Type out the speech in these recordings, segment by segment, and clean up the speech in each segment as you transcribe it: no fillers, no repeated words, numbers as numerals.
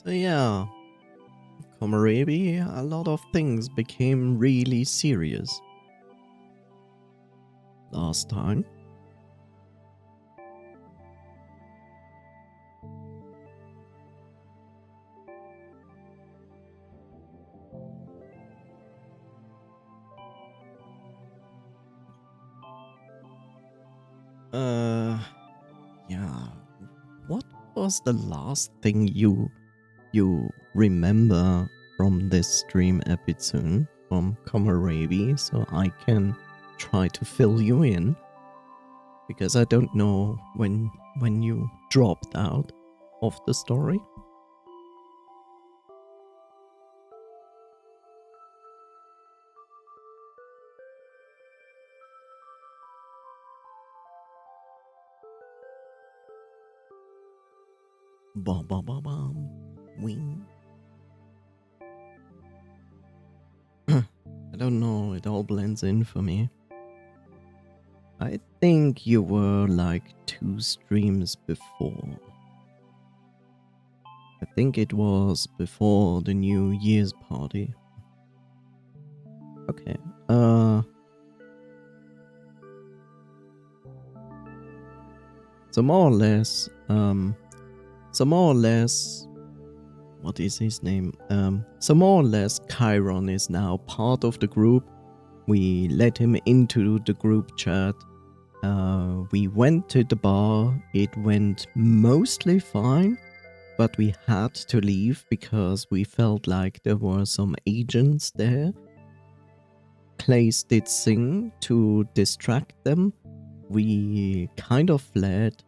So yeah, Komorebi, a lot of things became really serious last time. Yeah. What was the last thing you remember from this stream episode from Komorebi, so I can try to fill you in? Because I don't know when you dropped out of the story. Bum bum bum bum. Wing. I don't know, it all blends in for me. I think you were like 2 streams before. I think it was before the New Year's party. Okay. So more or less, what is his name? So more or less, Chiron is now part of the group. We let him into the group chat. We went to the bar. It went mostly fine, but we had to leave because we felt like there were some agents there. Clays did sing to distract them. We kind of fled,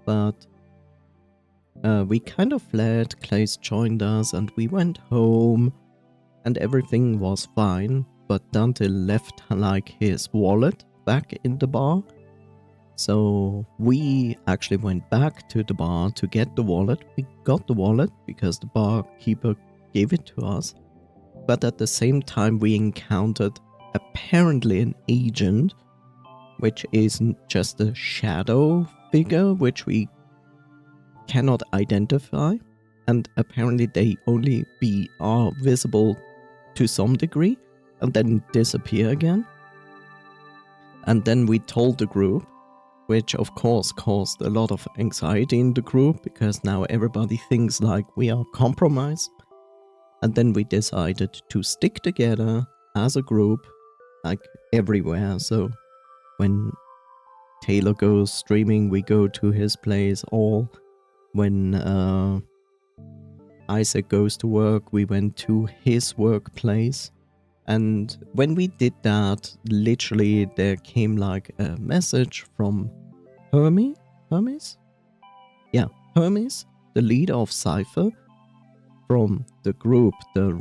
but Clays joined us and we went home and everything was fine, but Dante left like his wallet back in the bar. So we actually went back to the bar to get the wallet. We got the wallet because the barkeeper gave it to us. But at the same time we encountered apparently an agent, which isn't just a shadow figure which we cannot identify, and apparently they only are visible to some degree and then disappear again. And then we told the group, which of course caused a lot of anxiety in the group because now everybody thinks like we are compromised. And then we decided to stick together as a group, like everywhere. So when Taylor goes streaming, we go to his place, or when Isaac goes to work, we went to his workplace. And when we did that, literally there came like a message from Hermes? Yeah, Hermes, the leader of Cypher, from the group, the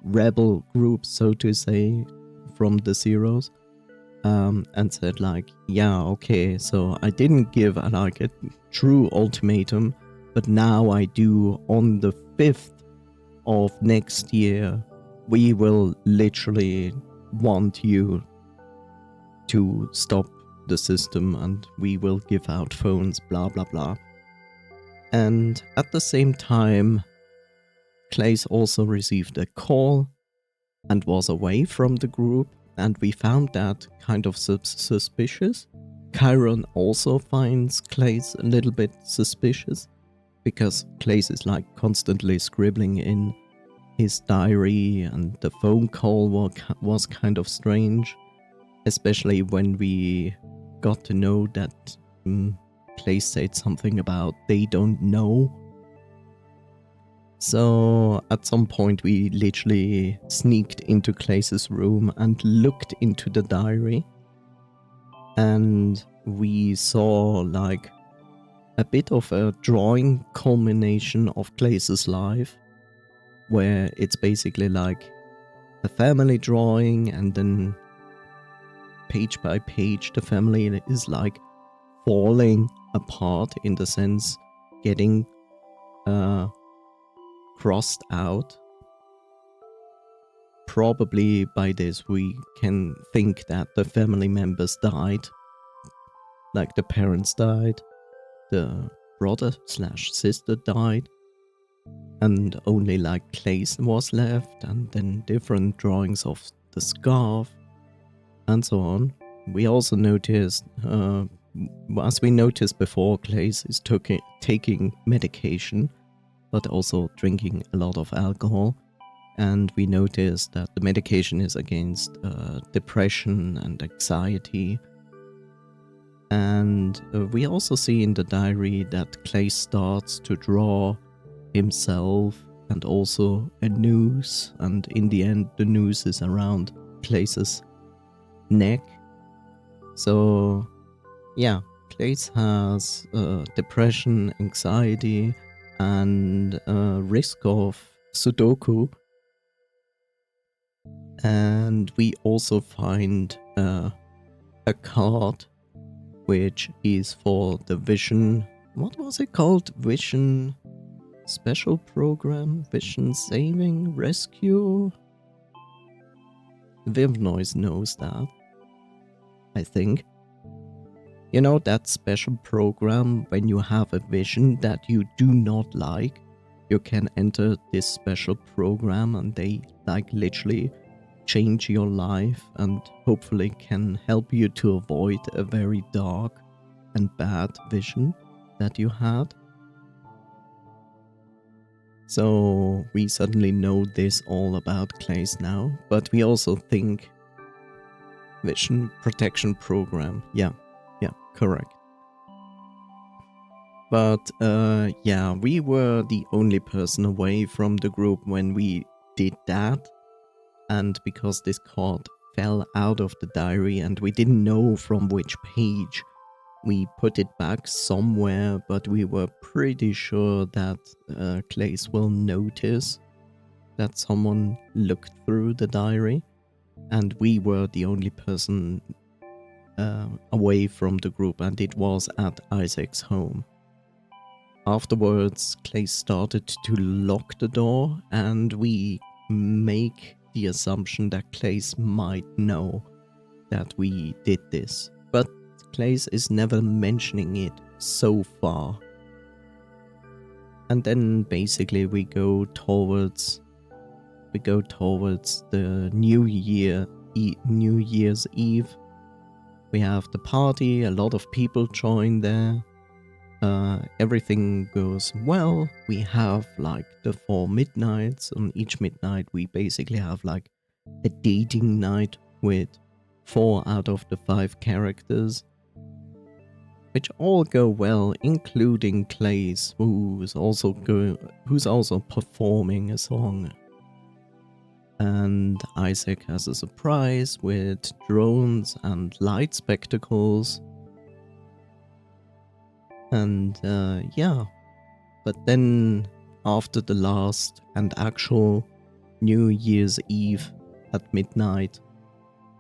rebel group, so to say, from the Zeros, and said like, yeah, okay, so I didn't give like a true ultimatum, but now I do. On the 5th of next year, we will literally want you to stop the system and we will give out phones, blah blah blah. And at the same time, Clays also received a call and was away from the group, and we found that kind of suspicious. Chiron also finds Clays a little bit suspicious because Clays is like constantly scribbling in his diary, and the phone call was kind of strange, especially when we got to know that Clay said something about they don't know. So at some point we literally sneaked into Clay's room and looked into the diary, and we saw like a bit of a drawing culmination of Clay's life, where it's basically like a family drawing, and then page by page the family is like falling apart, in the sense getting crossed out. Probably by this we can think that the family members died, like the parents died, the brother/sister died, and only like Clay's was left, and then different drawings of the scarf, and so on. We also noticed, as we noticed before, Clay's is taking medication, but also drinking a lot of alcohol. And we noticed that the medication is against depression and anxiety. And we also see in the diary that Clay starts to draw himself and also a noose, and in the end the noose is around Clay's neck. So yeah, Clays has depression, anxiety, and risk of Sudoku. And we also find a card which is for the Vision. What was it called? Vision Special Program? Vision Saving Rescue? Viv Noise knows that, I think. You know, that special program when you have a vision that you do not like, you can enter this special program and they like literally change your life and hopefully can help you to avoid a very dark and bad vision that you had. So we suddenly know this all about Clays now, but we also think Vision Protection Program. Yeah, correct. But yeah, we were the only person away from the group when we did that. And because this card fell out of the diary and we didn't know from which page, we put it back somewhere, but we were pretty sure that Clays will notice that someone looked through the diary, and we were the only person away from the group, and it was at Isaac's home. Afterwards, Clay started to lock the door, and we make the assumption that Clays might know that we did this. But Clays is never mentioning it so far. And then basically we go towards the New Year's Eve. We have the party, a lot of people join there. Everything goes well. We have like the 4 midnights. On each midnight we basically have like a dating night with 4 out of the 5 characters, which all go well, including Clays, who's also performing a song. And Isaac has a surprise with drones and light spectacles. And yeah, but then after the last and actual New Year's Eve at midnight,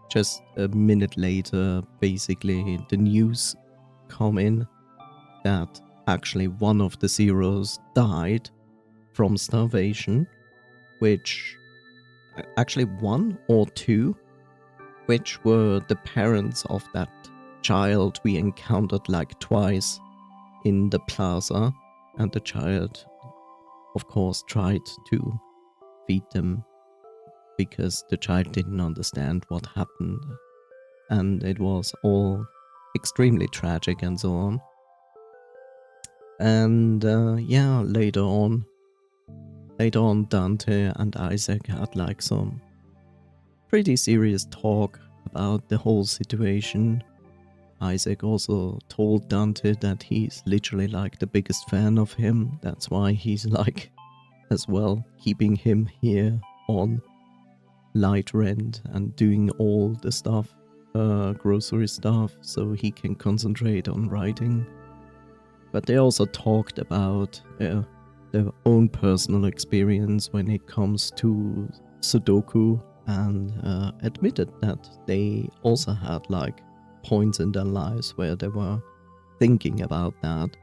just a minute later, basically the news come in that actually one of the Zeros died from starvation, which actually 1 or 2, which were the parents of that child we encountered like twice in the plaza, and the child of course tried to feed them because the child didn't understand what happened, and it was all extremely tragic and so on. And yeah, later on Dante and Isaac had like some pretty serious talk about the whole situation. Isaac also told Dante that he's literally like the biggest fan of him. That's why he's like as well keeping him here on light rent and doing all the stuff, grocery stuff, so he can concentrate on writing. But they also talked about their own personal experience when it comes to Sudoku, and admitted that they also had like points in their lives where they were thinking about that.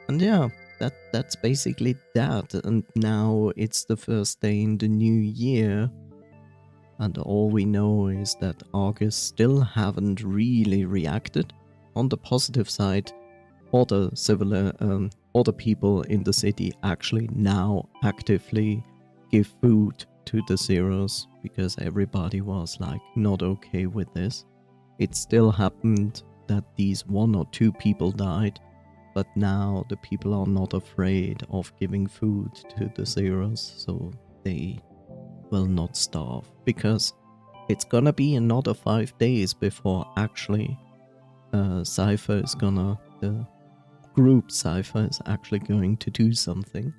And yeah, that's basically that. And now it's the first day in the new year, and all we know is that Argus still haven't really reacted. On the positive side, other other people in the city actually now actively give food to the zeros because everybody was like not okay with this. It still happened that these 1 or 2 people died, but now the people are not afraid of giving food to the zeros, so they will not starve, because it's gonna be another 5 days before actually Cypher is gonna, the group Cypher is actually going to do something.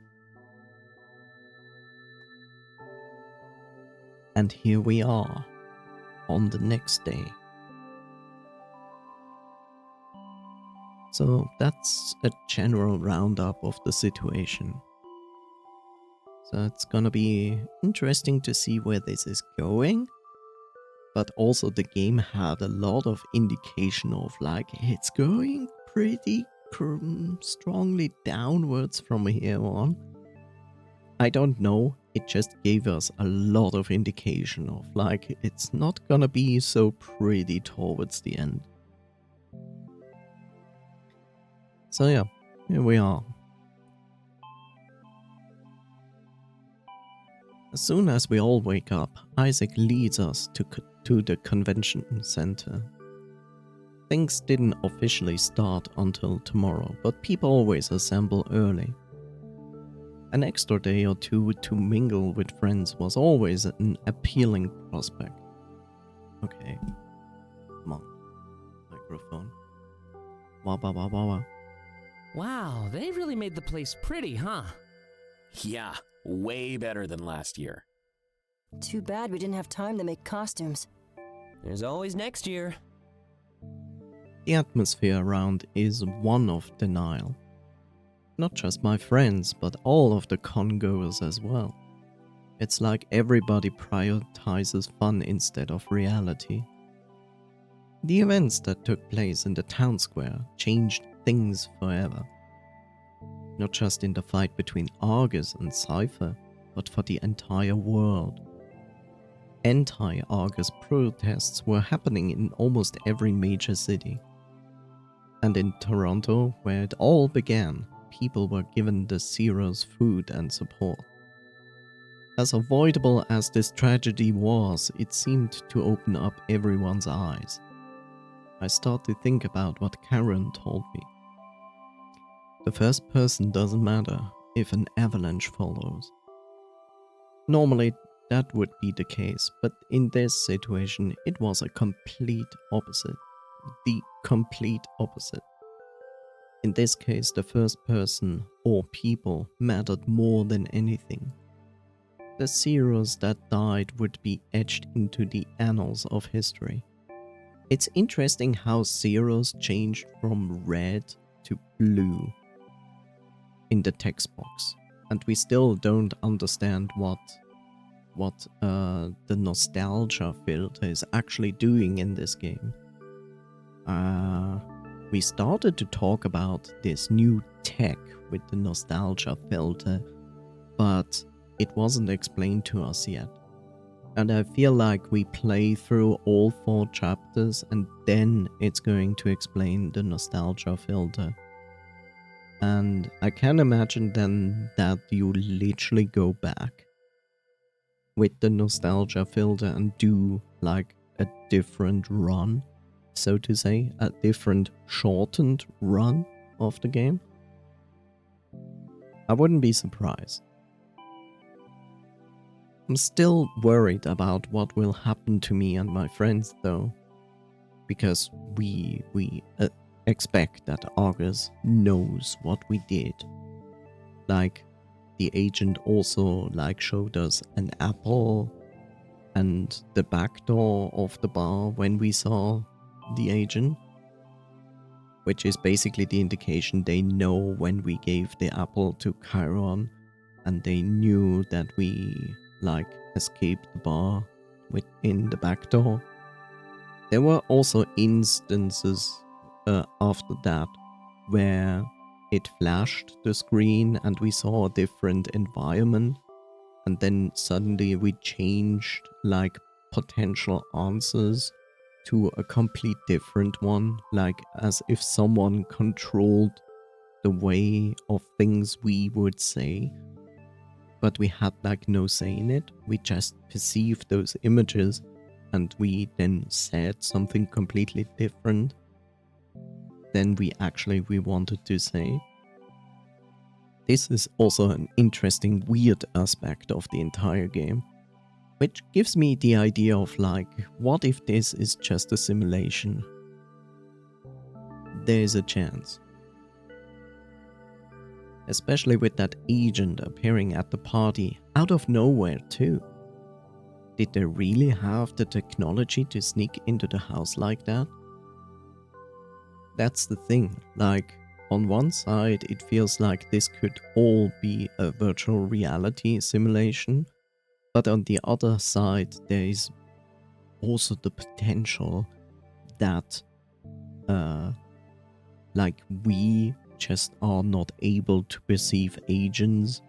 And here we are on the next day. So that's a general roundup of the situation. So it's gonna be interesting to see where this is going. But also the game had a lot of indication of like it's going pretty strongly downwards from here on. I don't know, it just gave us a lot of indication of like it's not gonna be so pretty towards the end. So yeah, here we are. As soon as we all wake up, Isaac leads us to the convention center. Things didn't officially start until tomorrow, but people always assemble early. An extra day or two to mingle with friends was always an appealing prospect. Okay, come on, microphone. Wah wah wah wah wah. Wow, they really made the place pretty, huh? Yeah, way better than last year. Too bad we didn't have time to make costumes. There's always next year. The atmosphere around is one of denial. Not just my friends, but all of the con-goers as well. It's like everybody prioritizes fun instead of reality. The events that took place in the town square changed things forever. Not just in the fight between Argus and Cypher, but for the entire world. Anti-Argus protests were happening in almost every major city. And in Toronto, where it all began, people were given the Zeros food and support. As avoidable as this tragedy was, it seemed to open up everyone's eyes. I start to think about what Karen told me. The first person doesn't matter if an avalanche follows. Normally that would be the case, but in this situation it was a complete opposite. The complete opposite. In this case, the first person or people mattered more than anything. The Zeros that died would be etched into the annals of history. It's interesting how Zeros changed from red to blue in the text box, and we still don't understand what the nostalgia filter is actually doing in this game. We started to talk about this new tech with the nostalgia filter, but it wasn't explained to us yet. And I feel like we play through all 4 chapters and then it's going to explain the nostalgia filter. And I can imagine then that you literally go back with the nostalgia filter and do like a different run, so to say, a different shortened run of the game. I wouldn't be surprised. I'm still worried about what will happen to me and my friends though, because we expect that Argus knows what we did. Like, the agent also like showed us an apple and the back door of the bar when we saw the agent, which is basically the indication they know when we gave the apple to Chiron, and they knew that we like escaped the bar within the back door. There were also instances after that where it flashed the screen and we saw a different environment, and then suddenly we changed like potential answers to a complete different one, like as if someone controlled the way of things we would say, but we had like no say in it. We just perceived those images and we then said something completely different than we wanted to say. This is also an interesting weird aspect of the entire game, which gives me the idea of like, what if this is just a simulation? There's a chance. Especially with that agent appearing at the party out of nowhere too. Did they really have the technology to sneak into the house like that? That's the thing, like, on one side it feels like this could all be a virtual reality simulation, but on the other side there is also the potential that like we just are not able to perceive agents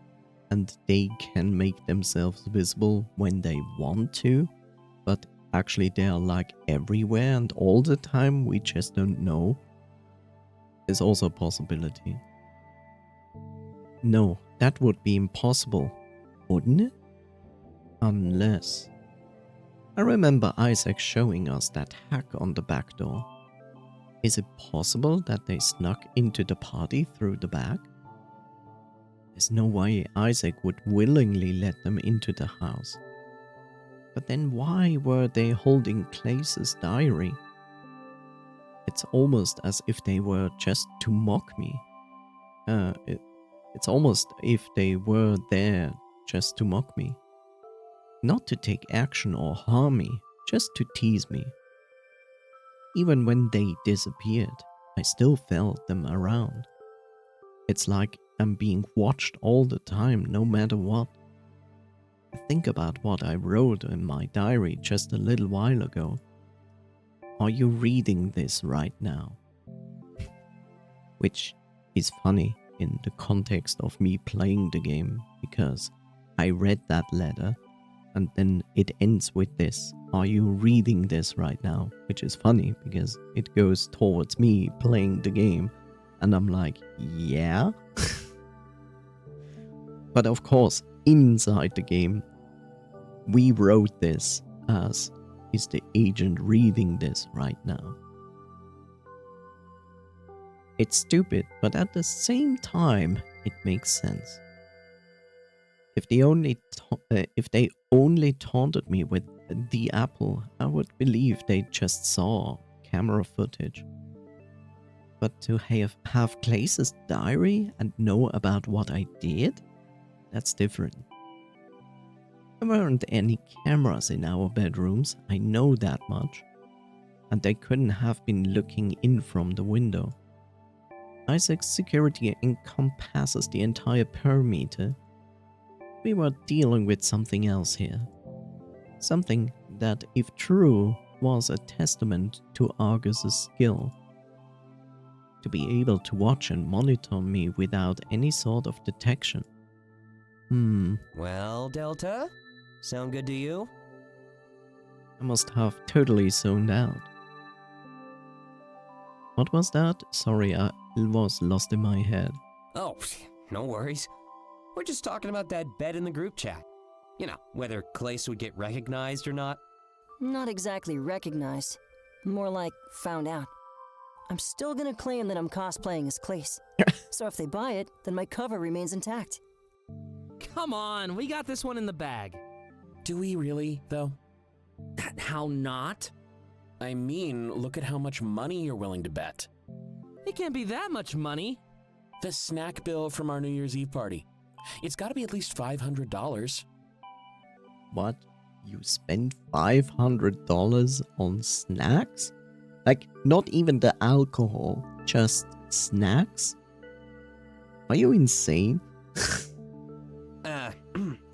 and they can make themselves visible when they want to, but actually they are like everywhere and all the time, we just don't know. Is also a possibility. No, that would be impossible, wouldn't it? Unless... I remember Isaac showing us that hack on the back door. Is it possible that they snuck into the party through the back? There's no way Isaac would willingly let them into the house. But then why were they holding Clace's diary? It's almost as if they were just to mock me. It's almost if they were there just to mock me. Not to take action or harm me, just to tease me. Even when they disappeared, I still felt them around. It's like I'm being watched all the time, no matter what. Think about what I wrote in my diary just a little while ago. Are you reading this right now? Which is funny in the context of me playing the game, because I read that letter and then it ends with this. Are you reading this right now? Which is funny because it goes towards me playing the game and I'm like, yeah. But of course, inside the game, we wrote this as, is the agent reading this right now? It's stupid, but at the same time, it makes sense. If they only taunted me with the apple, I would believe they just saw camera footage. But to have Clace's diary and know about what I did? That's different. There weren't any cameras in our bedrooms, I know that much. And they couldn't have been looking in from the window. Isaac's security encompasses the entire perimeter. We were dealing with something else here. Something that, if true, was a testament to Argus's skill. To be able to watch and monitor me without any sort of detection. Well, Delta? Sound good to you? I must have totally zoned out. What was that? Sorry, I was lost in my head. Oh, no worries. We're just talking about that bet in the group chat. You know, whether Clace would get recognized or not. Not exactly recognized. More like found out. I'm still gonna claim that I'm cosplaying as Clace. So if they buy it, then my cover remains intact. Come on, we got this one in the bag. Do we really, though? How not? I mean, look at how much money you're willing to bet. It can't be that much money. The snack bill from our New Year's Eve party. It's gotta be at least $500. What? You spent $500 on snacks? Like, not even the alcohol, just snacks? Are you insane?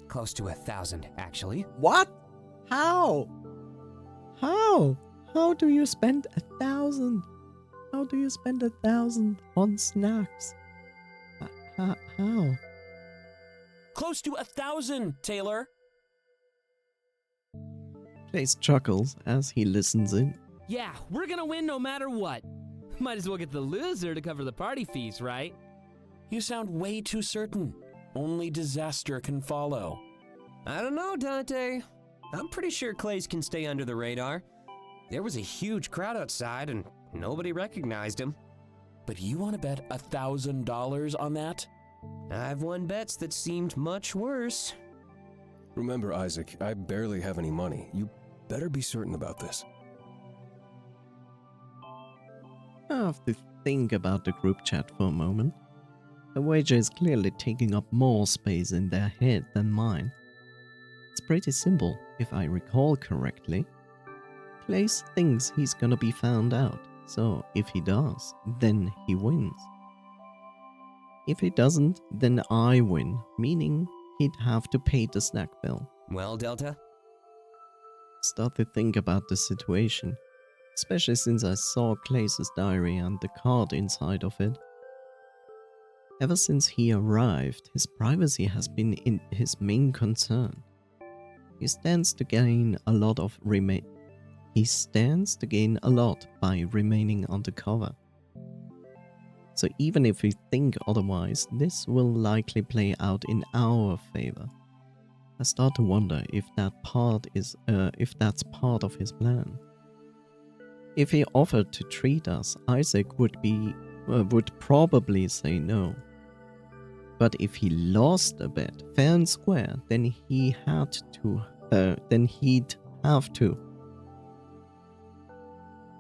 Close to 1,000, actually. What? How? How do you spend 1,000? How do you spend 1,000 on snacks? How? Close to 1,000, Taylor! Place chuckles as he listens in. Yeah, we're gonna win no matter what. Might as well get the loser to cover the party fees, right? You sound way too certain. Only disaster can follow. I don't know, Dante. I'm pretty sure Clays can stay under the radar. There was a huge crowd outside and nobody recognized him. But you want to bet $1,000 on that? I've won bets that seemed much worse. Remember, Isaac, I barely have any money. You better be certain about this. I have to think about the group chat for a moment. The wager is clearly taking up more space in their head than mine. It's pretty simple, if I recall correctly. Clays thinks he's gonna be found out, so if he does, then he wins. If he doesn't, then I win, meaning he'd have to pay the snack bill. Well, Delta? Start to think about the situation, especially since I saw Clays' diary and the card inside of it. Ever since he arrived, his privacy has been his main concern. He stands to gain a lot by remaining undercover. So even if we think otherwise, this will likely play out in our favor. I start to wonder if that's part of his plan. If he offered to treat us, Isaac would probably say no. But if he lost a bet fair and square, then he'd have to.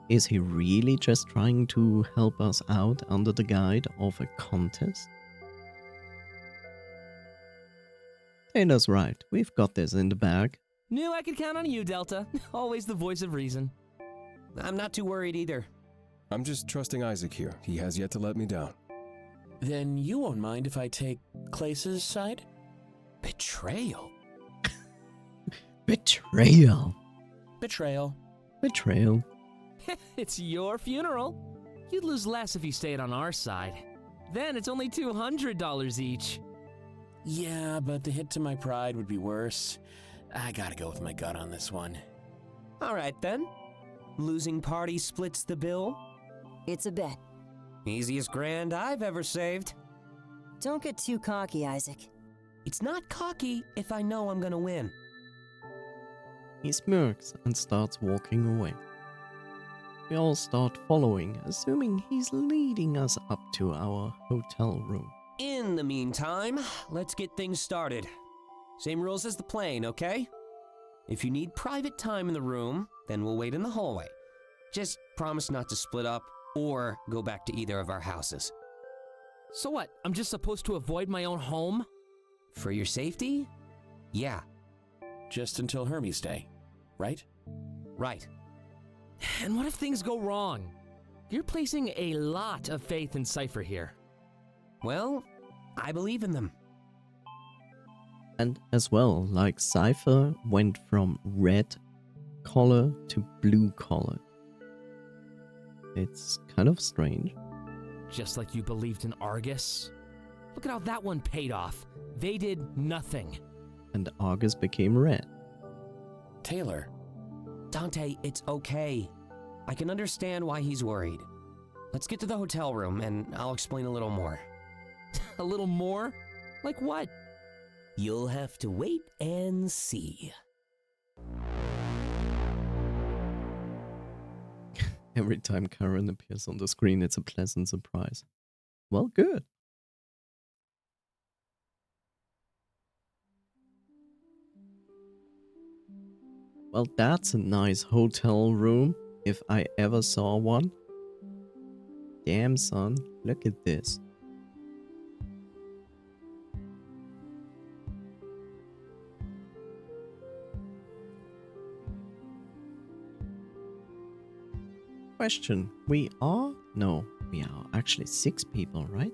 Is he really just trying to help us out under the guise of a contest? Taylor's right, we've got this in the bag. Knew I could count on you, Delta. Always the voice of reason. I'm not too worried either. I'm just trusting Isaac here. He has yet to let me down. Then you won't mind if I take Clays' side? Betrayal? Betrayal. Betrayal. Betrayal. It's your funeral. You'd lose less if you stayed on our side. Then it's only $200 each. Yeah, but the hit to my pride would be worse. I gotta go with my gut on this one. All right then. Losing party splits the bill. It's a bet. Easiest grand I've ever saved. Don't get too cocky, Isaac. It's not cocky if I know I'm gonna win. He smirks and starts walking away. We all start following, assuming he's leading us up to our hotel room. In the meantime, let's get things started. Same rules as the plane, okay? If you need private time in the room, then we'll wait in the hallway. Just promise not to split up or go back to either of our houses. So what, I'm just supposed to avoid my own home? For your safety? Yeah. Just until Hermes Day, right? Right. And what if things go wrong? You're placing a lot of faith in Cypher here. Well, I believe in them. And as well, like Cypher went from red collar to blue collar. It's kind of strange. Just like you believed in Argus. Look at how that one paid off. They did nothing. And Argus became red. Taylor. Dante, it's okay. I can understand why he's worried. Let's get to the hotel room and I'll explain a little more. A little more? Like what? You'll have to wait and see. Every time Karen appears on the screen, it's a pleasant surprise. Well, good. Well, that's a nice hotel room, if I ever saw one. Damn, son, look at this. Question, we are actually 6 people, right?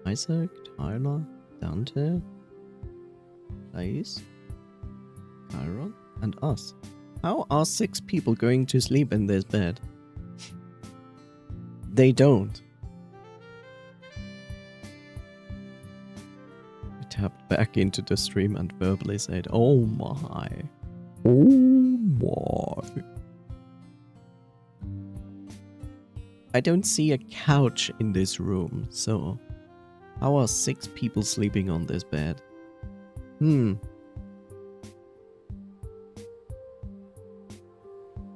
Isaac, Tyler, Dante, Lace, Chiron, and us. How are 6 people going to sleep in this bed? They don't. I tapped back into the stream and verbally said, oh my. Oh my. I don't see a couch in this room, so how are 6 people sleeping on this bed?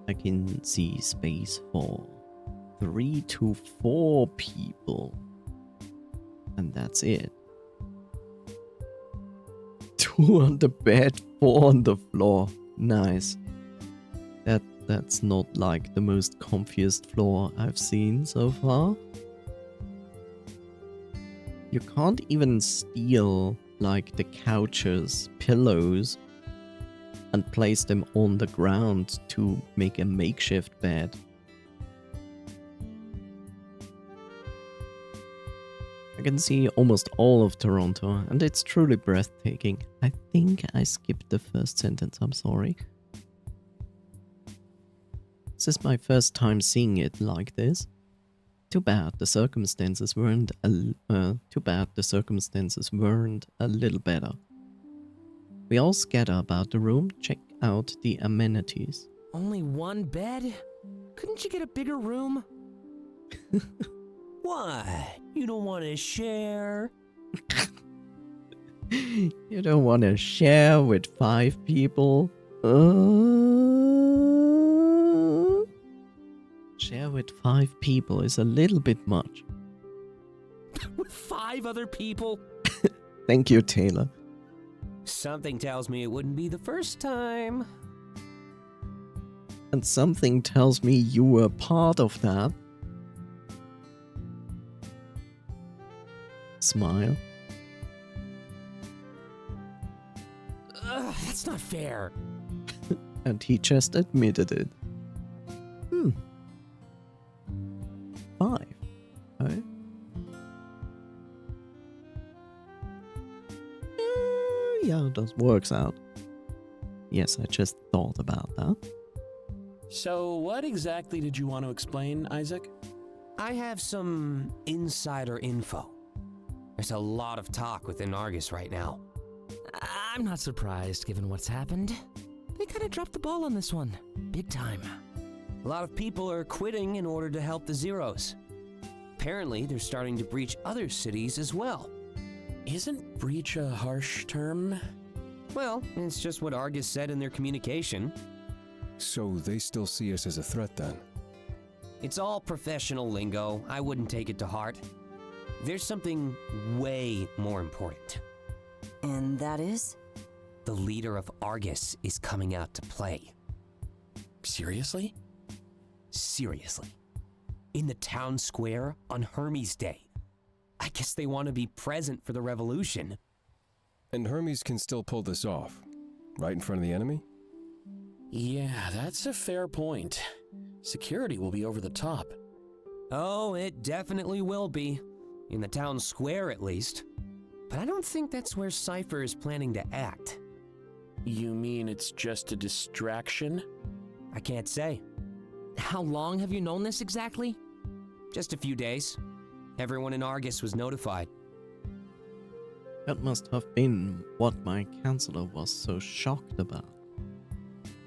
I can see space for 3 to 4 people. And that's it. 2 on the bed, 4 on the floor. Nice. That's not like the most comfiest floor I've seen so far. You can't even steal like the couches, pillows, and place them on the ground to make a makeshift bed. I can see almost all of Toronto, and it's truly breathtaking. I think I skipped the first sentence, I'm sorry. This is my first time seeing it like this. Too bad the circumstances weren't a little better. We all scatter about the room, check out the amenities. Only one bed? Couldn't you get a bigger room? What? You don't want to share? You don't want to share with 5 people? Share with 5 people is a little bit much. With 5 other people? Thank you, Taylor. Something tells me it wouldn't be the first time. And something tells me you were part of that. Smile. Ugh, that's not fair. And he just admitted it. 5. Right? Yeah, that works out. Yes, I just thought about that. So, what exactly did you want to explain, Isaac? I have some insider info. There's a lot of talk within Argus right now. I'm not surprised given what's happened. They kind of dropped the ball on this one. Big time. A lot of people are quitting in order to help the Zeros. Apparently, they're starting to breach other cities as well. Isn't breach a harsh term? Well, it's just what Argus said in their communication. So they still see us as a threat then? It's all professional lingo. I wouldn't take it to heart. There's something way more important. And that is? The leader of Argus is coming out to play. Seriously? Seriously. In the town square on Hermes Day. I guess they want to be present for the revolution. And Hermes can still pull this off, right in front of the enemy? Yeah, that's a fair point. Security will be over the top. Oh, it definitely will be. In the town square, at least. But I don't think that's where Cypher is planning to act. You mean it's just a distraction? I can't say. How long have you known this exactly? Just a few days. Everyone in Argus was notified. That must have been what my counselor was so shocked about.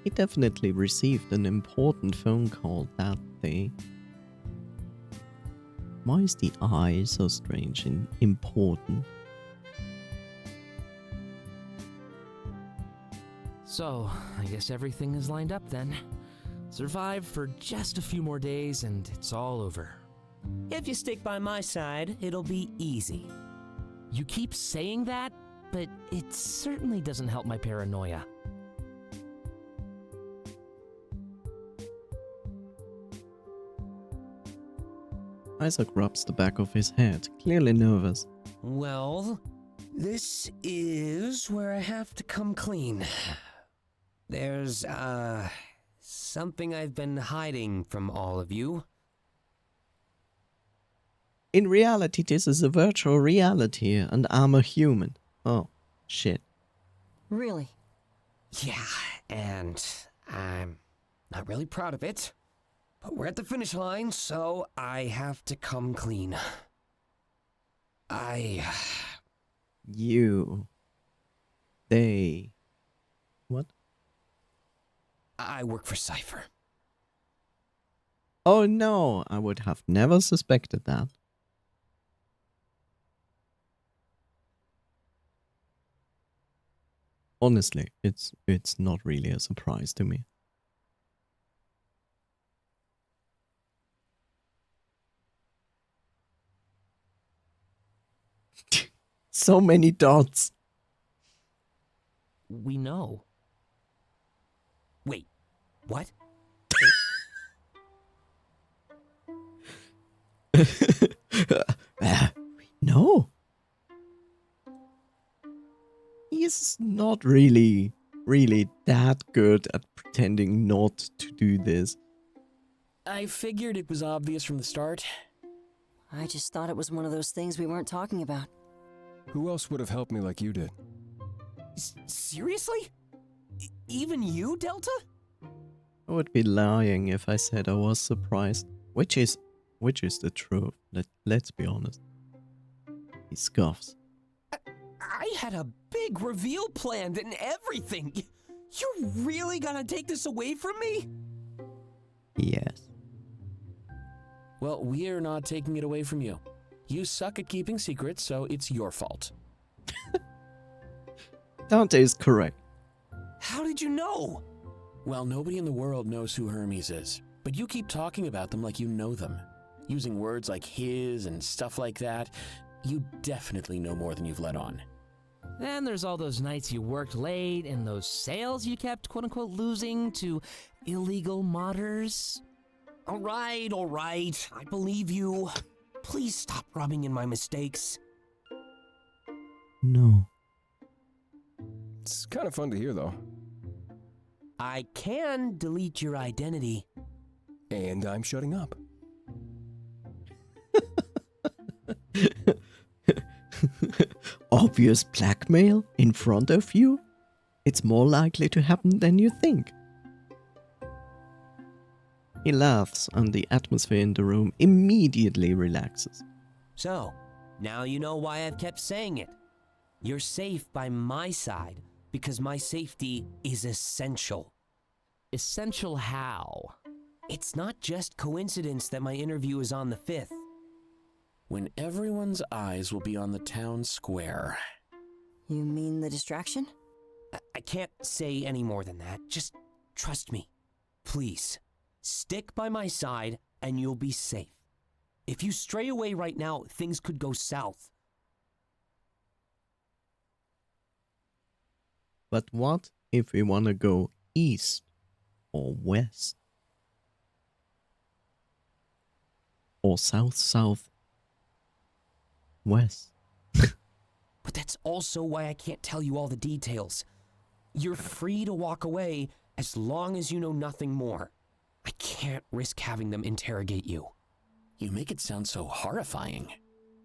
He definitely received an important phone call that day. Why is the I so strange and important? So, I guess everything is lined up then. Survive for just a few more days and it's all over. If you stick by my side, it'll be easy. You keep saying that, but it certainly doesn't help my paranoia. Isaac rubs the back of his head, clearly nervous. Well, this is where I have to come clean. There's, something I've been hiding from all of you. In reality, this is a virtual reality, and I'm a human. Oh, shit. Really? Yeah, and I'm not really proud of it. But we're at the finish line, so I have to come clean. You. They. What? I work for Cypher. Oh no, I would have never suspected that. Honestly, it's not really a surprise to me. So many dots. We know. Wait, what? No. He's not really that good at pretending not to do this. I figured it was obvious from the start. I just thought it was one of those things we weren't talking about. Who else would have helped me like you did? Seriously? Even you, Delta? I would be lying if I said I was surprised. Which is the truth. Let's be honest. He scoffs. I had a big reveal planned and everything. You're really gonna take this away from me? Yes. Well, we're not taking it away from you. You suck at keeping secrets, so it's your fault. Dante is correct. How did you know? Well, nobody in the world knows who Hermes is, but you keep talking about them like you know them. Using words like his and stuff like that, you definitely know more than you've let on. Then there's all those nights you worked late and those sales you kept quote-unquote losing to illegal modders. All right, I believe you. Please stop rubbing in my mistakes. No. It's kind of fun to hear, though. I can delete your identity. And I'm shutting up. Obvious blackmail in front of you? It's more likely to happen than you think. He laughs and the atmosphere in the room immediately relaxes. So, now you know why I've kept saying it. You're safe by my side because my safety is essential. Essential how? It's not just coincidence that my interview is on the 5th. When everyone's eyes will be on the town square. You mean the distraction? I can't say any more than that. Just trust me. Please. Stick by my side and you'll be safe. If you stray away right now, things could go south. But what if we want to go east or west? Or south west? But that's also why I can't tell you all the details. You're free to walk away as long as you know nothing more. I can't risk having them interrogate you. You make it sound so horrifying.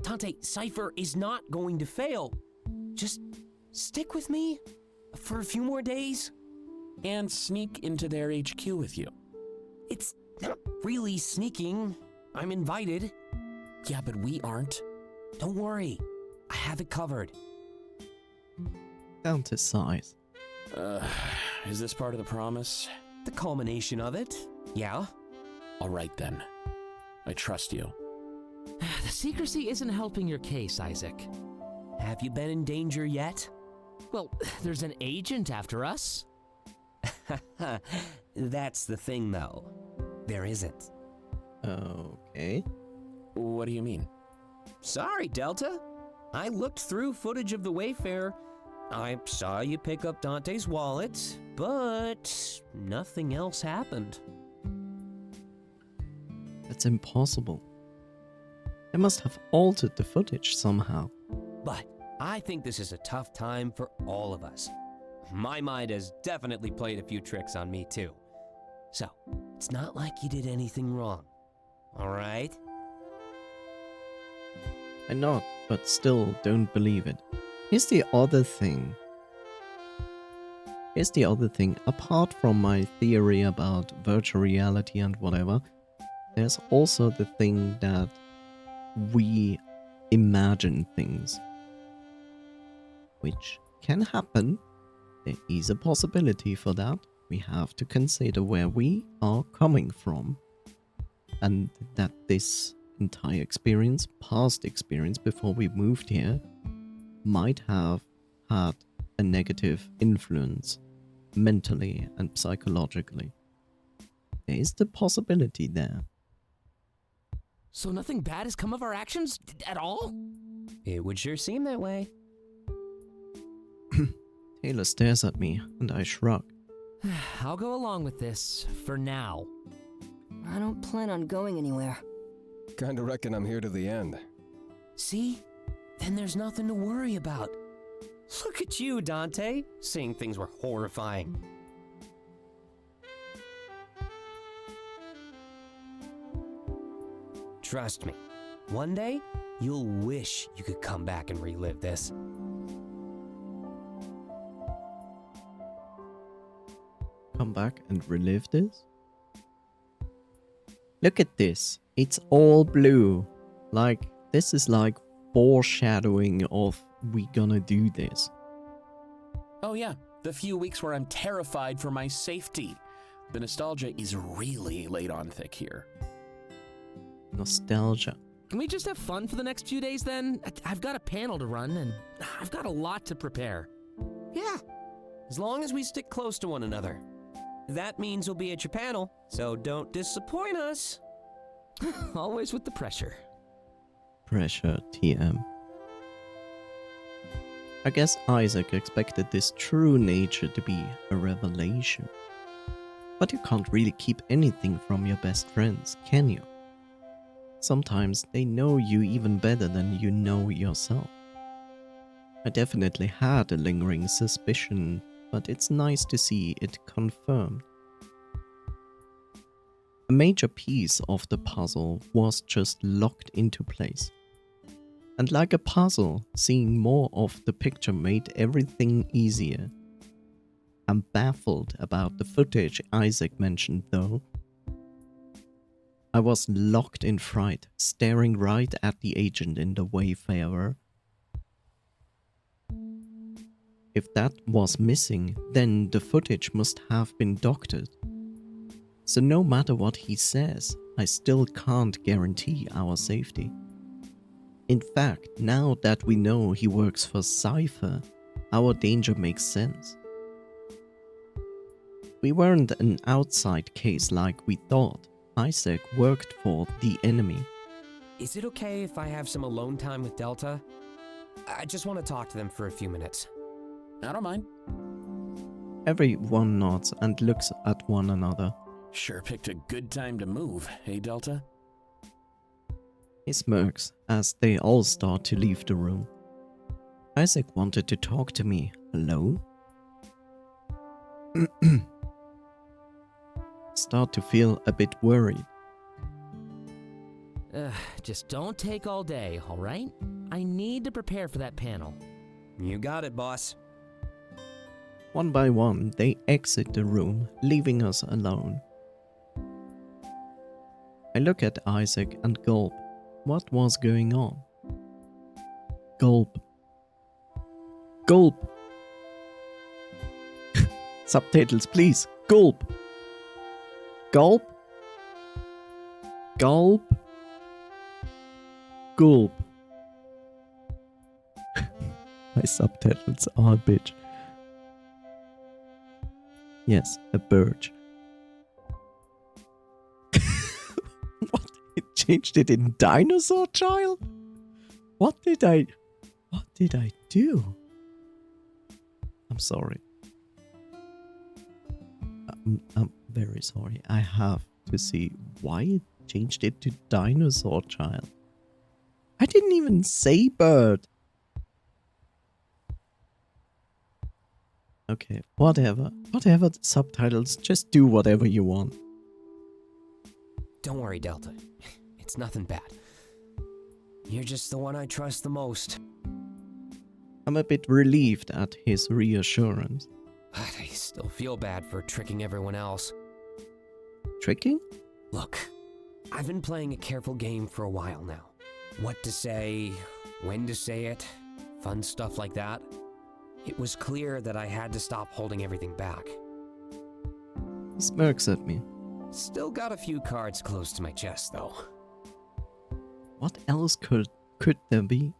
Dante, Cypher is not going to fail. Just stick with me for a few more days. And sneak into their HQ with you. It's not really sneaking. I'm invited. Yeah, but we aren't. Don't worry. I have it covered. Down to size. Is this part of the promise? The culmination of it. Yeah. All right then. I trust you. The secrecy isn't helping your case, Isaac. Have you been in danger yet? Well, there's an agent after us. That's the thing, though. There isn't. Okay. What do you mean? Sorry, Delta. I looked through footage of the Wayfarer. I saw you pick up Dante's wallet, but nothing else happened. That's impossible. They must have altered the footage somehow. But I think this is a tough time for all of us. My mind has definitely played a few tricks on me, too. So, it's not like you did anything wrong. All right? I nod, but still don't believe it. Here's the other thing. Apart from my theory about virtual reality and whatever, there's also the thing that we imagine things. Which can happen. There is a possibility for that. We have to consider where we are coming from. and that this entire experience, past experience before we moved here, might have had a negative influence mentally and psychologically. There is the possibility there. So nothing bad has come of our actions at all? It would sure seem that way. Taylor stares at me, and I shrug. I'll go along with this, for now. I don't plan on going anywhere. Kinda reckon I'm here to the end. See? Then there's nothing to worry about. Look at you, Dante, saying things were horrifying. Trust me, one day, you'll wish you could come back and relive this. Come back and relive this? Look at this. It's all blue. Like, this is like foreshadowing of we gonna do this. Oh yeah, the few weeks where I'm terrified for my safety. The nostalgia is really laid on thick here. Nostalgia. Can we just have fun for the next few days then? I've got a panel to run, and I've got a lot to prepare. Yeah, as long as we stick close to one another. That means we'll be at your panel, so don't disappoint us. Always with the pressure. Pressure TM. I guess Isaac expected this true nature to be a revelation. But you can't really keep anything from your best friends, can you? Sometimes they know you even better than you know yourself. I definitely had a lingering suspicion, but it's nice to see it confirmed. A major piece of the puzzle was just locked into place. And like a puzzle, seeing more of the picture made everything easier. I'm baffled about the footage Isaac mentioned though. I was locked in fright, staring right at the agent in the Wayfarer. If that was missing, then the footage must have been doctored. So no matter what he says, I still can't guarantee our safety. In fact, now that we know he works for Cypher, our danger makes sense. We weren't an outside case like we thought. Isaac worked for the enemy. Is it okay if I have some alone time with Delta? I just want to talk to them for a few minutes. I don't mind. Everyone nods and looks at one another. Sure picked a good time to move, hey Delta? He smirks as they all start to leave the room. Isaac wanted to talk to me alone? Start to feel a bit worried. Just don't take all day, alright? I need to prepare for that panel. You got it, boss. One by one, they exit the room, leaving us alone. I look at Isaac and gulp. What was going on? Gulp. Gulp! Subtitles, please. Gulp! Gulp? Gulp? Gulp. My subtitles are a bitch. Yes, a birch. What? It changed it in Dinosaur Child? What did I do? I'm sorry. I'm very sorry. I have to see why it changed it to Dinosaur Child. I didn't even say bird. Okay, whatever. Whatever subtitles, just do whatever you want. Don't worry, Delta. It's nothing bad. You're just the one I trust the most. I'm a bit relieved at his reassurance. But I still feel bad for tricking everyone else. Tricking? Look, I've been playing a careful game for a while now. What to say, when to say it, fun stuff like that. It was clear that I had to stop holding everything back. He smirks at me. Still got a few cards close to my chest, though. What else could there be?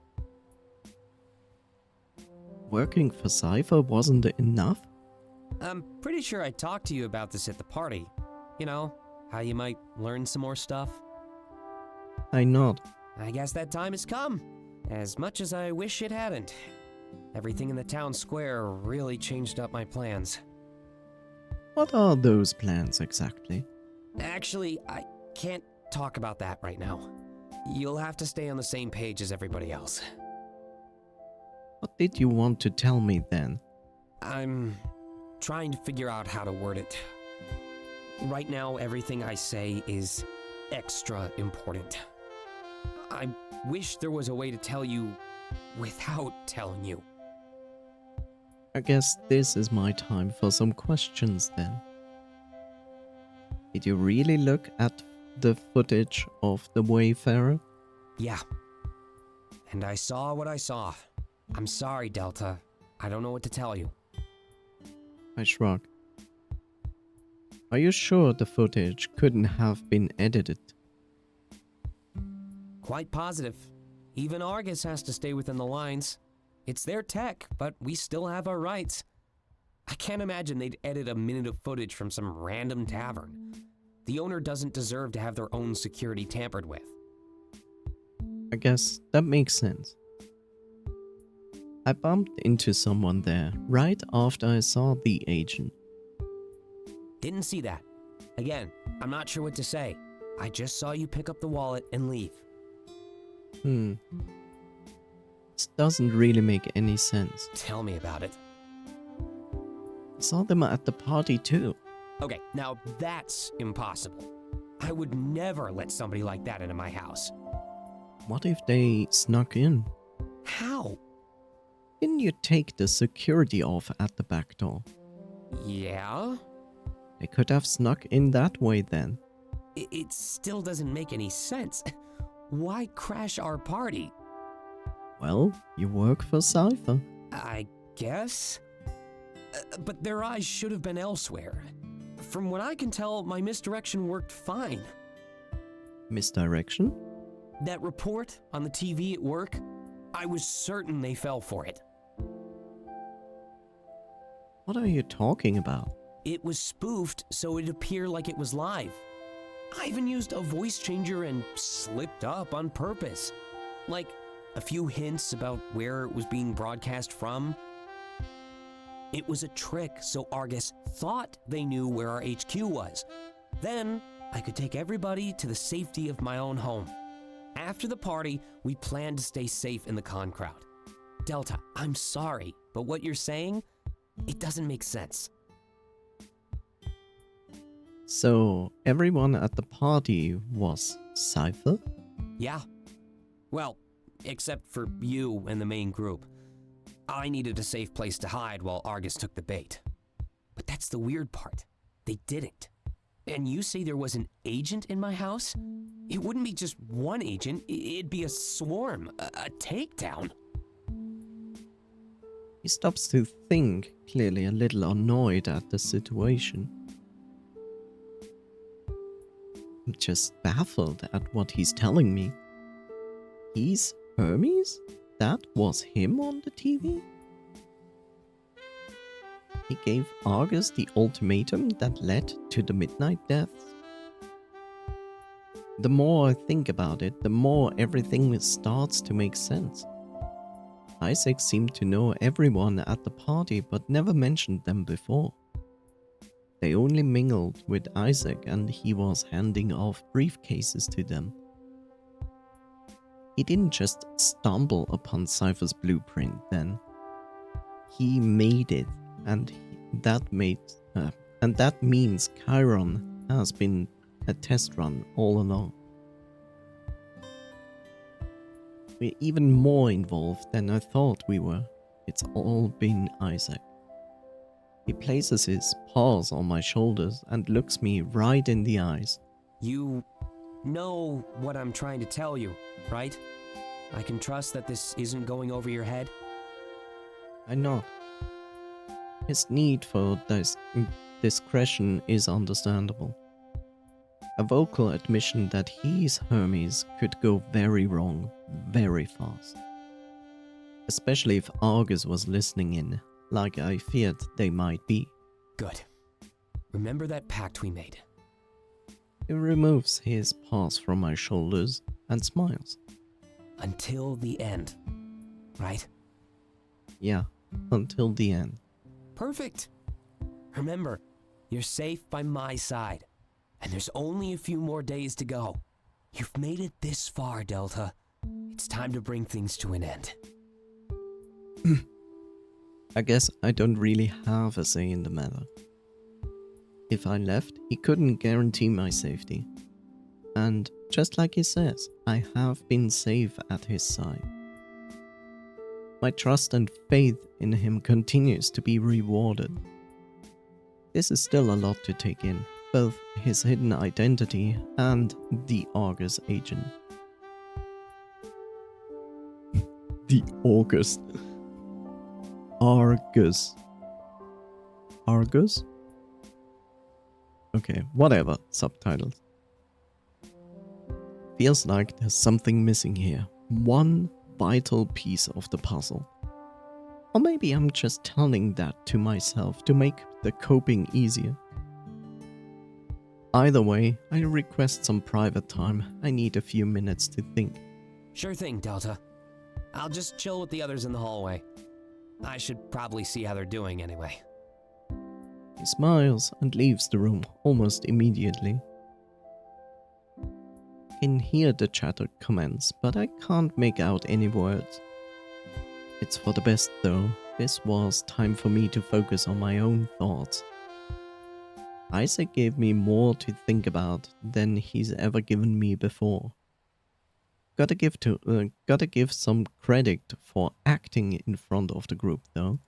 Working for Cypher wasn't enough? I'm pretty sure I talked to you about this at the party. You know, how you might learn some more stuff. I nod. I guess that time has come. As much as I wish it hadn't. Everything in the town square really changed up my plans. What are those plans exactly? Actually, I can't talk about that right now. You'll have to stay on the same page as everybody else. What did you want to tell me then? I'm trying to figure out how to word it. Right now, everything I say is extra important. I wish there was a way to tell you without telling you. I guess this is my time for some questions then. Did you really look at the footage of the Wayfarer? Yeah. And I saw what I saw. I'm sorry, Delta. I don't know what to tell you. I shrug. Are you sure the footage couldn't have been edited? Quite positive. Even Argus has to stay within the lines. It's their tech, but we still have our rights. I can't imagine they'd edit a minute of footage from some random tavern. The owner doesn't deserve to have their own security tampered with. I guess that makes sense. I bumped into someone there right after I saw the agent. Didn't see that. Again, I'm not sure what to say. I just saw you pick up the wallet and leave. This doesn't really make any sense. Tell me about it. I saw them at the party too. Okay, now that's impossible. I would never let somebody like that into my house. What if they snuck in? How? Didn't you take the security off at the back door? Yeah? They could have snuck in that way then. It still doesn't make any sense. Why crash our party? Well, you work for Cypher. I guess? But their eyes should have been elsewhere. From what I can tell, my misdirection worked fine. Misdirection? That report on the TV at work, I was certain they fell for it. What are you talking about? It was spoofed so it'd appear like it was live. I even used a voice changer and slipped up on purpose. Like a few hints about where it was being broadcast from. It was a trick so Argus thought they knew where our HQ was. Then I could take everybody to the safety of my own home. After the party, we planned to stay safe in the con crowd. Delta, I'm sorry, but what you're saying, it doesn't make sense. So, everyone at the party was Cypher? Yeah. Well, except for you and the main group. I needed a safe place to hide while Argus took the bait. But that's the weird part. They didn't. And you say there was an agent in my house? It wouldn't be just one agent, it'd be a swarm, a takedown. He stops to think, clearly a little annoyed at the situation. I'm just baffled at what he's telling me. He's Hermes? That was him on the TV? He gave Argus the ultimatum that led to the midnight deaths? The more I think about it, the more everything starts to make sense. Isaac seemed to know everyone at the party but never mentioned them before. They only mingled with Isaac and he was handing off briefcases to them. He didn't just stumble upon Cypher's blueprint then. He made it, and that means Chiron has been a test run all along. We're even more involved than I thought we were. It's all been Isaac. He places his paws on my shoulders and looks me right in the eyes. You know what I'm trying to tell you, right? I can trust that this isn't going over your head? I nod. His need for discretion is understandable. A vocal admission that he's Hermes could go very wrong very fast. Especially if Argus was listening in, like I feared they might be. Good. Remember that pact we made. He removes his paws from my shoulders and smiles. Until the end. Right? Yeah, until the end. Perfect. Remember, you're safe by my side. And there's only a few more days to go. You've made it this far, Delta. It's time to bring things to an end. I guess I don't really have a say in the matter. If I left, he couldn't guarantee my safety. And just like he says, I have been safe at his side. My trust and faith in him continues to be rewarded. This is still a lot to take in, both his hidden identity and the Argus agent. The Argus. Argus. Argus? Okay, whatever, subtitles. Feels like there's something missing here. One vital piece of the puzzle. Or maybe I'm just telling that to myself to make the coping easier. Either way, I request some private time. I need a few minutes to think. Sure thing, Delta. I'll just chill with the others in the hallway. I should probably see how they're doing anyway. He smiles and leaves the room almost immediately. I can hear the chatter commence, but I can't make out any words. It's for the best though. This was time for me to focus on my own thoughts. Isaac gave me more to think about than he's ever given me before. Gotta give some credit for acting in front of the group though.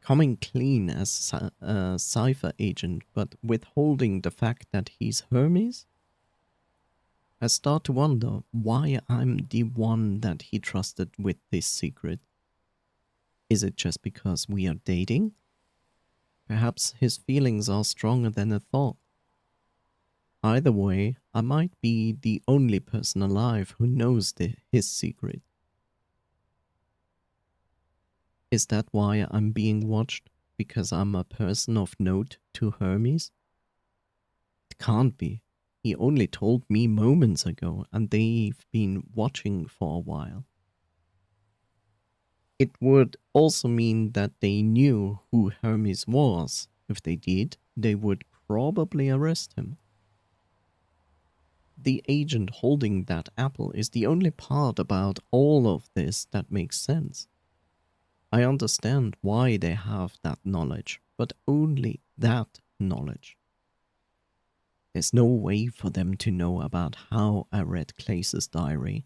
Coming clean as a cipher agent, but withholding the fact that he's Hermes? I start to wonder why I'm the one that he trusted with this secret. Is it just because we are dating? Perhaps his feelings are stronger than I thought. Either way, I might be the only person alive who knows his secret. Is that why I'm being watched? Because I'm a person of note to Hermes? It can't be. He only told me moments ago, and they've been watching for a while. It would also mean that they knew who Hermes was. If they did, they would probably arrest him. The agent holding that apple is the only part about all of this that makes sense. I understand why they have that knowledge, but only that knowledge. There's no way for them to know about how I read Clace's diary.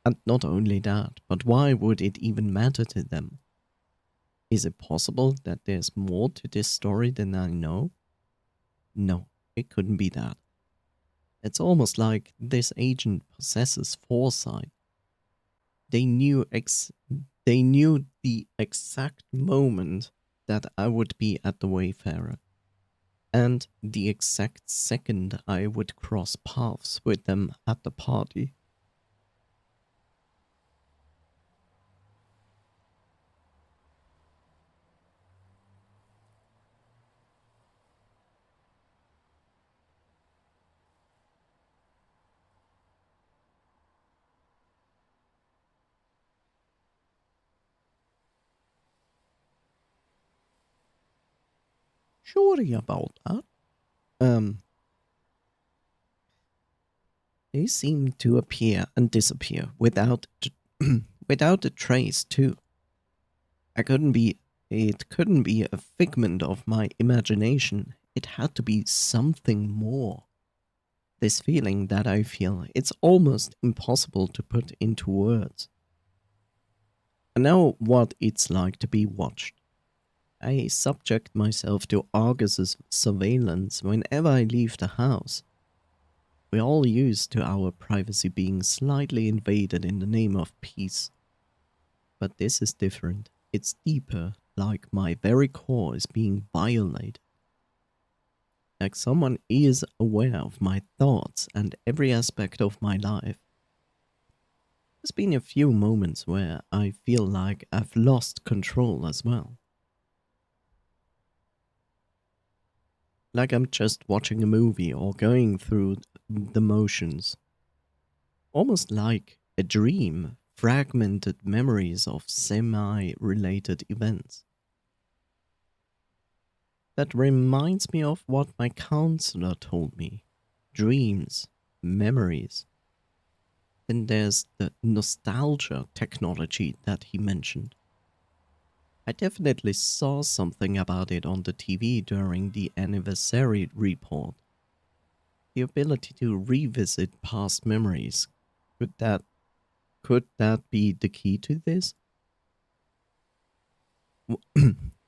And not only that, but why would it even matter to them? Is it possible that there's more to this story than I know? No, it couldn't be that. It's almost like this agent possesses foresight. They knew the exact moment that I would be at the Wayfarer, and the exact second I would cross paths with them at the party. Sorry about that. They seem to appear and disappear without without a trace too. It couldn't be a figment of my imagination. It had to be something more. This feeling that I feel, it's almost impossible to put into words. I know what it's like to be watched. I subject myself to Argus's surveillance whenever I leave the house. We're all used to our privacy being slightly invaded in the name of peace. But this is different. It's deeper, like my very core is being violated. Like someone is aware of my thoughts and every aspect of my life. There's been a few moments where I feel like I've lost control as well. Like I'm just watching a movie or going through the motions. Almost like a dream, fragmented memories of semi related events. That reminds me of what my counselor told me: dreams, memories. Then there's the nostalgia technology that he mentioned. I definitely saw something about it on the TV during the anniversary report. The ability to revisit past memories. Could that could that be the key to this?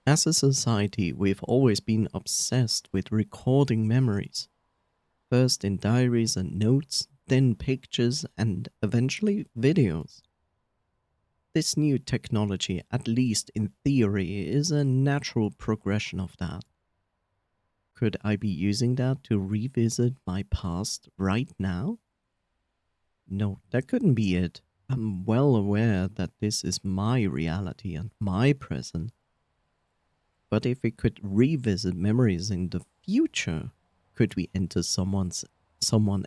As a society, we've always been obsessed with recording memories, first in diaries and notes, then pictures, and eventually videos. This new technology, at least in theory, is a natural progression of that. Could I be using that to revisit my past right now? No, that couldn't be it. I'm well aware that this is my reality and my present. But if we could revisit memories in the future, could we enter someone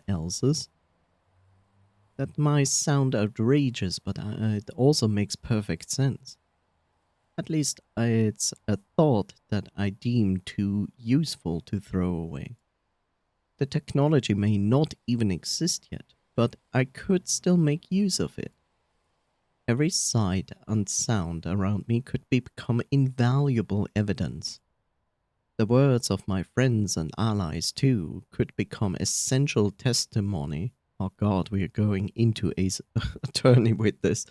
else's? That might sound outrageous, but it also makes perfect sense. At least it's a thought that I deem too useful to throw away. The technology may not even exist yet, but I could still make use of it. Every sight and sound around me could become invaluable evidence. The words of my friends and allies, too, could become essential testimony. Oh god, we are going into a attorney with this.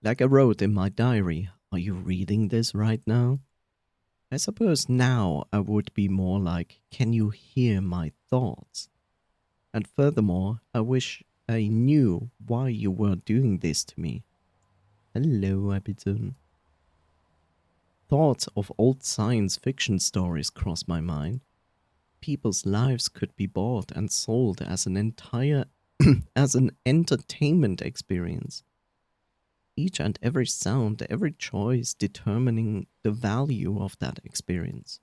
Like I wrote in my diary, are you reading this right now? I suppose now I would be more like, can you hear my thoughts? And furthermore, I wish I knew why you were doing this to me. Hello, Abidun. Thoughts of old science fiction stories cross my mind. People's lives could be bought and sold as an entire as an entertainment experience. Each and every sound, every choice determining the value of that experience.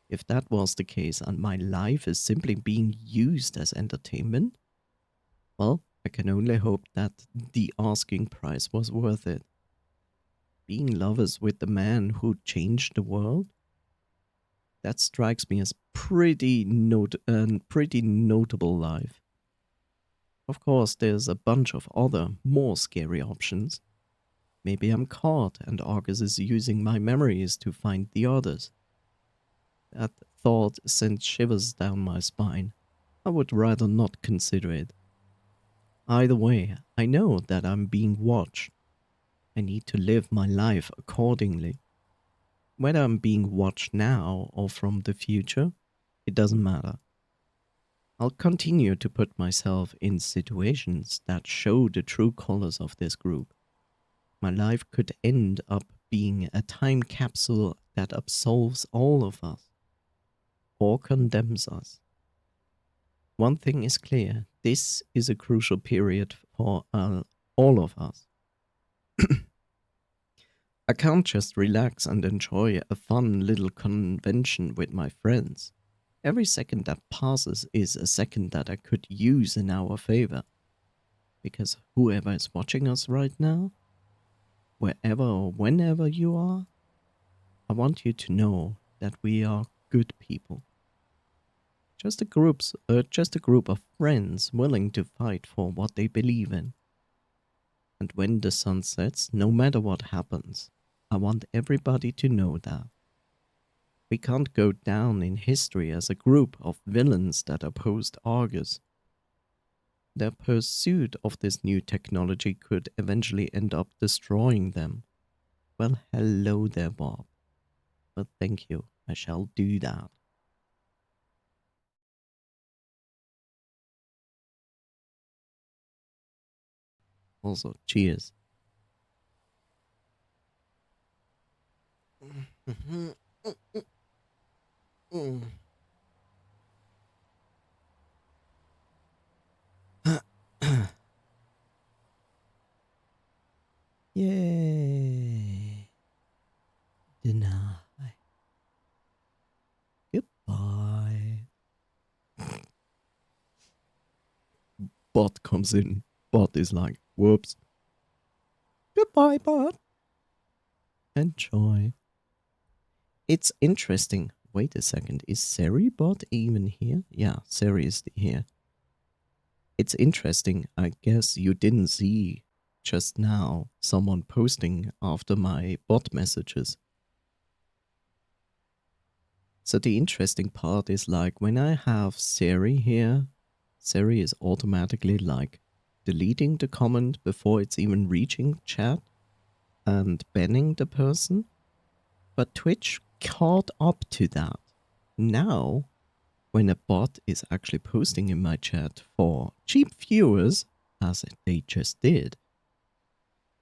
If that was the case and my life is simply being used as entertainment, well, I can only hope that the asking price was worth it. Being lovers with the man who changed the world? That strikes me as pretty notable life. Of course, there's a bunch of other, more scary options. Maybe I'm caught and Argus is using my memories to find the others. That thought sent shivers down my spine. I would rather not consider it. Either way, I know that I'm being watched. I need to live my life accordingly. Whether I'm being watched now or from the future, it doesn't matter. I'll continue to put myself in situations that show the true colors of this group. My life could end up being a time capsule that absolves all of us or condemns us. One thing is clear: this is a crucial period for all of us. I can't just relax and enjoy a fun little convention with my friends. Every second that passes is a second that I could use in our favor. Because whoever is watching us right now, wherever or whenever you are, I want you to know that we are good people. Just a group of friends willing to fight for what they believe in. And when the sun sets, no matter what happens, I want everybody to know that we can't go down in history as a group of villains that opposed Argus. Their pursuit of this new technology could eventually end up destroying them. Well, hello there, Bob. But thank you, I shall do that. Also, cheers. bot comes in. Bot is like, whoops. Goodbye, bot. Enjoy. It's interesting. Wait a second. Is Seribot even here? Yeah, Seri is here. It's interesting. I guess you didn't see just now someone posting after my bot messages. So the interesting part is like when I have Seri here, Seri is automatically like deleting the comment before it's even reaching chat and banning the person. But Twitch caught up to that. Now, when a bot is actually posting in my chat for cheap viewers, as they just did,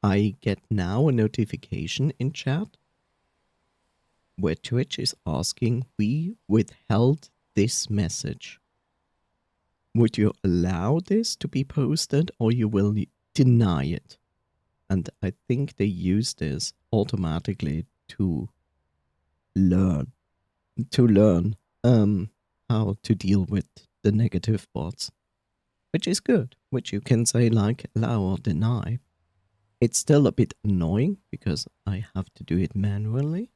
I get now a notification in chat where Twitch is asking, we withheld this message. Would you allow this to be posted or you will deny it? And I think they use this automatically to learn how to deal with the negative bots, which is good, which you can say like allow or deny. It's still a bit annoying because I have to do it manually,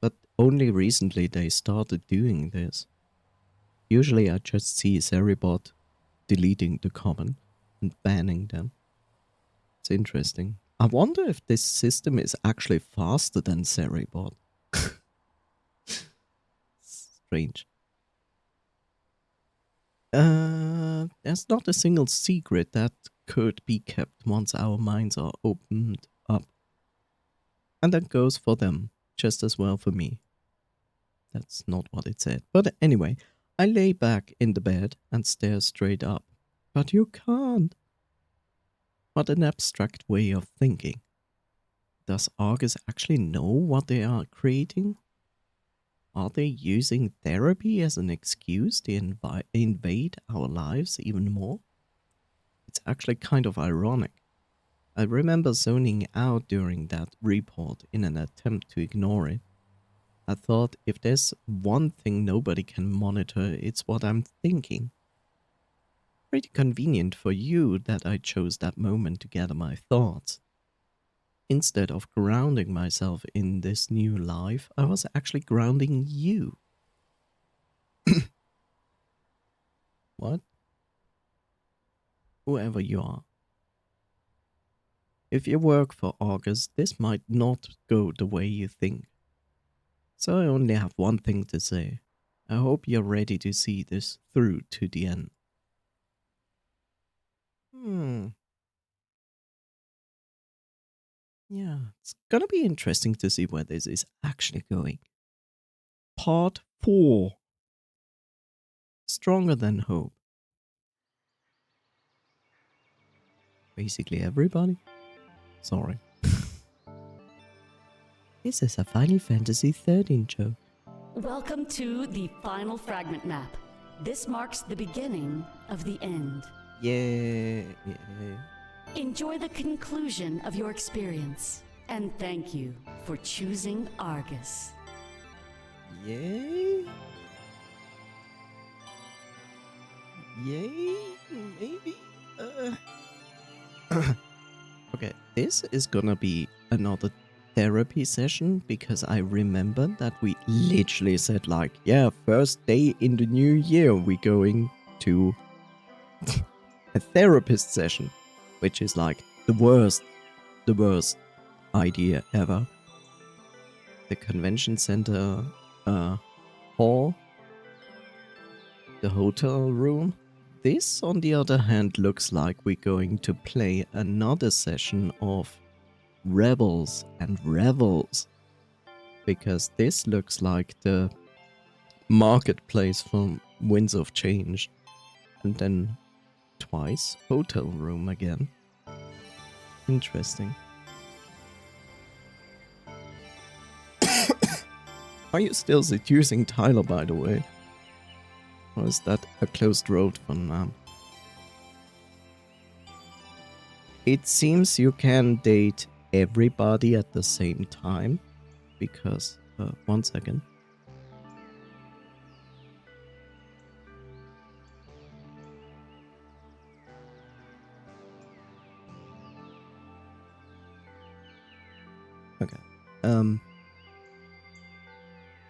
but only recently they started doing this. Usually I just see Seribot deleting the comment and banning them. It's interesting. I wonder if this system is actually faster than Seribot. Strange. There's not a single secret that could be kept once our minds are opened up. And that goes for them just as well for me. That's not what it said. But anyway, I lay back in the bed and stare straight up. But you can't. What an abstract way of thinking. Does Argus actually know what they are creating? Are they using therapy as an excuse to invade our lives even more? It's actually kind of ironic. I remember zoning out during that report in an attempt to ignore it. I thought if there's one thing nobody can monitor, it's what I'm thinking. Pretty convenient for you that I chose that moment to gather my thoughts. Instead of grounding myself in this new life, I was actually grounding you. What? Whoever you are. If you work for August, this might not go the way you think. So I only have one thing to say. I hope you're ready to see this through to the end. Yeah, it's gonna be interesting to see where this is actually going. Part 4. Stronger than hope. Basically everybody. Sorry. This is a Final Fantasy 13 joke. Welcome to the final fragment map. This marks the beginning of the end. Yeah. Enjoy the conclusion of your experience, and thank you for choosing Argus. Yay? Yay? Maybe? Okay, this is gonna be another therapy session because I remember that we literally said like, yeah, first day in the new year we're going to a therapist session, which is like the worst idea ever. The convention center hall, the hotel room. This, on the other hand, looks like we're going to play another session of Rebels and Revels, because this looks like the marketplace from Winds of Change, and then twice hotel room again. Interesting. Are you still seducing Tyler, by the way? Or is that a closed road for now? It seems you can date everybody at the same time, because, one second. Okay.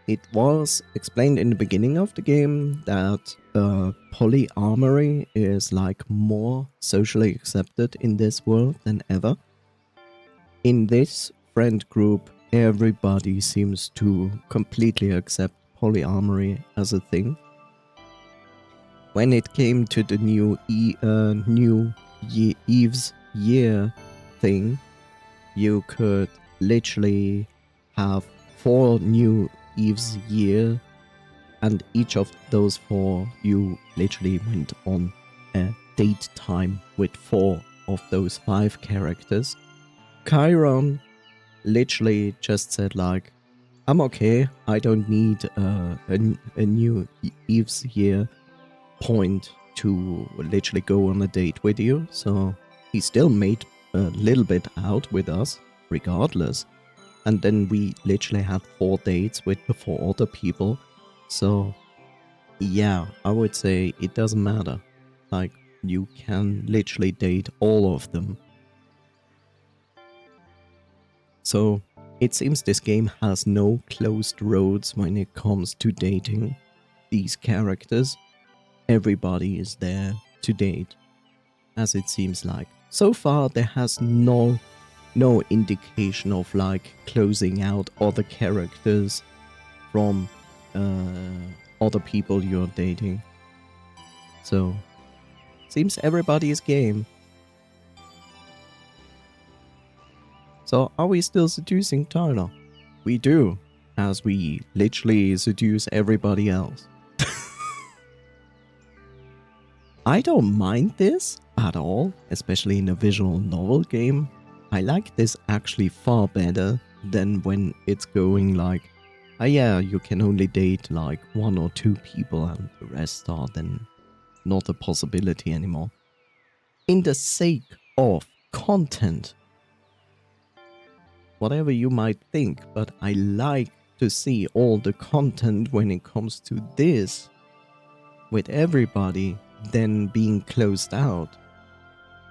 It was explained in the beginning of the game that polyamory is like more socially accepted in this world than ever. In this friend group, everybody seems to completely accept polyamory as a thing. When it came to the new Eve's Year thing, you could literally have 4 new Eve's Year, and each of those 4 you literally went on a date time with 4 of those 5 characters. Chiron literally just said like, I'm okay, I don't need a new Eve's Year point to literally go on a date with you, so he still made a little bit out with us regardless. And then we literally had 4 dates with the 4 other people. So yeah, I would say it doesn't matter. Like, you can literally date all of them. So it seems this game has no closed roads when it comes to dating these characters. Everybody is there to date, as it seems like. So far, there has no indication of like closing out other characters from other people you're dating. So, seems everybody is game. So, are we still seducing Tyler? We do, as we literally seduce everybody else. I don't mind this at all, especially in a visual novel game. I like this actually far better than when it's going like, oh yeah, you can only date like 1 or 2 people and the rest are then not a possibility anymore. In the sake of content, whatever you might think, but I like to see all the content when it comes to this, with everybody then being closed out,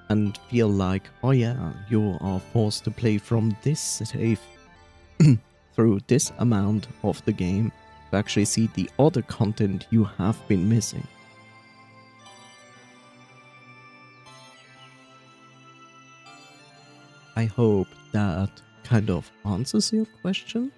and feel like, oh yeah, you are forced to play from this save through this amount of the game to actually see the other content you have been missing. I hope that kind of answers your question.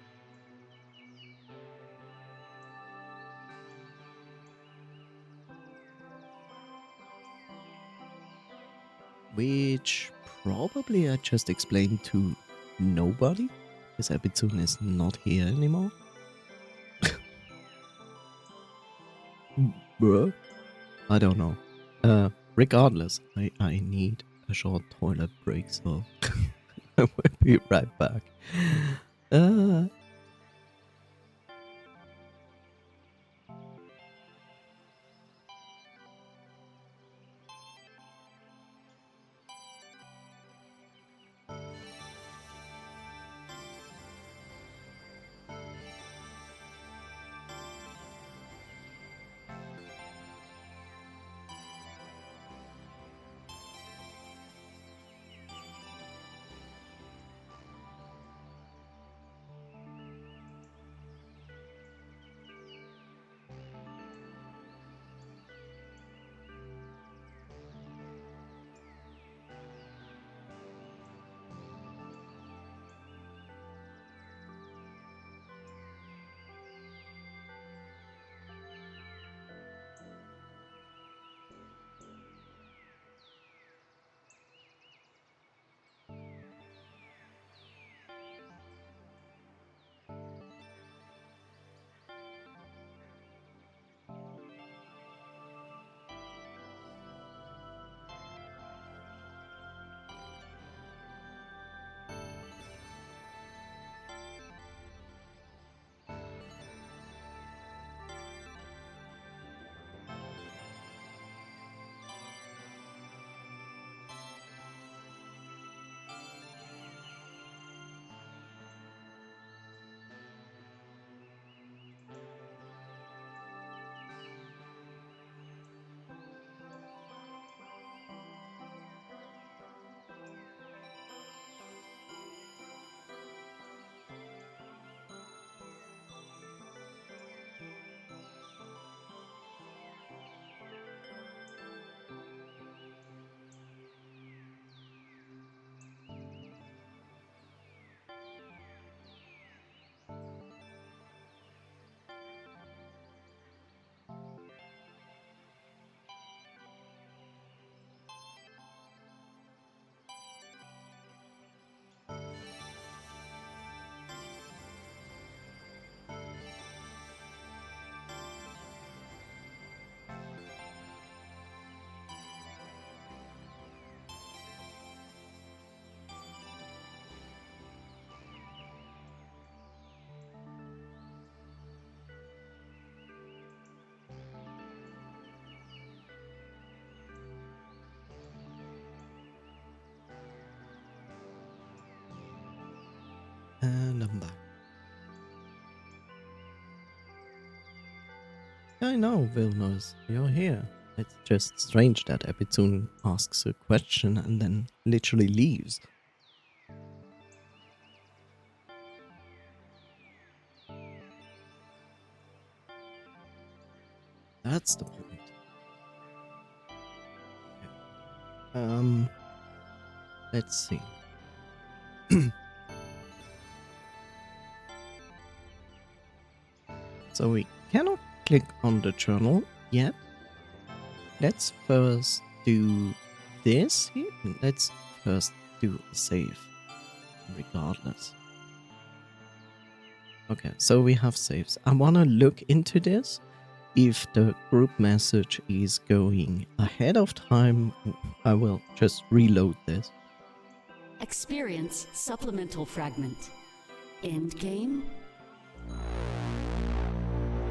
Which probably I just explained to nobody, because Ebitsune is not here anymore. Bro, I don't know. Regardless, I need a short toilet break, so I will be right back. Uh, And I'm back. I know, Vilnos, you're here. It's just strange that Epitune asks a question and then literally leaves. That's the point. Let's see. So we cannot click on the journal yet. Let's first do this here. Let's first do a save, regardless. Okay, so we have saves. I want to look into this. If the group message is going ahead of time, I will just reload this. Experience supplemental fragment. End game.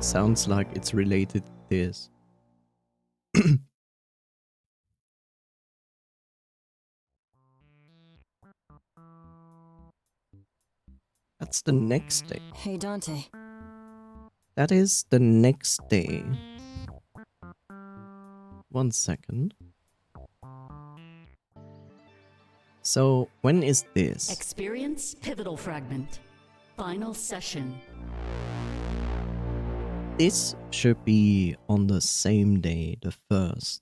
Sounds like it's related to this. That's the next day. Hey, Dante. That is the next day. 1 second. So, when is this? Experience pivotal fragment. Final session. This should be on the same day, the 1st.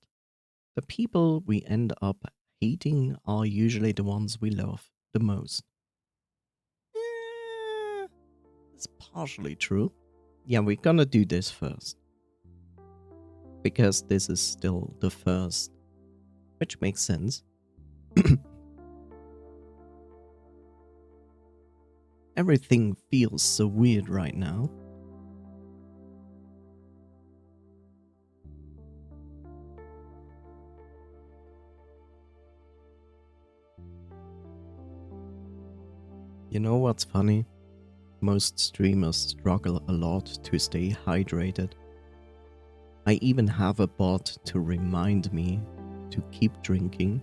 The people we end up hating are usually the ones we love the most. It's partially true. Yeah, we're gonna do this first. Because this is still the 1st. Which makes sense. Everything feels so weird right now. You know what's funny? Most streamers struggle a lot to stay hydrated. I even have a bot to remind me to keep drinking.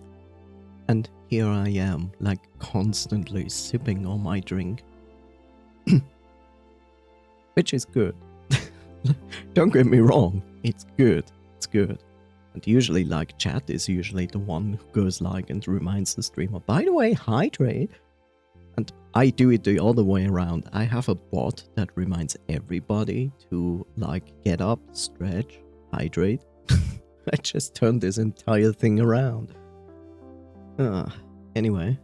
And here I am, like constantly sipping on my drink. Which is good. Don't get me wrong, it's good. It's good. And usually, like, chat is usually the one who goes like and reminds the streamer, by the way, hydrate. And I do it the other way around. I have a bot that reminds everybody to, like, get up, stretch, hydrate. I just turned this entire thing around. Anyway.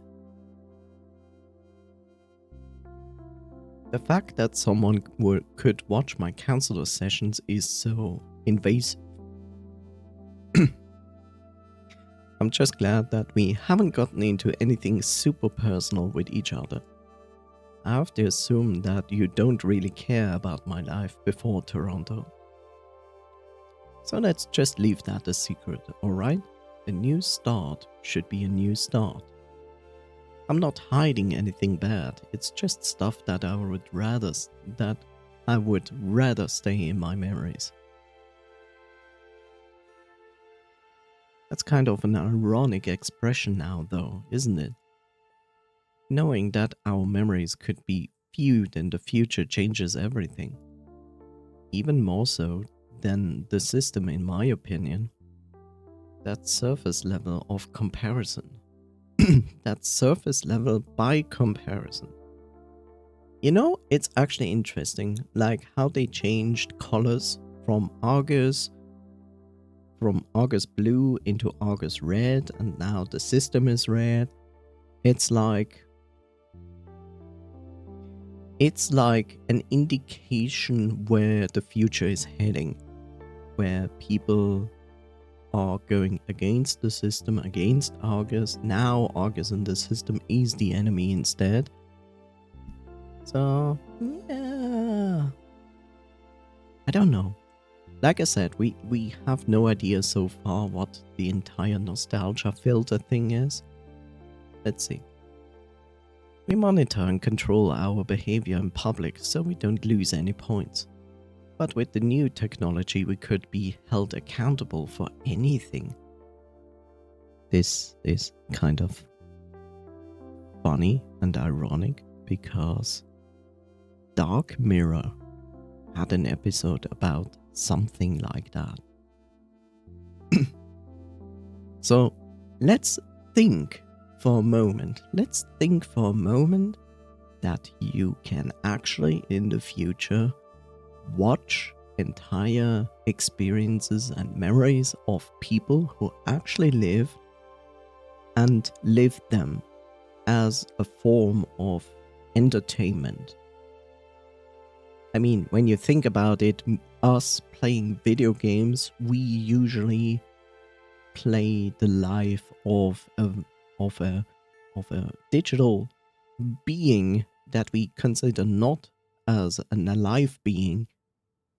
The fact that someone could watch my counselor sessions is so invasive. I'm just glad that we haven't gotten into anything super personal with each other. I have to assume that you don't really care about my life before Toronto. So let's just leave that a secret, alright? A new start should be a new start. I'm not hiding anything bad, it's just stuff that I would rather stay in my memories. That's kind of an ironic expression now though, isn't it? Knowing that our memories could be viewed in the future changes everything. Even more so than the system in my opinion. That surface level of comparison. That surface level by comparison. You know, it's actually interesting, like how they changed colors from Argus blue into Argus red, and now the system is red. It's like an indication where the future is heading, where people are going against the system, against Argus. Now Argus and the system is the enemy instead. So, yeah. I don't know. Like I said, we have no idea so far what the entire nostalgia filter thing is. Let's see. We monitor and control our behavior in public so we don't lose any points. But with the new technology, we could be held accountable for anything. This is kind of funny and ironic. because Dark Mirror had an episode about something like that. So let's think for a moment. Let's think for a moment that you can actually in the future watch entire experiences and memories of people who actually lived them as a form of entertainment. I mean, when you think about it, us playing video games, we usually play the life of a digital being that we consider not as an alive being,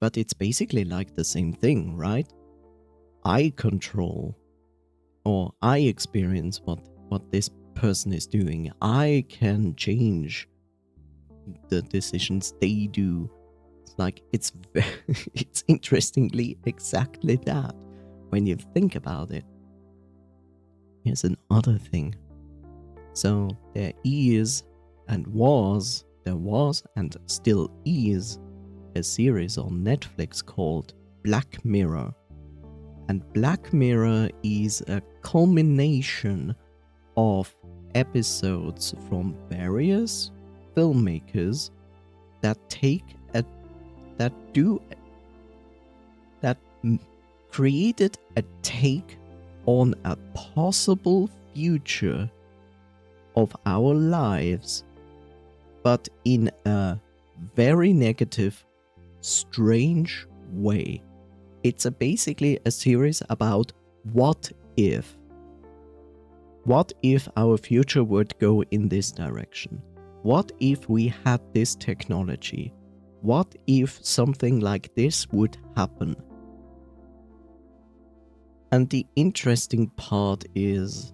but it's basically like the same thing, right? I control or I experience what this person is doing. I can change the decisions they do. It's like it's interestingly exactly that when you think about it. Here's another thing. So there was and still is a series on Netflix called Black Mirror. And Black Mirror is a culmination of episodes from various filmmakers that created a take on a possible future of our lives, but in a very negative, strange way. It's basically a series about what if. What if our future would go in this direction? What if we had this technology? What if something like this would happen? And the interesting part is,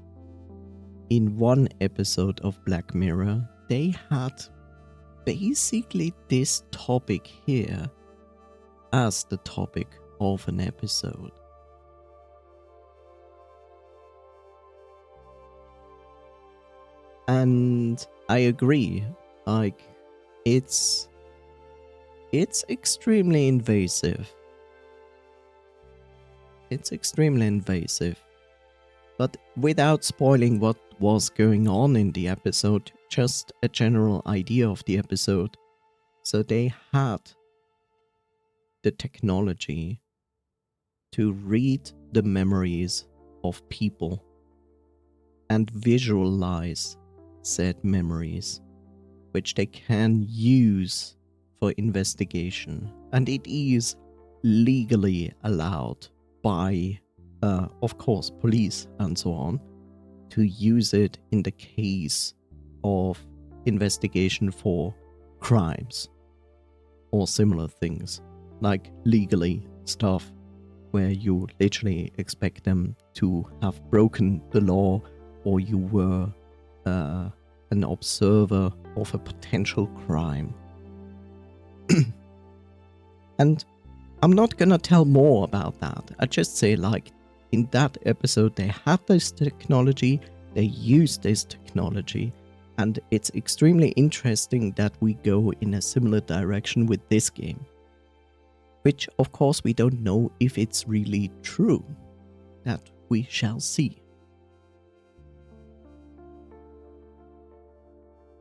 in one episode of Black Mirror, they had basically this topic here as the topic of an episode. And I agree, like, it's extremely invasive. It's extremely invasive. But without spoiling what was going on in the episode, just a general idea of the episode. So they had the technology to read the memories of people and visualize said memories, which they can use for investigation. And it is legally allowed by, of course, police and so on, to use it in the case of investigation for crimes or similar things, like legally stuff where you literally expect them to have broken the law, or you were an observer of a potential crime. And I'm not gonna tell more about that. I just say, like, in that episode they had this technology, they used this technology, and it's extremely interesting that we go in a similar direction with this game. Which, of course, we don't know if it's really true. That we shall see.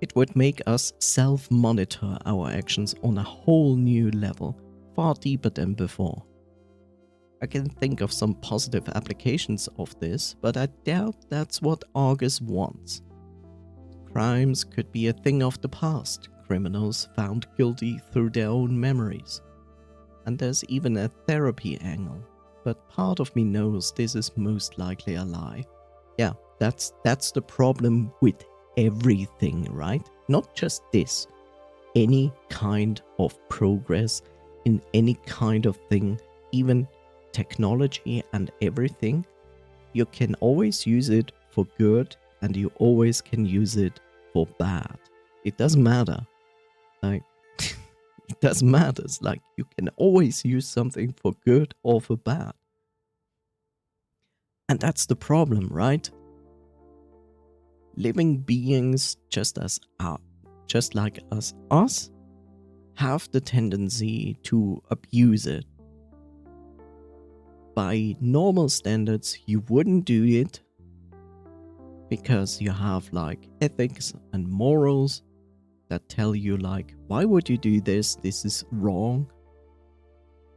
It would make us self-monitor our actions on a whole new level, far deeper than before. I can think of some positive applications of this, but I doubt that's what Argus wants. Crimes could be a thing of the past, criminals found guilty through their own memories. And there's even a therapy angle, but part of me knows this is most likely a lie. Yeah, that's the problem with everything, right? Not just this. Any kind of progress in any kind of thing, even technology and everything, you can always use it for good and you always can use it for bad. It doesn't matter. Like, it doesn't matter. It's like you can always use something for good or for bad. And that's the problem, right? Living beings, just as just like us, have the tendency to abuse it. By normal standards, you wouldn't do it because you have like ethics and morals that tell you like, why would you do this? This is wrong.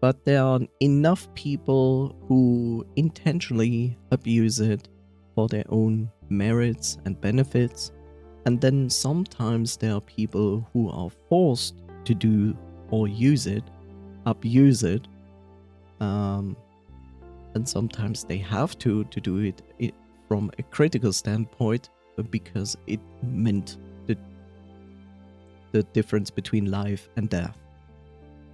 But there are enough people who intentionally abuse it for their own merits and benefits. And then sometimes there are people who are forced to do or use it, abuse it. And sometimes they have to do it from a critical standpoint because it meant the difference between life and death.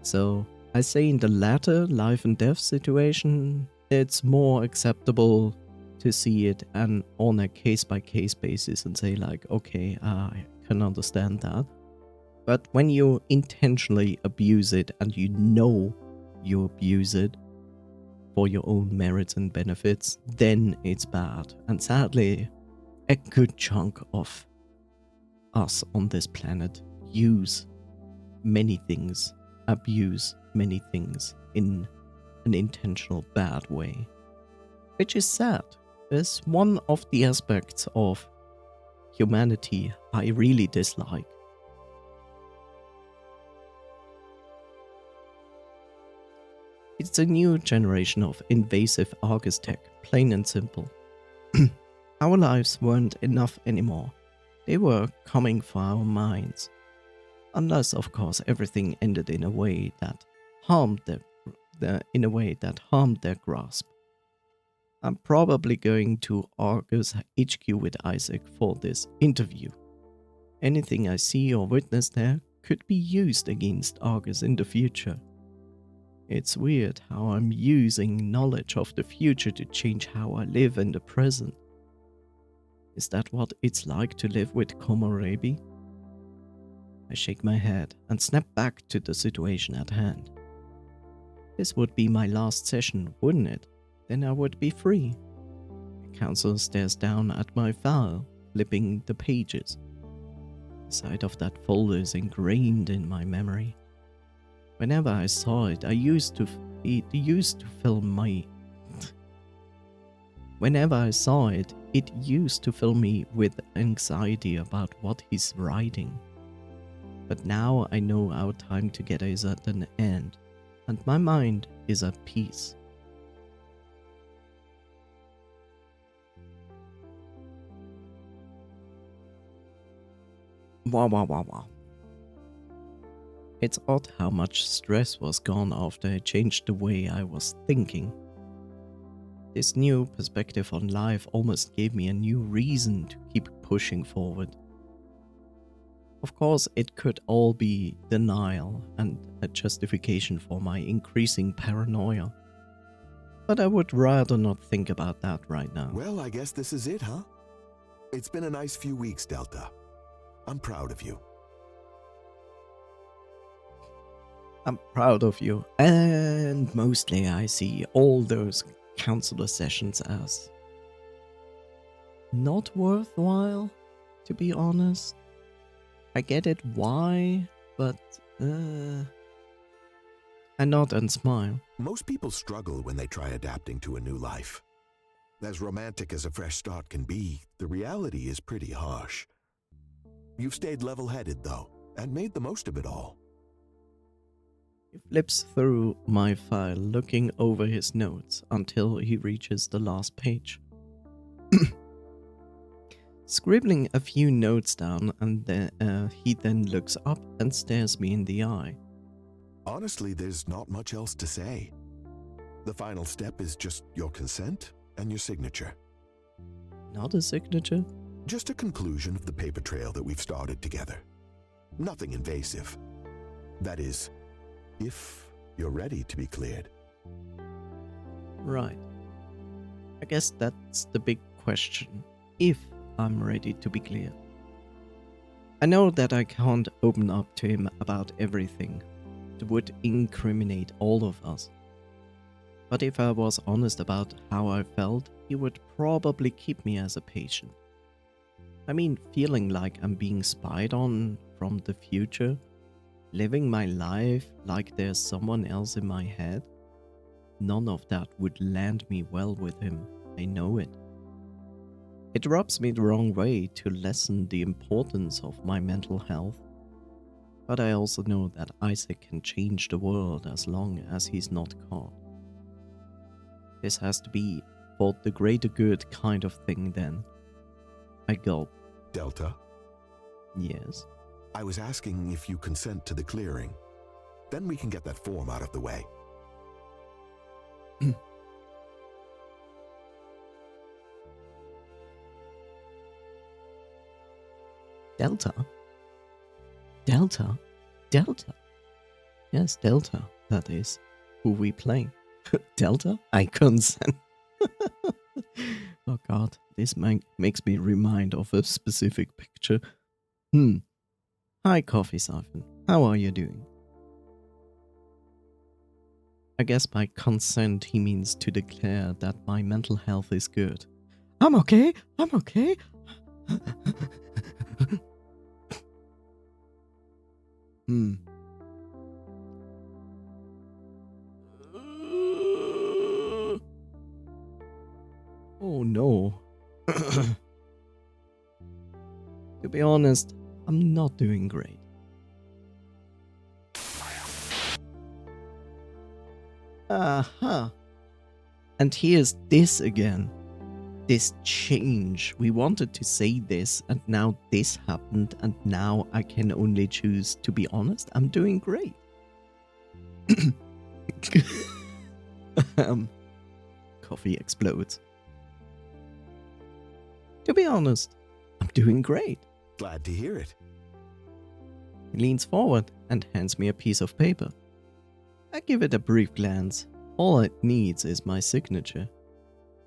So I say in the latter life and death situation, it's more acceptable to see it and on a case-by-case basis and say like, okay, I can understand that. But when you intentionally abuse it and you know you abuse it for your own merits and benefits, then it's bad. And sadly, a good chunk of us on this planet use many things, abuse many things in an intentional bad way, which is sad. It's one of the aspects of humanity I really dislike. It's a new generation of invasive Argus tech, plain and simple. Our lives weren't enough anymore. They were coming for our minds. Unless, of course, everything ended in a way that harmed their grasp. I'm probably going to Argus HQ with Isaac for this interview. Anything I see or witness there could be used against Argus in the future. It's weird how I'm using knowledge of the future to change how I live in the present. Is that what it's like to live with Komorebi? I shake my head and snap back to the situation at hand. This would be my last session, wouldn't it? Then I would be free. The counselor stares down at my file, flipping the pages. The sight of that folder is ingrained in my memory. Whenever I saw it, it used to fill me with anxiety about what he's writing. But now I know our time together is at an end, and my mind is at peace. Wow. It's odd how much stress was gone after I changed the way I was thinking. This new perspective on life almost gave me a new reason to keep pushing forward. Of course, it could all be denial and a justification for my increasing paranoia. But I would rather not think about that right now. Well, I guess this is it, huh? It's been a nice few weeks, Delta. I'm proud of you. I'm proud of you, and mostly I see all those counselor sessions as not worthwhile, to be honest. I get it why, but I nod and smile. Most people struggle when they try adapting to a new life. As romantic as a fresh start can be, the reality is pretty harsh. You've stayed level-headed, though, and made the most of it all. He flips through my file, looking over his notes until he reaches the last page. Scribbling a few notes down, and he then looks up and stares me in the eye. Honestly, there's not much else to say. The final step is just your consent and your signature. Not a signature? Just a conclusion of the paper trail that we've started together. Nothing invasive. That is, if you're ready to be cleared. Right. I guess that's the big question. If I'm ready to be cleared. I know that I can't open up to him about everything. It would incriminate all of us. But if I was honest about how I felt, he would probably keep me as a patient. I mean, feeling like I'm being spied on from the future, living my life like there's someone else in my head. None of that would land me well with him. I know it. It rubs me the wrong way to lessen the importance of my mental health. But I also know that Isaac can change the world as long as he's not caught. This has to be for the greater good kind of thing then. I gulp. Delta, Yes. I was asking if you consent to the clearing. Then we can get that form out of the way. Delta? Delta? Delta? Yes, Delta, that is who we play. Delta? I consent. Oh god, this makes me remind of a specific picture. Hi, Coffee Siphon. How are you doing? I guess by consent he means to declare that my mental health is good. I'm okay. I'm okay. Oh no. To be honest, I'm not doing great. Aha. And here's this again. This change. We wanted to say this, and now this happened, and now I can only choose to be honest. I'm doing great. Coffee explodes. To be honest, I'm doing great. Glad to hear it. He leans forward and hands me a piece of paper. I give it a brief glance. All it needs is my signature.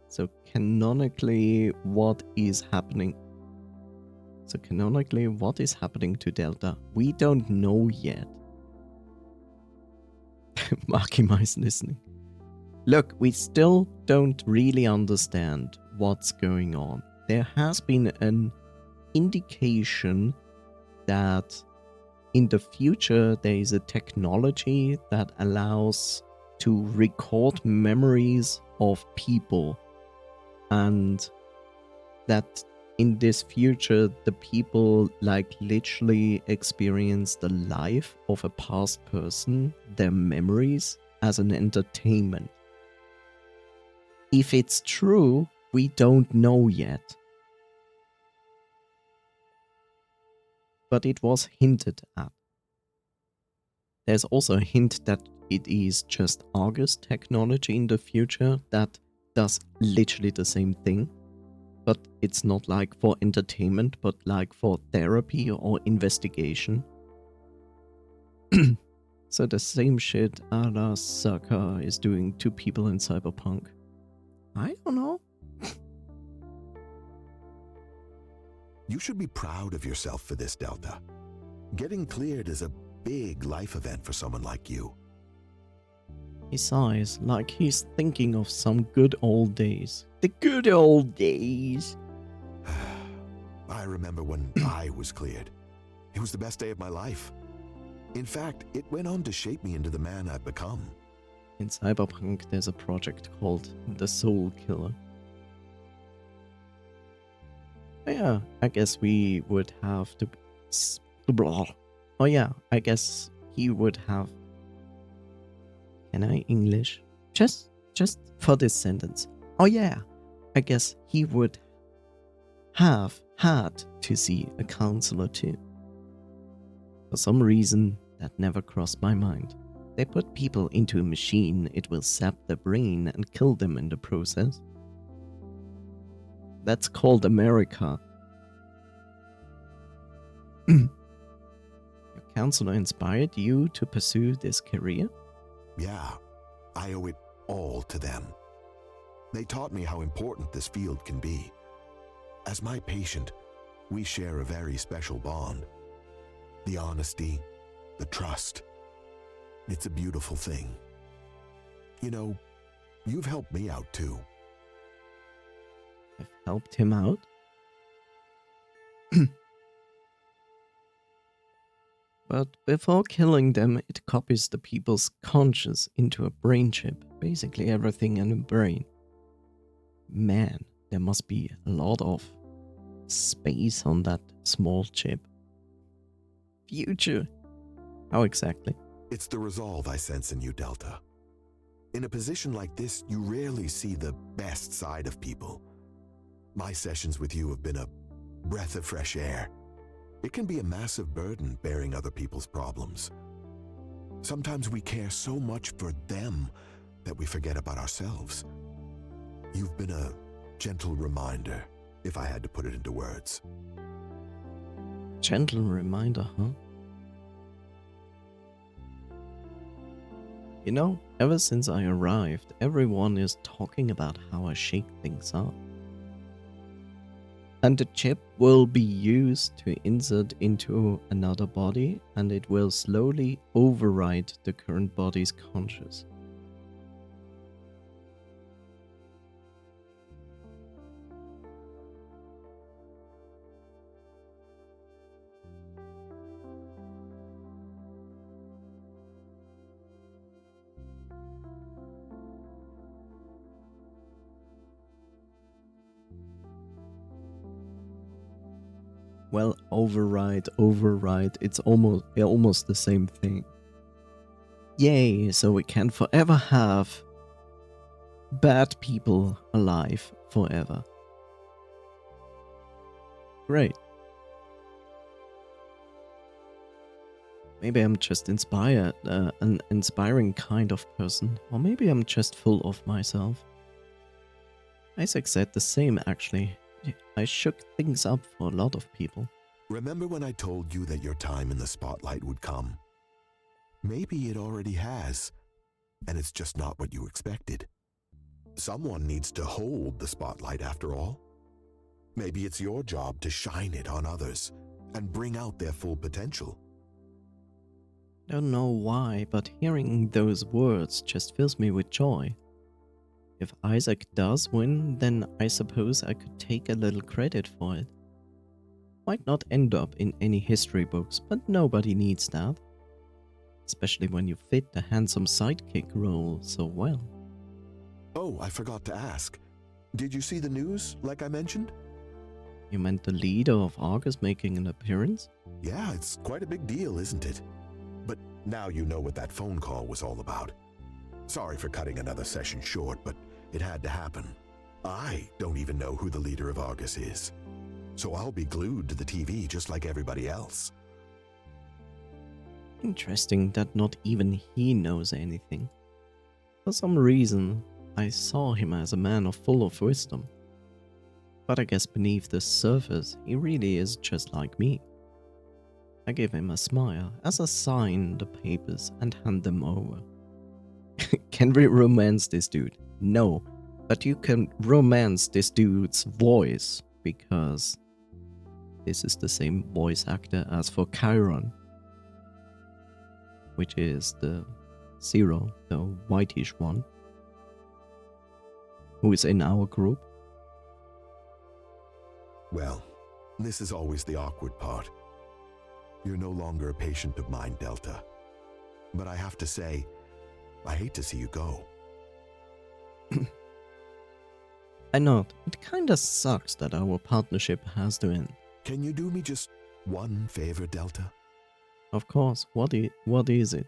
So canonically, what is happening? To Delta? We don't know yet. Makima is listening. Look, we still don't really understand what's going on. There has been an indication that in the future there is a technology that allows to record memories of people, and that in this future the people like literally experience the life of a past person, their memories, as an entertainment. If it's true, we don't know yet. But it was hinted at. There's also a hint that it is just Argus technology in the future that does literally the same thing. But it's not like for entertainment, but like for therapy or investigation. So the same shit Arasaka is doing to people in Cyberpunk. I don't know. You should be proud of yourself for this, Delta. Getting cleared is a big life event for someone like you. He sighs like he's thinking of some good old days. The good old days. I remember when I was cleared. It was the best day of my life. In fact, it went on to shape me into the man I've become. In Cyberpunk, there's a project called the Soul Killer. Yeah, I guess we would have to... Oh yeah, I guess he would have... Can I English? Just for this sentence. Oh yeah, I guess he would have had to see a counselor too. For some reason, that never crossed my mind. They put people into a machine, it will sap their brain and kill them in the process. That's called America. Your counselor inspired you to pursue this career? Yeah, I owe it all to them. They taught me how important this field can be. As my patient, we share a very special bond. The honesty, the trust. It's a beautiful thing. You know, you've helped me out too. I've helped him out? But before killing them, it copies the people's conscience into a brain chip. Basically everything in the brain. Man, there must be a lot of space on that small chip. Future. How exactly? It's the resolve I sense in you, Delta. In a position like this, you rarely see the best side of people. My sessions with you have been a breath of fresh air. It can be a massive burden bearing other people's problems. Sometimes we care so much for them that we forget about ourselves. You've been a gentle reminder, if I had to put it into words. Gentle reminder, huh? You know, ever since I arrived, everyone is talking about how I shake things up. And the chip will be used to insert into another body, and it will slowly override the current body's conscious. Well, override, it's almost the same thing. Yay, so we can forever have bad people alive forever. Great. Maybe I'm just inspired, an inspiring kind of person, or maybe I'm just full of myself. Isaac said the same, actually. I shook things up for a lot of people. Remember when I told you that your time in the spotlight would come? Maybe it already has, and it's just not what you expected. Someone needs to hold the spotlight after all. Maybe it's your job to shine it on others and bring out their full potential. Don't know why, but hearing those words just fills me with joy. If Isaac does win, then I suppose I could take a little credit for it. Might not end up in any history books, but nobody needs that. Especially when you fit the handsome sidekick role so well. Oh, I forgot to ask. Did you see the news, like I mentioned? You meant the leader of Argus making an appearance? Yeah, it's quite a big deal, isn't it? But now you know what that phone call was all about. Sorry for cutting another session short, but it had to happen. I don't even know who the leader of Argus is. So I'll be glued to the TV just like everybody else. Interesting that not even he knows anything. For some reason, I saw him as a man full of wisdom. But I guess beneath the surface, he really is just like me. I give him a smile as I sign the papers and hand them over. Can we romance this dude? No, but you can romance this dude's voice, because this is the same voice actor as for Chiron, which is the Zero, the whitish one, who is in our group. Well, this is always the awkward part. You're no longer a patient of mine, Delta. But I have to say, I hate to see you go. I know, it kinda sucks that our partnership has to end. Can you do me just one favor, Delta? Of course, what is it?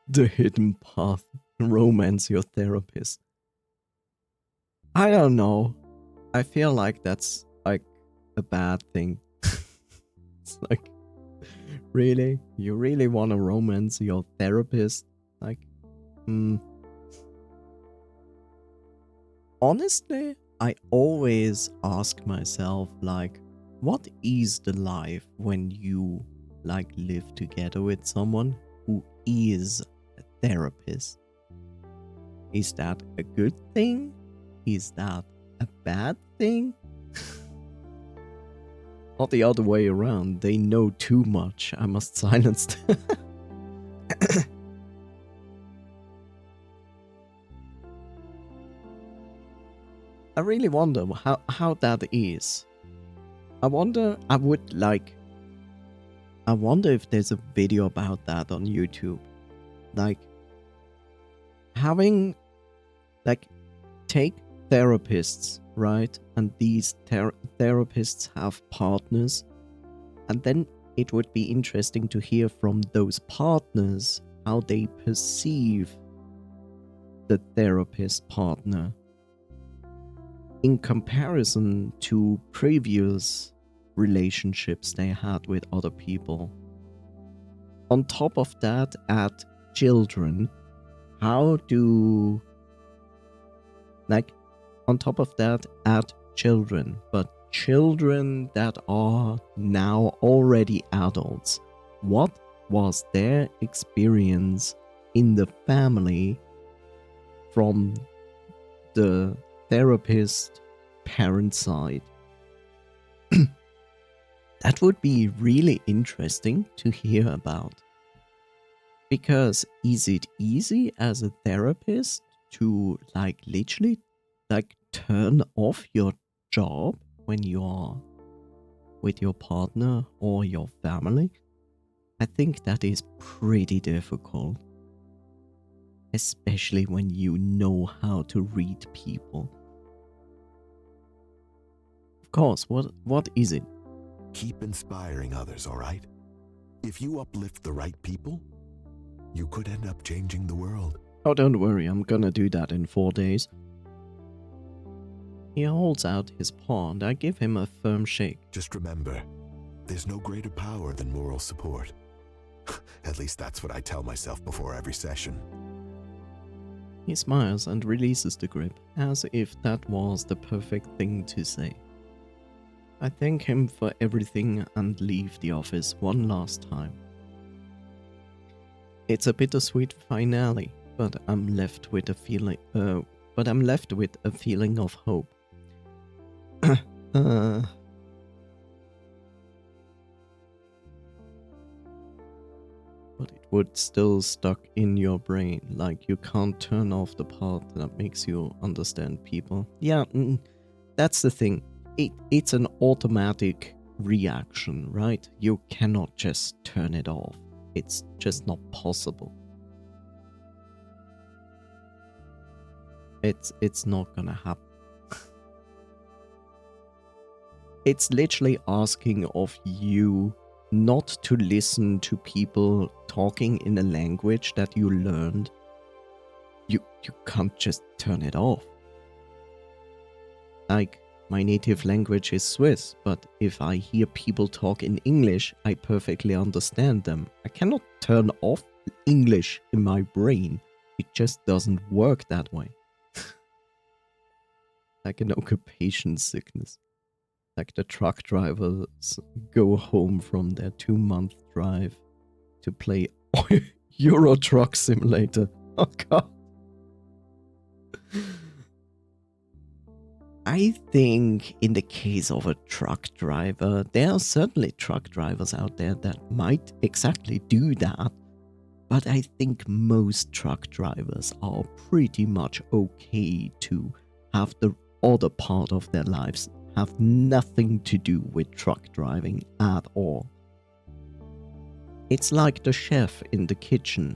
The hidden path. Romance your therapist. I don't know. I feel like that's like a bad thing. It's like, really? You really want to romance your therapist? Like, Honestly, I always ask myself, like, what is the life when you, like, live together with someone who is a therapist? Is that a good thing? Is that a bad thing? Not the other way around. They know too much. I must silence them. I really wonder how that is. I wonder if there's a video about that on YouTube. Like, having, like, take therapists, right? And these therapists have partners. And then it would be interesting to hear from those partners how they perceive the therapist partner in comparison to previous relationships they had with other people. On top of that, add children. How do, like, on top of that, add children, but children that are now already adults. What was their experience in the family from the therapist parent side? That would be really interesting to hear about. Because is it easy as a therapist to, like, literally, like, turn off your job when you're with your partner or your family? I think that is pretty difficult. Especially when you know how to read people. Of course, what is it? Keep inspiring others, all right? If you uplift the right people, you could end up changing the world. Oh, don't worry, I'm gonna do that in 4 days. He holds out his paw and I give him a firm shake. Just remember, there's no greater power than moral support. At least that's what I tell myself before every session. He smiles and releases the grip, as if that was the perfect thing to say. I thank him for everything and leave the office one last time. It's a bittersweet finale, but I'm left with a feeling of hope. But it would still stuck in your brain, like you can't turn off the part that makes you understand people. Yeah, that's the thing. It's an automatic reaction, right? You cannot just turn it off. It's just not possible. It's not gonna happen. It's literally asking of you not to listen to people talking in a language that you learned. You can't just turn it off. Like, my native language is Swiss, but if I hear people talk in English, I perfectly understand them. I cannot turn off English in my brain. It just doesn't work that way. Like an occupation sickness. Like the truck drivers go home from their 2-month drive to play Euro Truck Simulator. Oh god. I think in the case of a truck driver, there are certainly truck drivers out there that might exactly do that. But I think most truck drivers are pretty much okay to have the other part of their lives have nothing to do with truck driving at all. It's like the chef in the kitchen,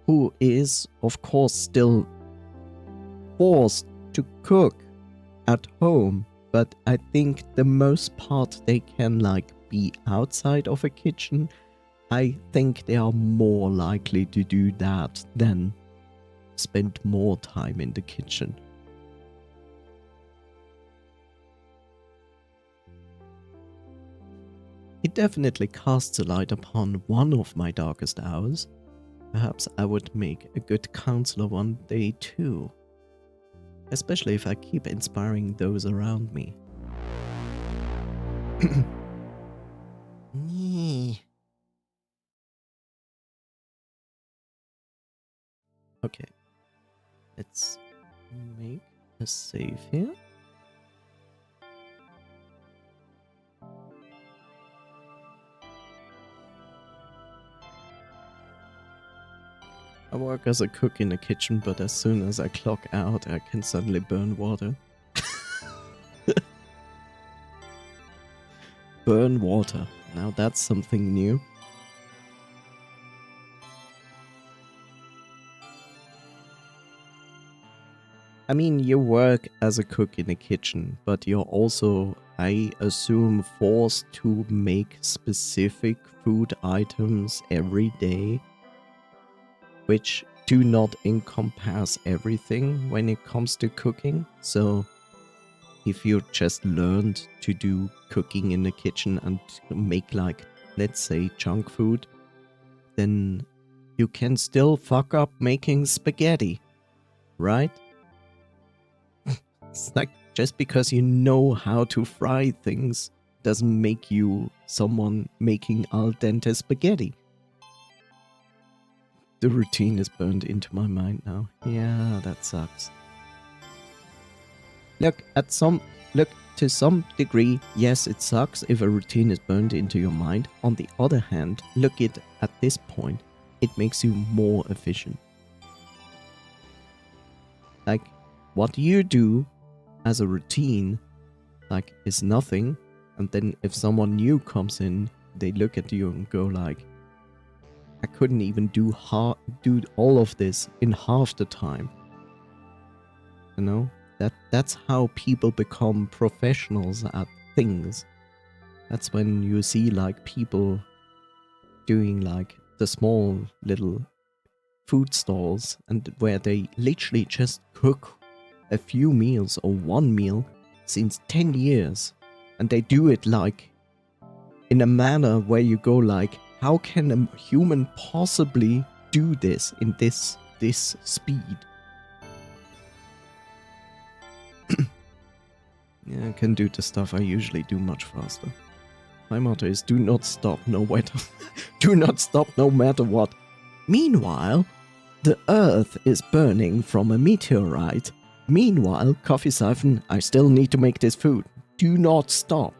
who is, of course, still forced to cook at home, but I think the most part they can, like, be outside of a kitchen. I think they are more likely to do that than spend more time in the kitchen. It definitely casts a light upon one of my darkest hours. Perhaps I would make a good counselor one day too. Especially if I keep inspiring those around me. Okay. Let's make a save here. I work as a cook in the kitchen, but as soon as I clock out, I can suddenly burn water. burn water. Now that's something new. I mean, you work as a cook in a kitchen, but you're also, I assume, forced to make specific food items every day, which do not encompass everything when it comes to cooking. So if you just learned to do cooking in the kitchen and make, like, let's say, junk food, then you can still fuck up making spaghetti, right? It's like, just because you know how to fry things doesn't make you someone making al dente spaghetti. The routine is burned into my mind now. Yeah, that sucks. Look, to some degree, yes, it sucks if a routine is burned into your mind. On the other hand, look at this point, it makes you more efficient. Like, what you do as a routine, like, is nothing, and then if someone new comes in, they look at you and go like, I couldn't even do all of this in half the time. You know? That's how people become professionals at things. That's when you see, like, people doing, like, the small little food stalls, and where they literally just cook a few meals or one meal since 10 years, and they do it, like, in a manner where you go like, how can a human possibly do this in this speed? Yeah, I can do the stuff I usually do much faster. My motto is do not stop no matter do not stop no matter what. Meanwhile, the earth is burning from a meteorite. Meanwhile, Coffee Siphon, I still need to make this food. Do not stop.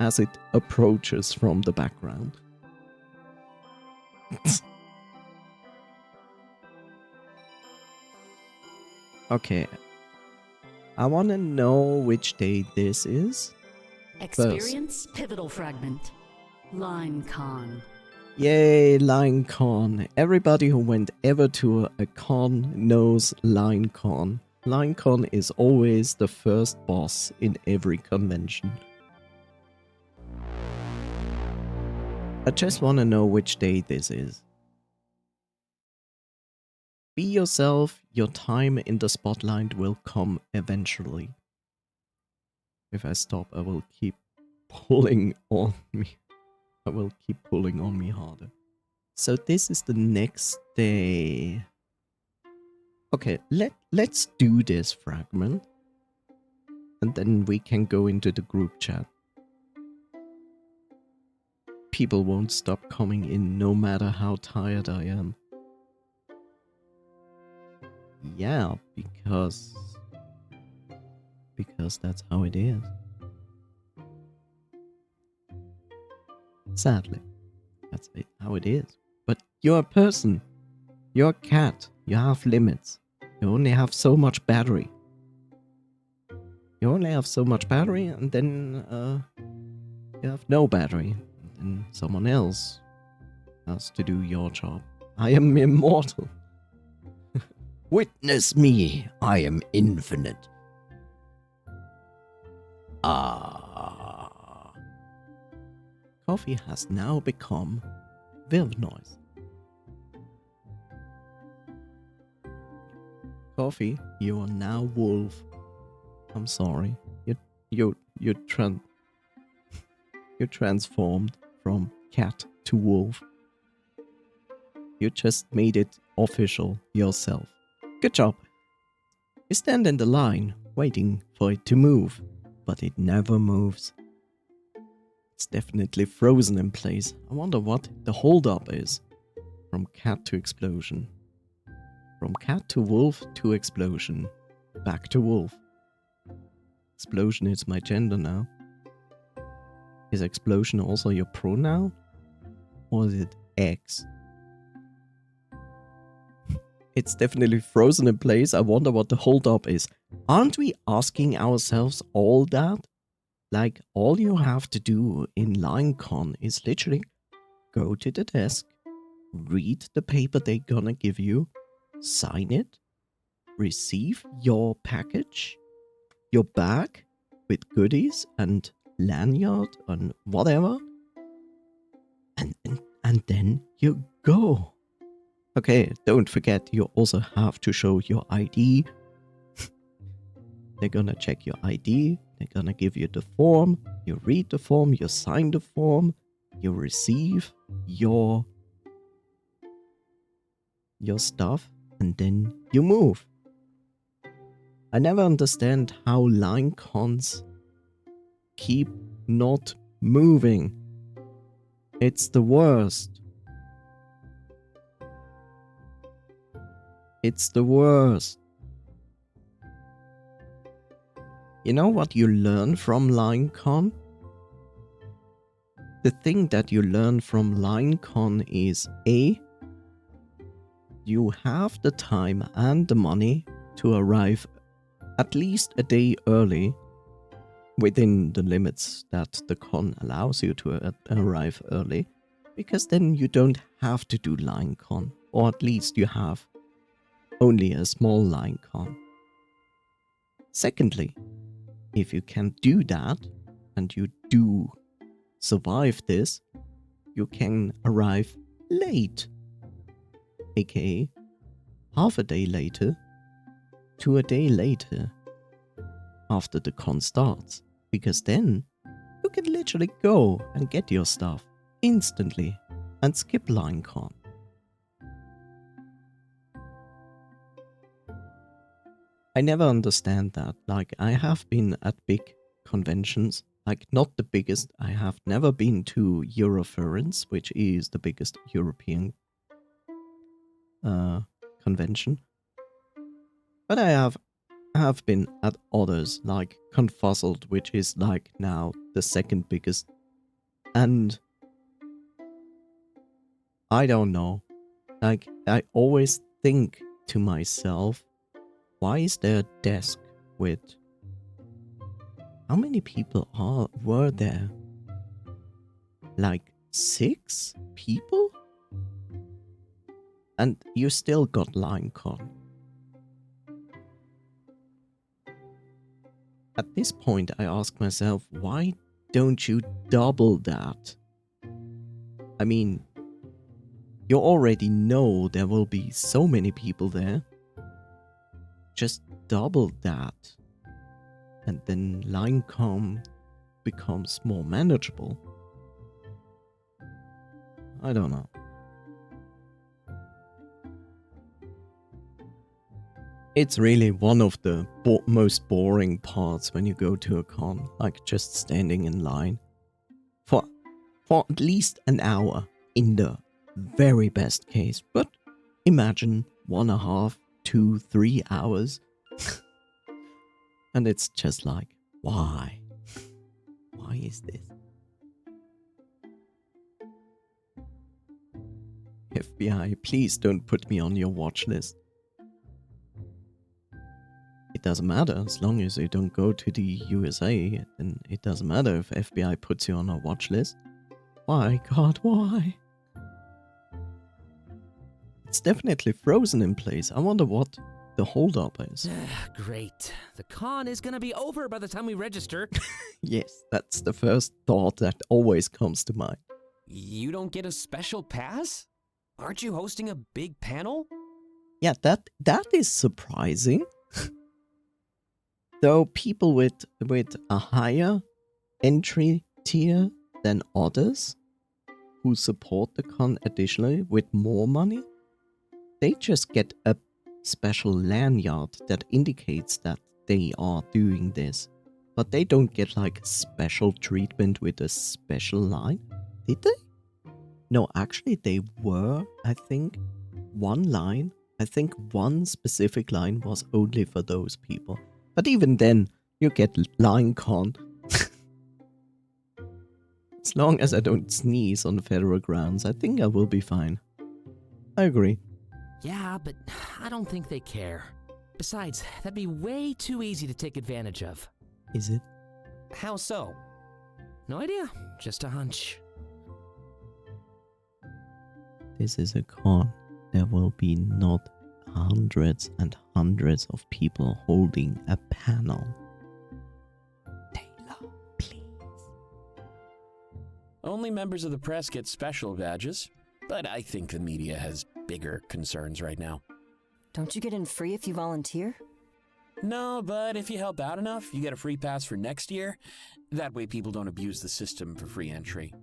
As it approaches from the background. Okay. I want to know which day this is. Experience pivotal fragment. Line con. Yay, Line Con. Everybody who went ever to a con knows Line Con. Line Con is always the first boss in every convention. I just want to know which day this is. Be yourself, your time in the spotlight will come eventually. If I stop, I will keep pulling on me. I will keep pulling on me harder. So this is the next day. Okay, let's do this fragment. And then we can go into the group chat. People won't stop coming in no matter how tired I am. Yeah, because that's how it is. Sadly, that's how it is. But you're a person. You're a cat. You have limits. You only have so much battery. You only have so much battery, and then you have no battery. And someone else has to do your job. I am immortal. Witness me, I am infinite. Ah. Coffee has now become Vilnoise. Coffee, you are now wolf. I'm sorry. You transformed from cat to wolf. You just made it official yourself. Good job. You stand in the line, waiting for it to move, but it never moves. It's definitely frozen in place. I wonder what the holdup is. From cat to explosion. From cat to wolf to explosion. Back to wolf. Explosion is my gender now. Is explosion also your pronoun? Or is it X? It's definitely frozen in place. I wonder what the holdup is. Aren't we asking ourselves all that? Like, all you have to do in LineCon is literally go to the desk, read the paper they're gonna give you, sign it, receive your package, your bag with goodies and lanyard and whatever, and then you go. Okay, don't forget you also have to show your ID. They're gonna check your ID, they're gonna give you the form, you read the form, you sign the form, you receive your stuff, and then you move. I never understand how line cons keep not moving. It's the worst. It's the worst. You know what you learn from LineCon? The thing that you learn from LineCon is A, you have the time and the money to arrive at least a day early within the limits that the con allows you to arrive early, because then you don't have to do LineCon, or at least you have only a small LineCon. Secondly, if you can do that, and you do survive this, you can arrive late, aka half a day later to a day later after the con starts, because then you can literally go and get your stuff instantly and skip LineCon. I never understand that. Like, I have been at big conventions, like not the biggest. I have never been to Eurofurence, which is the biggest European convention. But I have been at others, like Confuzzled, which is like now the second biggest. And I don't know. Like, I always think to myself, why is there a desk with... How many people were there? Like 6 people? And you still got LineCon. At this point, I ask myself, why don't you double that? I mean, you already know there will be so many people there. Just double that, and then LineCon becomes more manageable. I don't know. It's really one of the most boring parts when you go to a con, like just standing in line for at least an hour in the very best case. But imagine 1.5, 2, 3 hours. And it's just like, why? Why is this? FBI, please don't put me on your watch list. It doesn't matter, as long as you don't go to the USA, then it doesn't matter if FBI puts you on a watch list. Why, God, why? It's definitely frozen in place. I wonder what the holdup is. Great. The con is gonna be over by the time we register. Yes, that's the first thought that always comes to mind. You don't get a special pass? Aren't you hosting a big panel? Yeah, that is surprising. Though people with a higher entry tier than others who support the con additionally with more money, they just get a special lanyard that indicates that they are doing this. But they don't get like special treatment with a special line. Did they? No, actually they were, I think, one line. I think one specific line was only for those people. But even then, you get LineCon. As long as I don't sneeze on federal grounds, I think I will be fine. I agree. Yeah, but I don't think they care. Besides, that'd be way too easy to take advantage of. Is it? How so? No idea, just a hunch. This is a con. There will be not hundreds and hundreds of people holding a panel. Taylor, please. Only members of the press get special badges, but I think the media has bigger concerns right now. Don't you get in free if you volunteer? No, but if you help out enough, you get a free pass for next year. That way people don't abuse the system for free entry.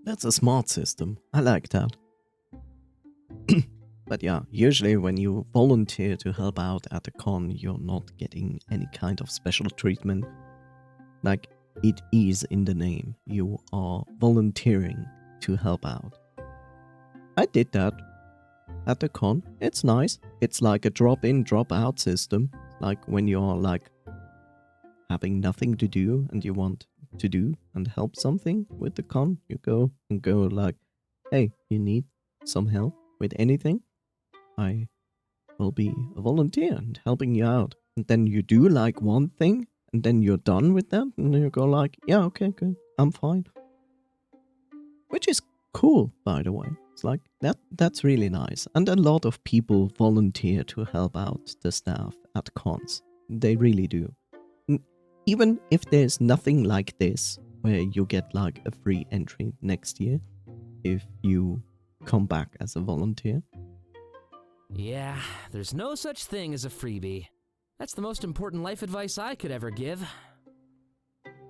That's a smart system. I like that. But yeah, usually when you volunteer to help out at a con, you're not getting any kind of special treatment. Like, it is in the name. You are volunteering to help out. I did that at the con. It's nice. It's like a drop-in, drop-out system. Like when you're like having nothing to do and you want to do and help something with the con, you go like, hey, you need some help with anything? I will be a volunteer and helping you out. And then you do like one thing and then you're done with that and you go like, yeah, okay, good, I'm fine. Which is cool, by the way. It's like, that's really nice. And a lot of people volunteer to help out the staff at cons. They really do. Even if there's nothing like this, where you get like a free entry next year, if you come back as a volunteer. Yeah, there's no such thing as a freebie. That's the most important life advice I could ever give.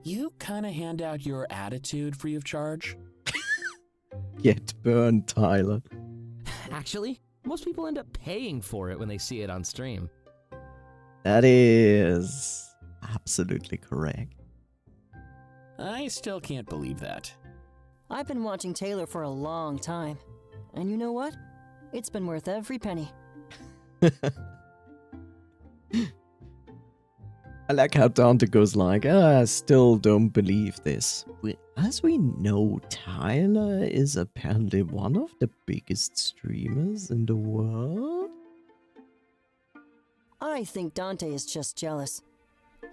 You kind of hand out your attitude free of charge? Get burned, Tyler. Actually, most people end up paying for it when they see it on stream. That is absolutely correct. I still can't believe that. I've been watching Taylor for a long time. And you know what? It's been worth every penny. I like how Dante goes like, I still don't believe this. As we know, Tyler is apparently one of the biggest streamers in the world. I think Dante is just jealous.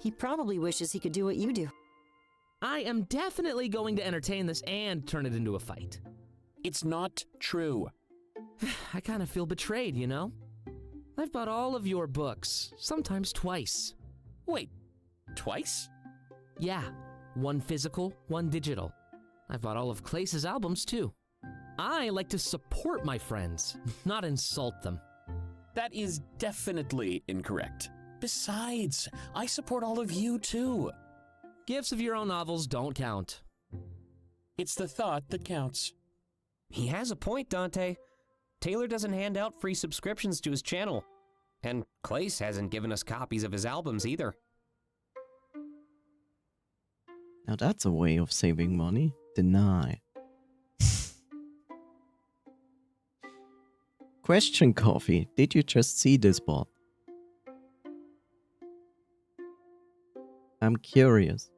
He probably wishes he could do what you do. I am definitely going to entertain this and turn it into a fight. It's not true. I kind of feel betrayed, you know? I've bought all of your books, sometimes twice. Wait, twice? Yeah, one physical, one digital. I've bought all of Clace's albums too. I like to support my friends, not insult them. That is definitely incorrect. Besides, I support all of you too. Gifts of your own novels don't count. It's the thought that counts. He has a point, Dante. Taylor doesn't hand out free subscriptions to his channel. And Clace hasn't given us copies of his albums either. Now that's a way of saving money. Deny. Question, Coffee. Did you just see this bot? I'm curious.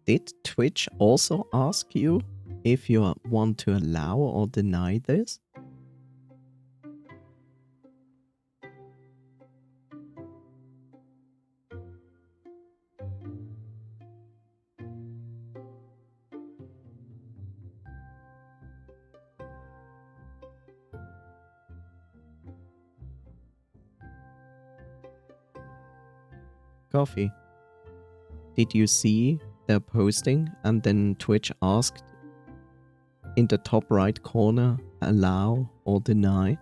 Did Twitch also ask you if you want to allow or deny this? Coffee. Did you see their posting and then Twitch asked in the top right corner, allow or deny?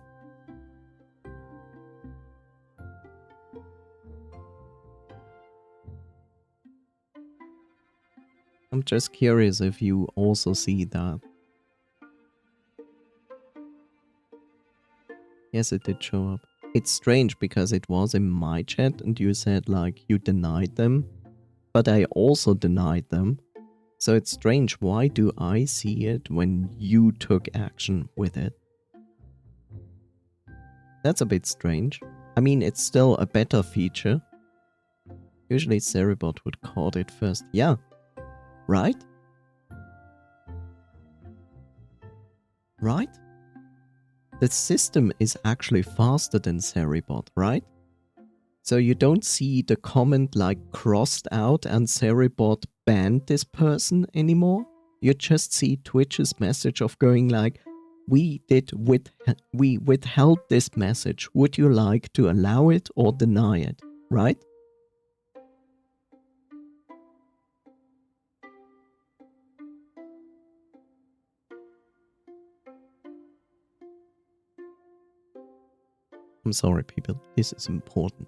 I'm just curious if you also see that. Yes, it did show up. It's strange because it was in my chat and you said like you denied them, but I also denied them. So it's strange, why do I see it when you took action with it? That's a bit strange. I mean, it's still a better feature. Usually Cerebot would call it first. Yeah, right? the system is actually faster than Seribot, right? So you don't see the comment like crossed out and Seribot banned this person anymore. You just see Twitch's message of going like, we withheld this message. Would you like to allow it or deny it? Right? I'm sorry, people. This is important.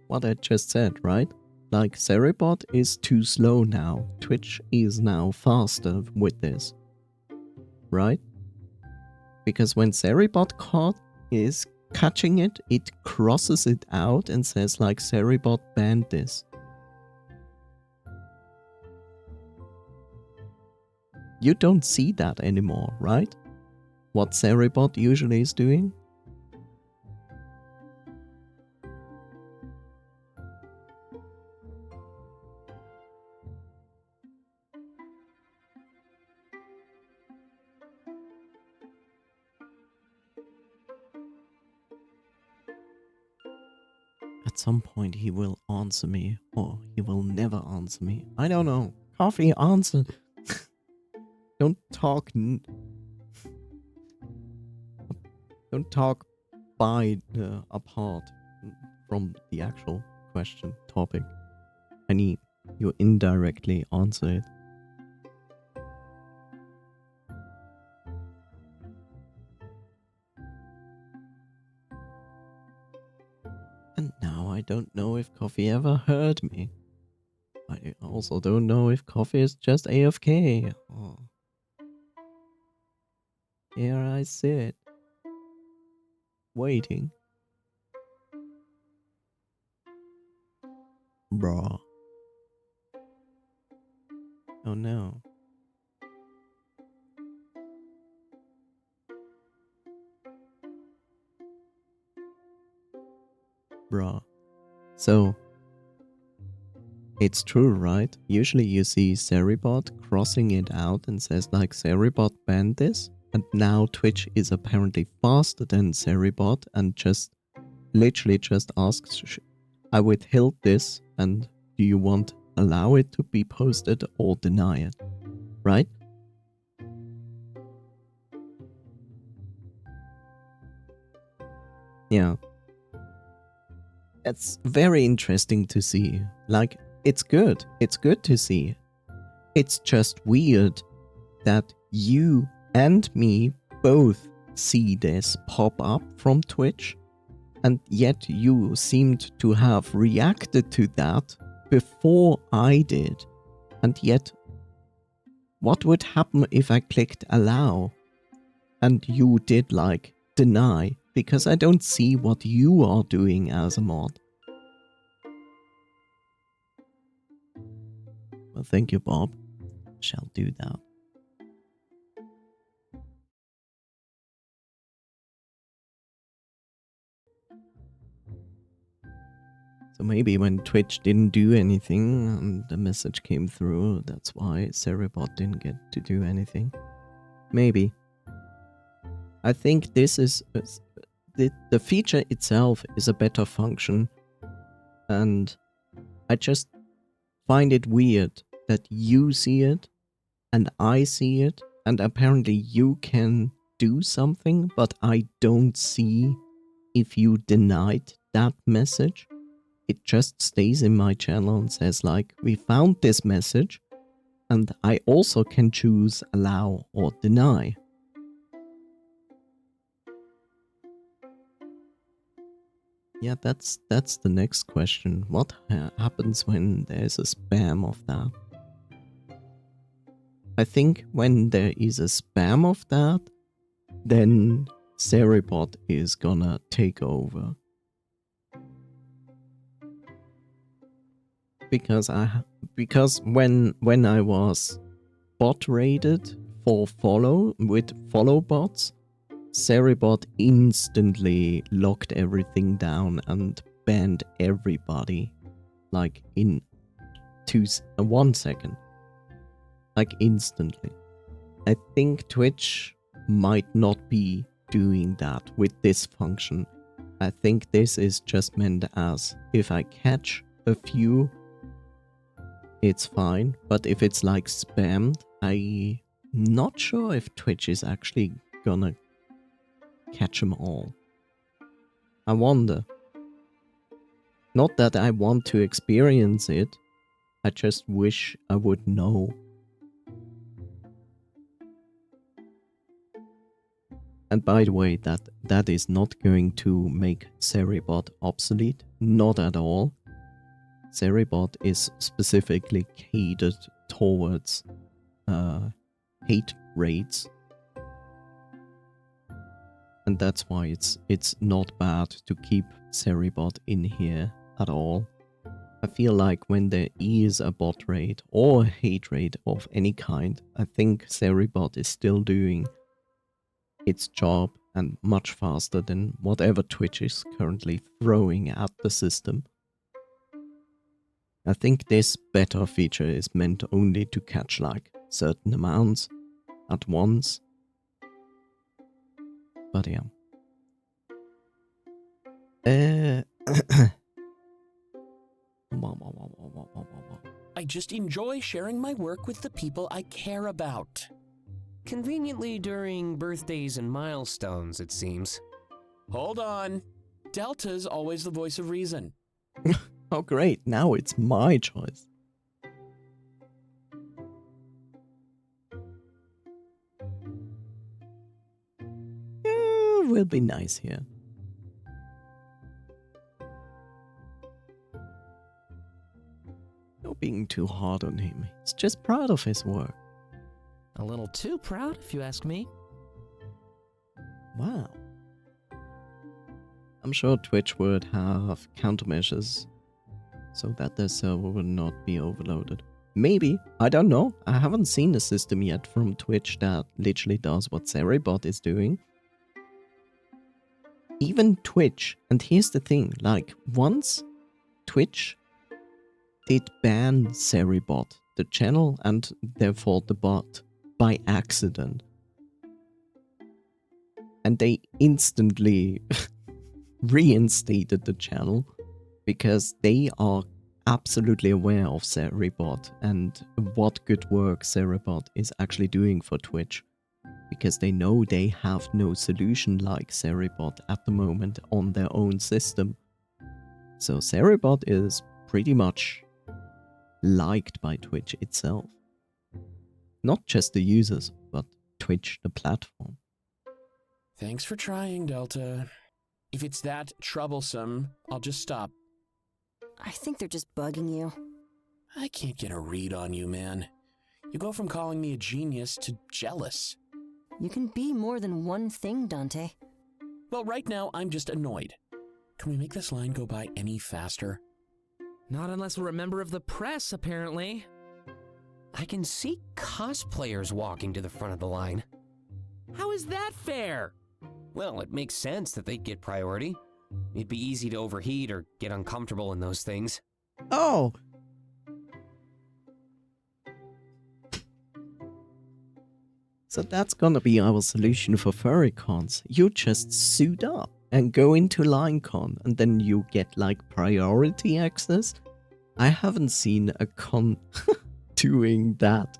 What I just said, right? Like, Seribot is too slow now. Twitch is now faster with this. Right? Because when Seribot is catching it, it crosses it out and says like, Seribot banned this. You don't see that anymore, right? What Seribot usually is doing? At some point he will answer me, or he will never answer me. I don't know. Coffee, answer. Don't talk. Don't talk apart from the actual question topic. I need you indirectly answer it. And now I don't know if Coffee ever heard me. I also don't know if Coffee is just AFK. Oh. Here I sit, waiting. Bruh. Oh no. Bruh. So, it's true, right? Usually you see Seribot crossing it out and says like, Seribot banned this. And now Twitch is apparently faster than Seribot and just literally just asks, I withheld this and do you want allow it to be posted or deny it? Right? Yeah. It's very interesting to see. Like, it's good. It's good to see. It's just weird that you and me both see this pop up from Twitch, and yet you seemed to have reacted to that before I did. And yet, what would happen if I clicked allow and you did like deny? Because I don't see what you are doing as a mod. Well, thank you, Bob. Shall do that. So maybe when Twitch didn't do anything and the message came through, that's why Seribot didn't get to do anything. Maybe. I think this is... the feature itself is a better function, and I just find it weird that you see it and I see it, and apparently you can do something, but I don't see if you denied that message. It just stays in my channel and says like, we found this message, and I also can choose allow or deny. Yeah, that's the next question. What happens when there's a spam of that? I think when there is a spam of that, then Seribot is gonna take over. Because when I was bot raided for follow bots, Ceribot instantly locked everything down and banned everybody, like in 1 second. Like instantly. I think Twitch might not be doing that with this function. I think this is just meant as if I catch a few, it's fine. But if it's like spammed, I'm not sure if Twitch is actually gonna catch them all. I wonder. Not that I want to experience it, I just wish I would know. And by the way, that is not going to make Ceribot obsolete, not at all. Ceribot is specifically catered towards hate raids. And that's why it's not bad to keep Ceribot in here at all. I feel like when there is a bot raid or a hate raid of any kind, I think Ceribot is still doing its job and much faster than whatever Twitch is currently throwing at the system. I think this beta feature is meant only to catch like certain amounts at once. But yeah. I just enjoy sharing my work with the people I care about. Conveniently during birthdays and milestones, it seems. Hold on. Delta's always the voice of reason. Oh great, now it's my choice. Will be nice here. You're being too hard on him. He's just proud of his work. A little too proud, if you ask me. Wow. I'm sure Twitch would have countermeasures so that their server would not be overloaded. Maybe, I don't know. I haven't seen a system yet from Twitch that literally does what Ceribot is doing. Even Twitch, and here's the thing, like once Twitch did ban Ceribot, the channel, and therefore the bot, by accident. And they instantly reinstated the channel because they are absolutely aware of Ceribot and what good work Ceribot is actually doing for Twitch. Because they know they have no solution like Ceribot at the moment on their own system. So Ceribot is pretty much liked by Twitch itself. Not just the users, but Twitch, the platform. Thanks for trying, Delta. If it's that troublesome, I'll just stop. I think they're just bugging you. I can't get a read on you, man. You go from calling me a genius to jealous. You can be more than one thing, Dante. Well, right now, I'm just annoyed. Can we make this line go by any faster? Not unless we're a member of the press, apparently. I can see cosplayers walking to the front of the line. How is that fair? Well, it makes sense that they'd get priority. It'd be easy to overheat or get uncomfortable in those things. Oh! So that's gonna be our solution for furry cons. You just suit up and go into LineCon and then you get like priority access. I haven't seen a con doing that.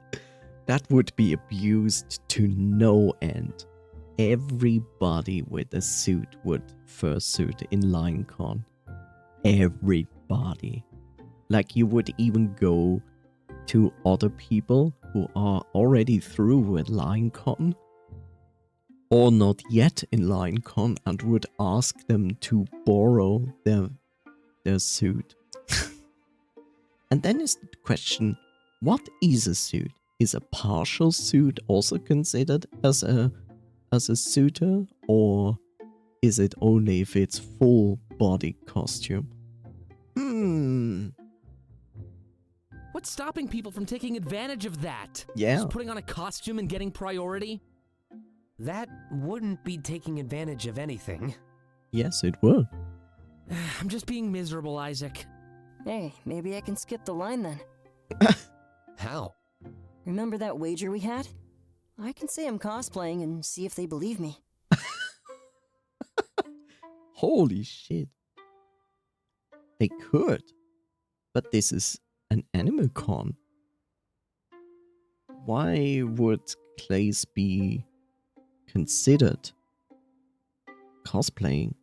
That would be abused to no end. Everybody with a suit would fursuit in LineCon. Everybody. Like you would even go to other people who are already through with LineCon or not yet in LineCon and would ask them to borrow their suit. And then is the question, what is a suit? Is a partial suit also considered as a suitor, or is it only if it's full body costume? What's stopping people from taking advantage of that? Yeah. Just putting on a costume and getting priority? That wouldn't be taking advantage of anything. Yes, it would. I'm just being miserable, Isaac. Hey, maybe I can skip the line then. How? Remember that wager we had? I can say I'm cosplaying and see if they believe me. Holy shit. They could. But this is an anime con. Why would Clays be considered cosplaying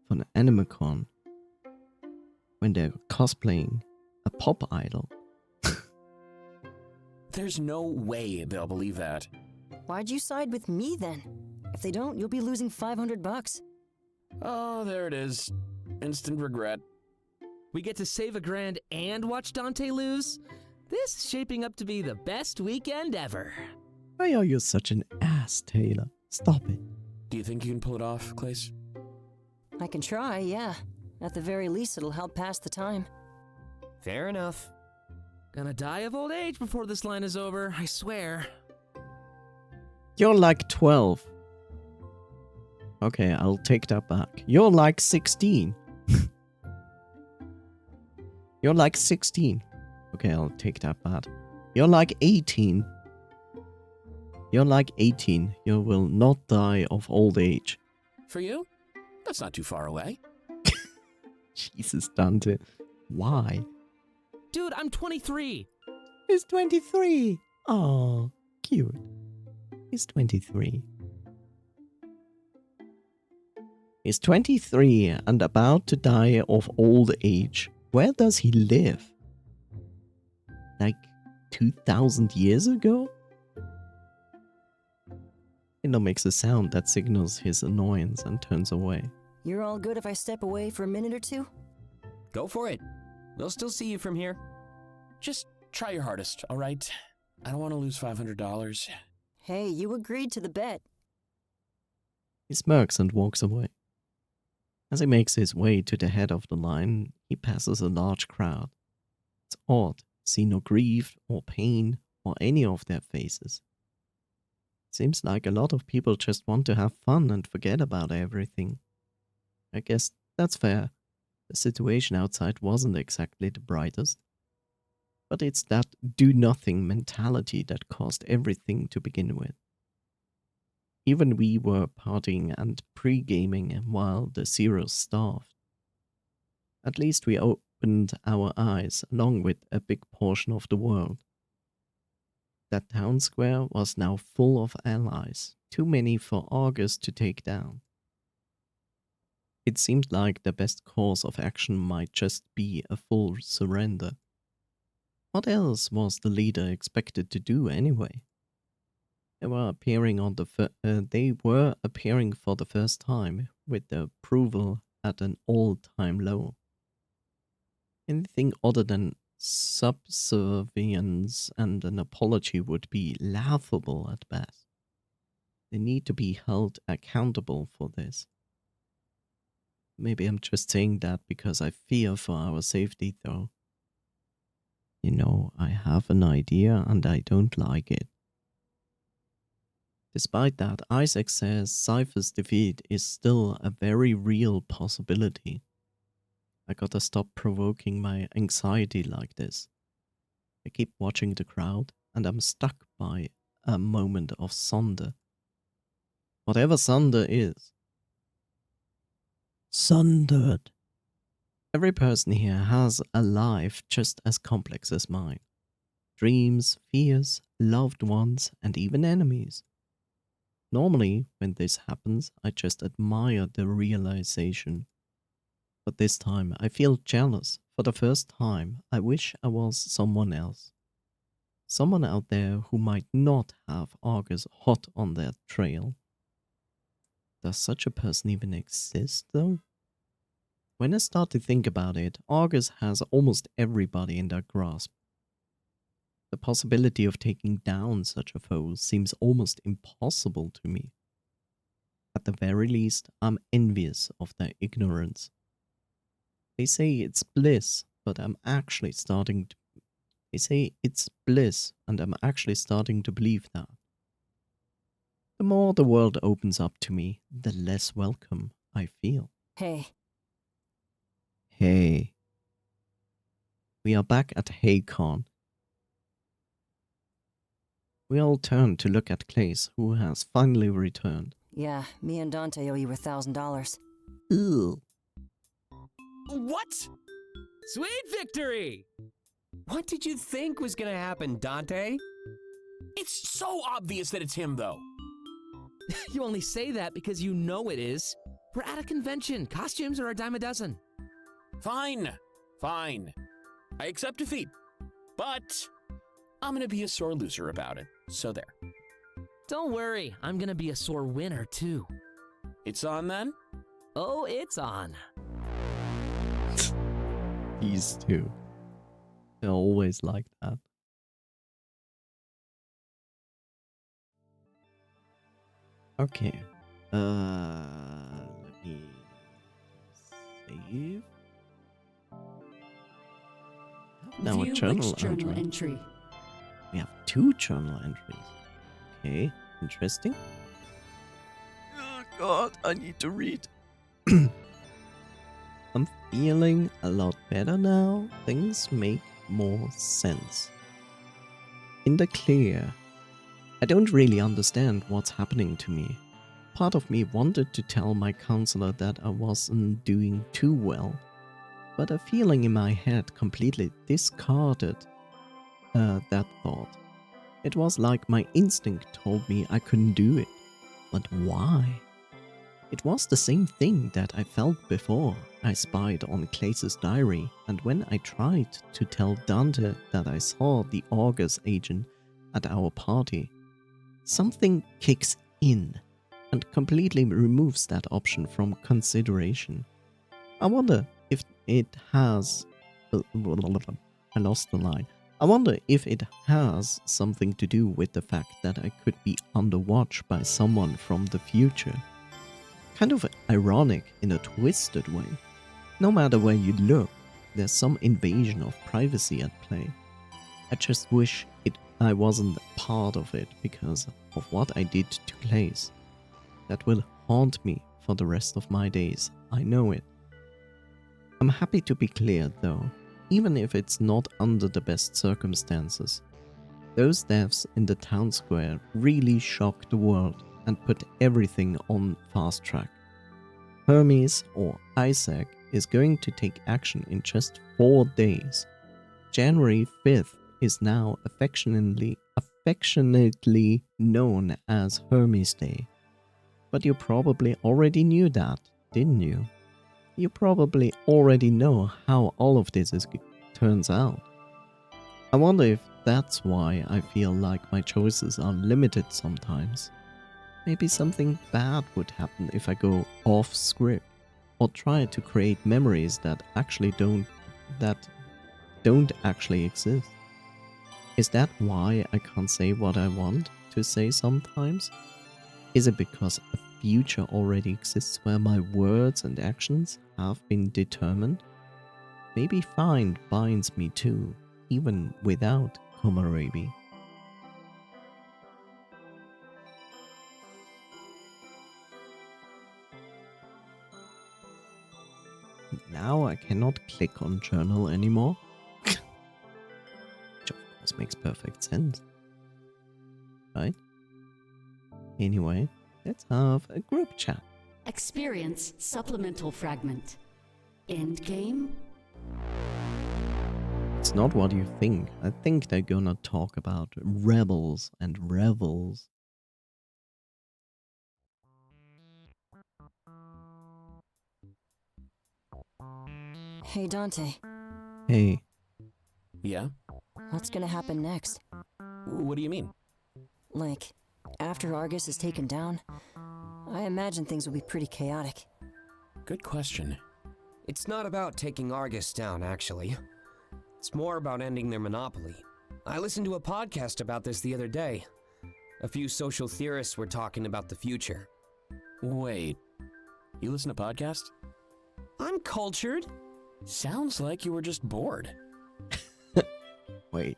for an anime con when they're cosplaying a pop idol? There's no way they'll believe that. Why'd you side with me then? If they don't, you'll be losing $500. Oh, there it is. Instant regret. We get to save $1,000 and watch Dante lose? This is shaping up to be the best weekend ever. Why are you such an ass, Taylor? Stop it. Do you think you can pull it off, Clace? I can try, yeah. At the very least, it'll help pass the time. Fair enough. Gonna die of old age before this line is over, I swear. You're like 12. Okay, I'll take that back. You're like 16. You're like 16. Okay, I'll take that back. You're like 18. You're like 18. You will not die of old age. For you? That's not too far away. Jesus, Dante. Why? Dude, I'm 23. He's 23. Oh, cute. He's 23. He's 23 and about to die of old age. Where does he live? Like 2,000 years ago? Ino makes a sound that signals his annoyance and turns away. You're all good if I step away for a minute or two? Go for it. We'll still see you from here. Just try your hardest, all right? I don't want to lose $500. Hey, you agreed to the bet. He smirks and walks away. As he makes his way to the head of the line, he passes a large crowd. It's odd to see no grief or pain or any of their faces. It seems like a lot of people just want to have fun and forget about everything. I guess that's fair. The situation outside wasn't exactly the brightest. But it's that do-nothing mentality that caused everything to begin with. Even we were partying and pre-gaming while the Zeros starved. At least we opened our eyes along with a big portion of the world. That town square was now full of allies, too many for Argus to take down. It seemed like the best course of action might just be a full surrender. What else was the leader expected to do anyway? They were appearing for the first time with their approval at an all-time low. Anything other than subservience and an apology would be laughable at best. They need to be held accountable for this. Maybe I'm just saying that because I fear for our safety, though. You know, I have an idea and I don't like it. Despite that, Isaac says Cypher's defeat is still a very real possibility. I gotta stop provoking my anxiety like this. I keep watching the crowd and I'm stuck by a moment of Sunder. Whatever Sunder is. Sundered. Every person here has a life just as complex as mine. Dreams, fears, loved ones, and even enemies. Normally, when this happens, I just admire the realization. But this time, I feel jealous. For the first time, I wish I was someone else. Someone out there who might not have Argus hot on their trail. Does such a person even exist, though? When I start to think about it, Argus has almost everybody in their grasp. The possibility of taking down such a foe seems almost impossible to me. At the very least, I'm envious of their ignorance. They say it's bliss, but I'm actually starting to... They say it's bliss, and I'm actually starting to believe that. The more the world opens up to me, the less welcome I feel. Hey, Hey. We are back at HeyCon. We all turn to look at Clace, who has finally returned. yeah, me and Dante owe you $1,000. Ew. What? Sweet victory! What did you think was gonna happen, Dante? It's so obvious that it's him, though. You only say that because you know it is. We're at a convention. Costumes are a dime a dozen. Fine. Fine. I accept defeat. But I'm gonna be a sore loser about it. So there. Don't worry, I'm gonna be a sore winner too. It's on then? Oh, it's on. These two. They're always like that. Okay. Let me save. Now a View journal which journal entry. entry. We have 2 journal entries. Okay, interesting. Oh god, I need to read. I'm feeling a lot better now. Things make more sense. In the clear, I don't really understand what's happening to me. Part of me wanted to tell my counselor that I wasn't doing too well, but a feeling in my head completely discarded that thought. It was like my instinct told me I couldn't do it. But why? It was the same thing that I felt before I spied on Clace's diary, and when I tried to tell Dante that I saw the Argus agent at our party. Something kicks in and completely removes that option from consideration. I wonder if it has... I lost the line. I wonder if it has something to do with the fact that I could be under watch by someone from the future. Kind of ironic in a twisted way. No matter where you look, there's some invasion of privacy at play. I just wish I wasn't part of it because of what I did to Clace. That will haunt me for the rest of my days, I know it. I'm happy to be clear though, even if it's not under the best circumstances. Those deaths in the town square really shocked the world and put everything on fast track. Hermes, or Isaac, is going to take action in just 4 days. January 5th is now affectionately known as Hermes Day. But you probably already knew that, didn't you? You probably already know how all of this turns out. I wonder if that's why I feel like my choices are limited sometimes. Maybe something bad would happen if I go off script or try to create memories that don't actually exist. Is that why I can't say what I want to say sometimes? Is it because a future already exists where my words and actions have been determined? Maybe Find binds me too, even without Komorebi. Now I cannot click on journal anymore. Which of course makes perfect sense. Right? Anyway, let's have a group chat. Experience supplemental fragment. Endgame? It's not what you think. I think they're gonna talk about rebels and revels. Hey, Dante. Hey, Yeah? What's gonna happen next? What do you mean? Like, after Argus is taken down, I imagine things will be pretty chaotic. Good question. It's not about taking Argus down, actually. It's more about ending their monopoly. I listened to a podcast about this the other day. A few social theorists were talking about the future. Wait. You listen to podcasts? I'm cultured. Sounds like you were just bored. wait.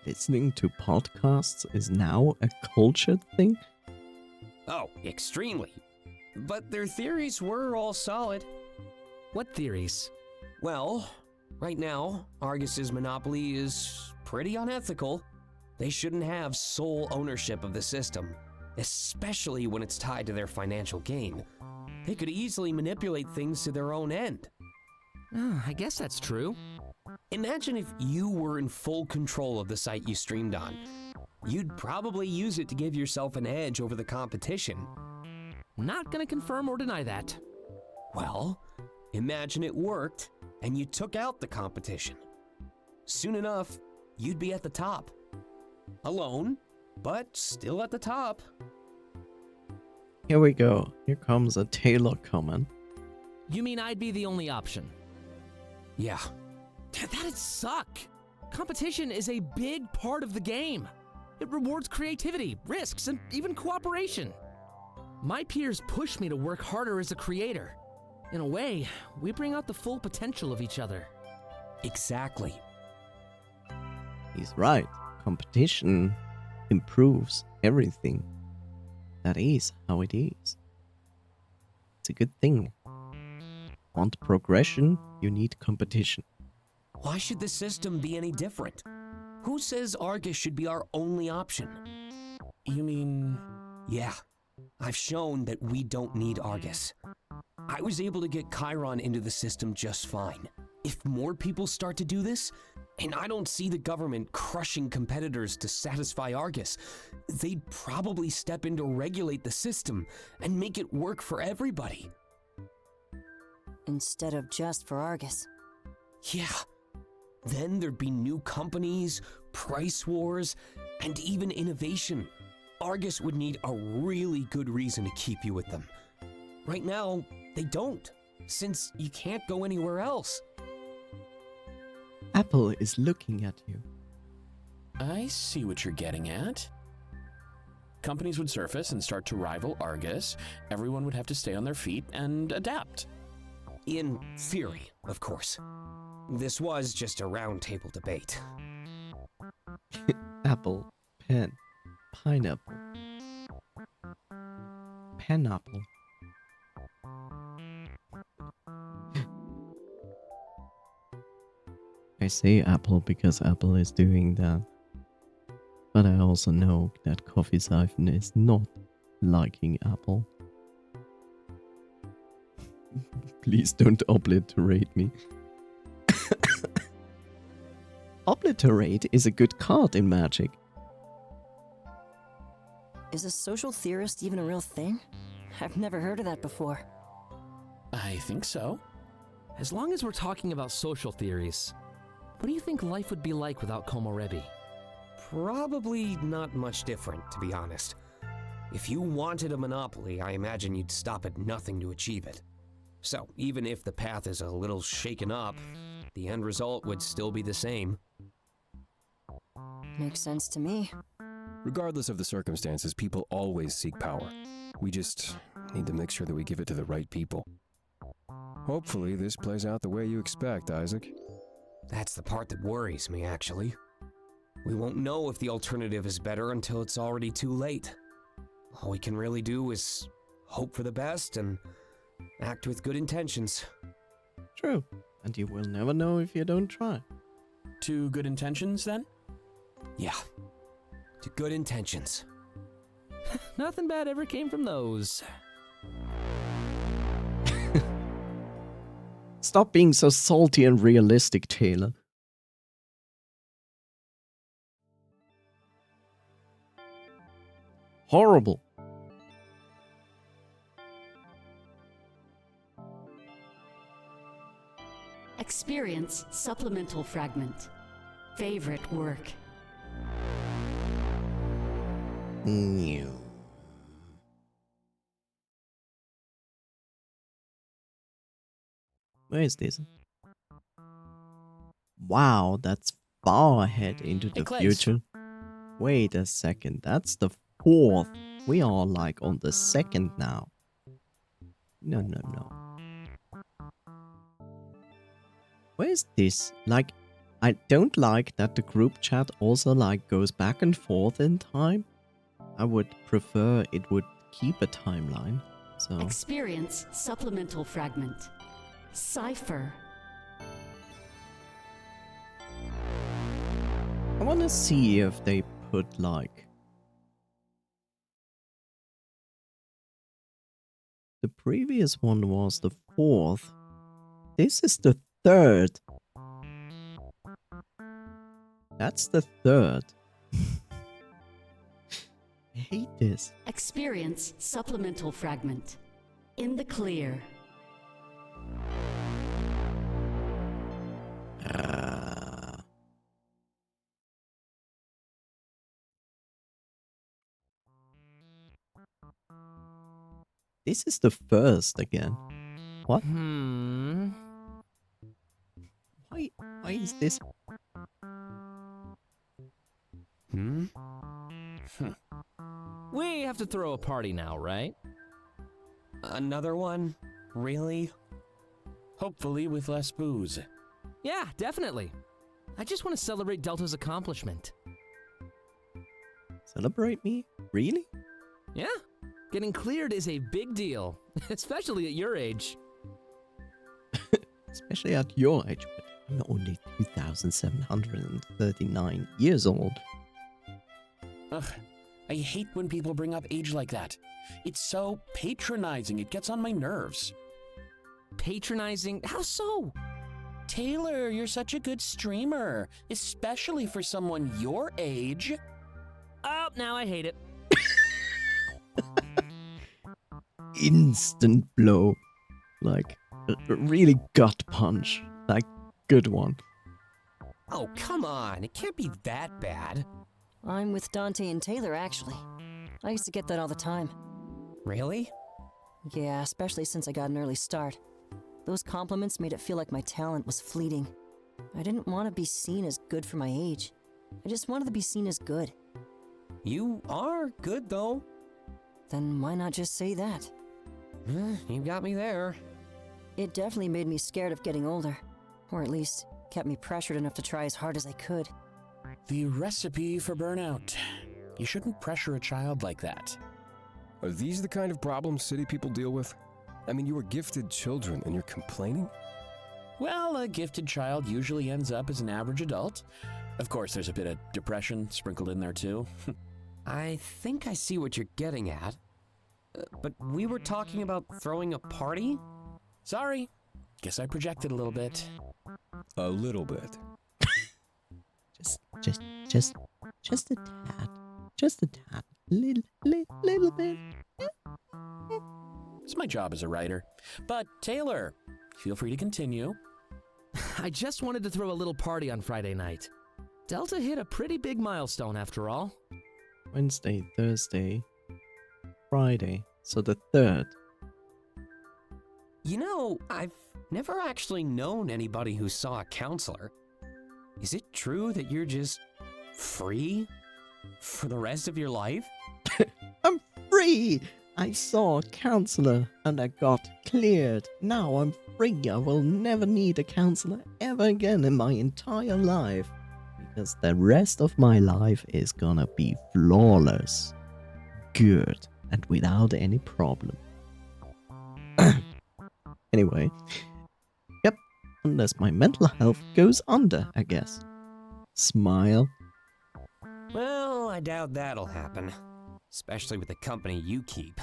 Listening to podcasts is now a cultured thing? extremely. But their theories were all solid. What theories? Well, right now, Argus's monopoly is pretty unethical. They shouldn't have sole ownership of the system, especially when it's tied to their financial gain. They could easily manipulate things to their own end. I guess that's true. Imagine if you were in full control of the site you streamed on. You'd probably use it to give yourself an edge over the competition. Not gonna confirm or deny that. Well, imagine it worked and you took out the competition. Soon enough, you'd be at the top. Alone, but still at the top. Here we go. Here comes a Taylor comment. You mean I'd be the only option? Yeah. That'd suck. Competition is a big part of the game. It rewards creativity, risks, and even cooperation. My peers push me to work harder as a creator. In a way, we bring out the full potential of each other. Exactly. He's right. Competition improves everything. That is how it is. It's a good thing. Want progression? You need competition. Why should the system be any different? Who says Argus should be our only option? You mean... Yeah, I've shown that we don't need Argus. I was able to get Chiron into the system just fine. If more people start to do this, and I don't see the government crushing competitors to satisfy Argus, they'd probably step in to regulate the system and make it work for everybody. Instead of just for Argus. Yeah. Then there'd be new companies, price wars, and even innovation. Argus would need a really good reason to keep you with them. Right now, they don't, since you can't go anywhere else. Apple is looking at you. I see what you're getting at. Companies would surface and start to rival Argus. Everyone would have to stay on their feet and adapt. In theory, of course. This was just a roundtable debate. Apple, pen, pineapple, pineapple. I say Apple because Apple is doing that. But I also know that Coffee Siphon is not liking Apple. Please don't obliterate me. Obliterate is a good card in Magic. Is a social theorist even a real thing? I've never heard of that before. I think so. As long as we're talking about social theories, what do you think life would be like without Komorebi? Probably not much different, to be honest. If you wanted a monopoly, I imagine you'd stop at nothing to achieve it. So, even if the path is a little shaken up, the end result would still be the same. Makes sense to me. Regardless of the circumstances, people always seek power. We just need to make sure that we give it to the right people. Hopefully, this plays out the way you expect, Isaac. That's the part that worries me, actually. We won't know if the alternative is better until it's already too late. All we can really do is hope for the best and act with good intentions. True. And you will never know if you don't try. To good intentions, then? Yeah. To good intentions. Nothing bad ever came from those. Stop being so salty and realistic, Taylor. Horrible. Experience supplemental fragment. Favorite work. New. Where is this? Wow, that's far ahead into the Clays. future. Wait a second, that's the 4th. We are like on the 2nd now. No. Where is this? Like, I don't like that the group chat also like goes back and forth in time. I would prefer it would keep a timeline. So Experience supplemental fragment. Cipher. I want to see if they put like the previous one was the 4th. This is the 3rd. That's the 3rd. I hate this. Experience supplemental fragment. In the clear. This is the 1st again. What? Why is this? We have to throw a party now, right? Another one? Really? Hopefully with less booze. Yeah, definitely. I just want to celebrate Delta's accomplishment. Celebrate me? Really? Yeah, getting cleared is a big deal, especially at your age. Especially at your age, but I'm only 2,739 years old. Ugh, I hate when people bring up age like that. It's so patronizing, it gets on my nerves. Patronizing? How so? Taylor, you're such a good streamer, especially for someone your age. Oh, now I hate it. Instant blow. Like, a really gut punch. Like, good one. Oh, come on. It can't be that bad. I'm with Dante and Taylor, actually. I used to get that all the time. Really? Yeah, especially since I got an early start. Those compliments made it feel like my talent was fleeting. I didn't want to be seen as good for my age. I just wanted to be seen as good. You are good, though. Then why not just say that? You got me there. It definitely made me scared of getting older. Or at least, kept me pressured enough to try as hard as I could. The recipe for burnout. You shouldn't pressure a child like that. Are these the kind of problems city people deal with? I mean, you are gifted children and you're complaining? Well, a gifted child usually ends up as an average adult. Of course, there's a bit of depression sprinkled in there too. I think I see what you're getting at. But we were talking about throwing a party? Sorry. Guess I projected a little bit. A little bit. Just a tad. Just a tad. Little bit. It's my job as a writer. But Taylor, feel free to continue. I just wanted to throw a little party on Friday night. Delta hit a pretty big milestone after all. Wednesday, Thursday, Friday. So the 3rd. You know, I've never actually known anybody who saw a counselor. Is it true that you're just free for the rest of your life? I'm free! I saw a counselor and I got cleared. Now I'm free. I will never need a counselor ever again in my entire life. Because the rest of my life is gonna be flawless. Good. And without any problem. Anyway. Yep. Unless my mental health goes under, I guess. Smile. Well, I doubt that'll happen. Especially with the company you keep.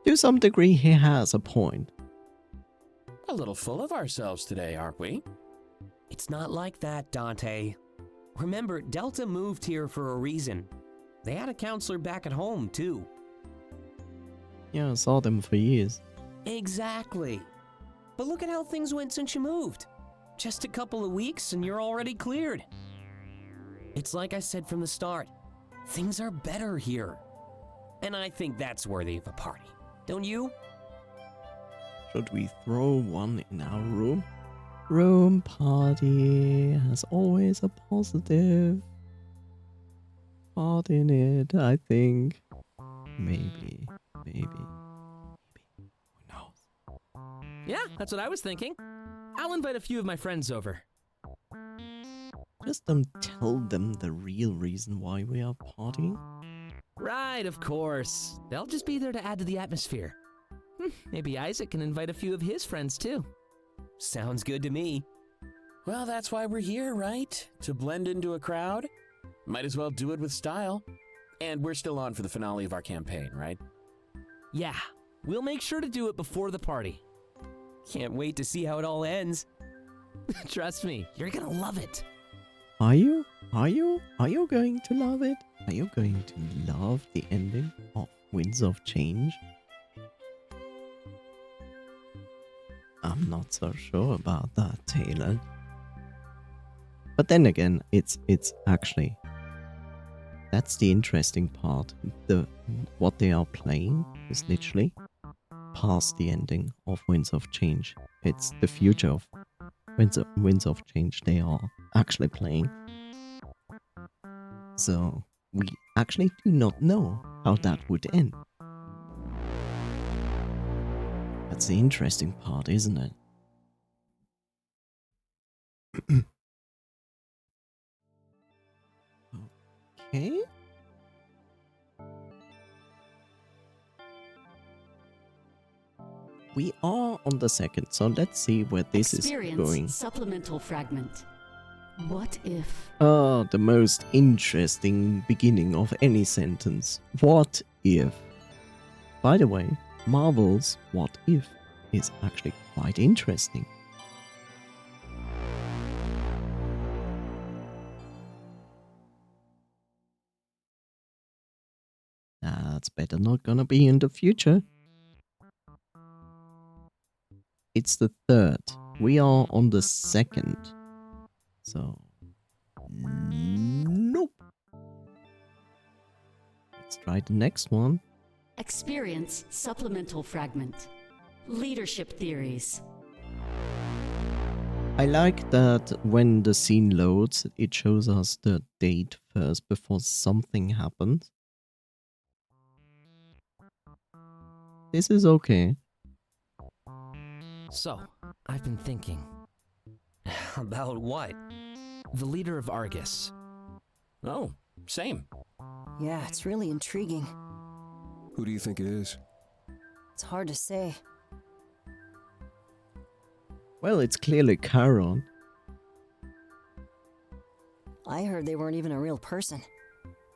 To some degree, he has a point. A little full of ourselves today, aren't we? It's not like that, Dante. Remember, Delta moved here for a reason. They had a counselor back at home, too. Yeah, I saw them for years. Exactly. But look at how things went since you moved. Just a couple of weeks and you're already cleared. It's like I said from the start. Things are better here. And I think that's worthy of a party. Don't you? Should we throw one in our room? Room party has always a positive part in it, I think. Maybe. Who knows? Yeah, that's what I was thinking. I'll invite a few of my friends over. Just don't tell them the real reason why we are partying. Right, of course. They'll just be there to add to the atmosphere. Maybe Isaac can invite a few of his friends too. Sounds good to me. Well, that's why we're here, right? To blend into a crowd? Might as well do it with style. And we're still on for the finale of our campaign, right? Yeah, we'll make sure to do it before the party. Can't wait to see how it all ends. Trust me, you're gonna love it. Are you? Are you going to love it? Are you going to love the ending of Winds of Change? I'm not so sure about that, Taylor. But then again, it's actually, that's the interesting part. What they are playing is literally past the ending of Winds of Change. It's the future of Winds of Change they are actually playing. So we actually do not know how that would end. That's the interesting part, isn't it? Okay. We are on the second, so let's see where this is going. Supplemental fragment. What if? Ah, the most interesting beginning of any sentence. What if? By the way, Marvel's What If is actually quite interesting. That's better not gonna be in the future. It's the third. We are on the second. So, nope. Let's try the next one. Experience supplemental fragment. Leadership theories. I like that when the scene loads, it shows us the date first before something happens. This is okay. So, I've been thinking. About what? The leader of Argus. Oh, same. Yeah, it's really intriguing. Who do you think it is? It's hard to say. Well, it's clearly Charon. I heard they weren't even a real person.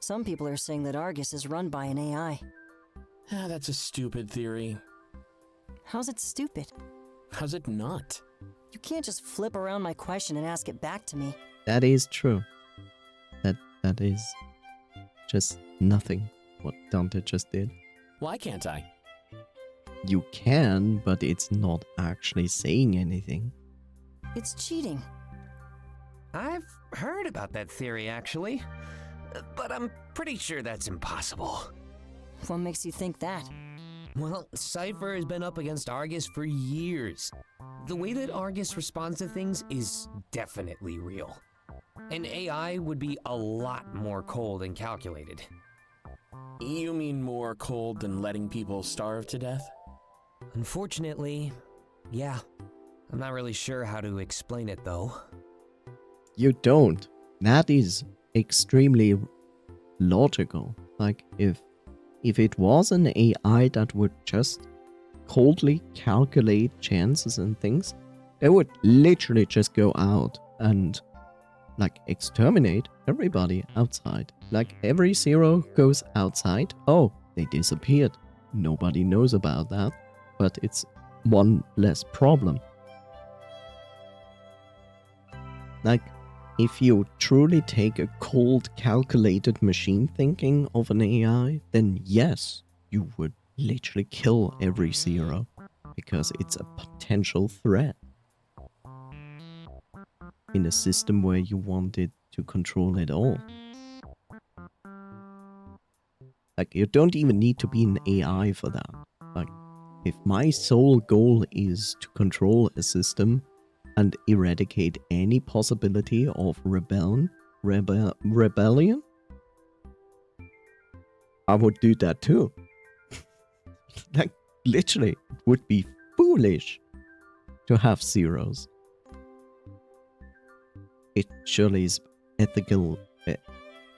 Some people are saying that Argus is run by an AI. That's a stupid theory. How's it stupid? How's it not? You can't just flip around my question and ask it back to me. That is true. That is just nothing what Dante just did. Why can't I? You can, but it's not actually saying anything. It's cheating. I've heard about that theory, actually. But I'm pretty sure that's impossible. What makes you think that? Well, Cypher has been up against Argus for years. The way that Argus responds to things is definitely real. An AI would be a lot more cold and calculated. You mean more cold than letting people starve to death? Unfortunately, yeah. I'm not really sure how to explain it, though. You don't. That is extremely logical. Like, if it was an AI that would just coldly calculate chances and things, they would literally just go out and, like, exterminate everybody outside. Like, every zero goes outside. Oh, they disappeared. Nobody knows about that, but it's one less problem. Like, if you truly take a cold, calculated machine thinking of an AI, then yes, you would literally kill every zero, because it's a potential threat in a system where you wanted to control it all. Like, you don't even need to be an AI for that. Like, if my sole goal is to control a system and eradicate any possibility of rebellion, I would do that too. Like, literally, it would be foolish to have zeros. It surely is ethical,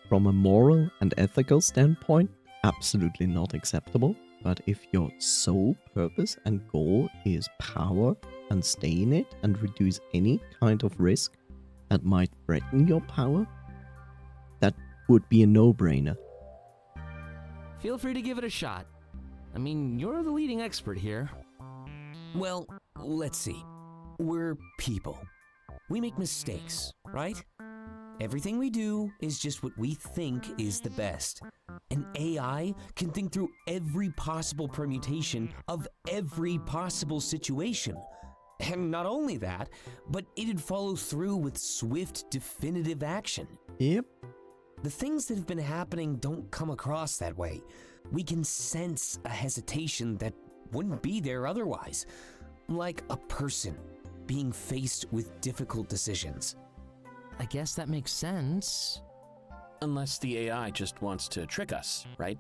from a moral and ethical standpoint, absolutely not acceptable. But if your sole purpose and goal is power and stay in it and reduce any kind of risk that might threaten your power, that would be a no-brainer. Feel free to give it a shot. I mean, you're the leading expert here. Well, let's see. We're people. We make mistakes, right? Everything we do is just what we think is the best. An AI can think through every possible permutation of every possible situation. And not only that, but it'd follow through with swift, definitive action. Yep. The things that have been happening don't come across that way. We can sense a hesitation that wouldn't be there otherwise. Like a person being faced with difficult decisions. I guess that makes sense. Unless the AI just wants to trick us, right?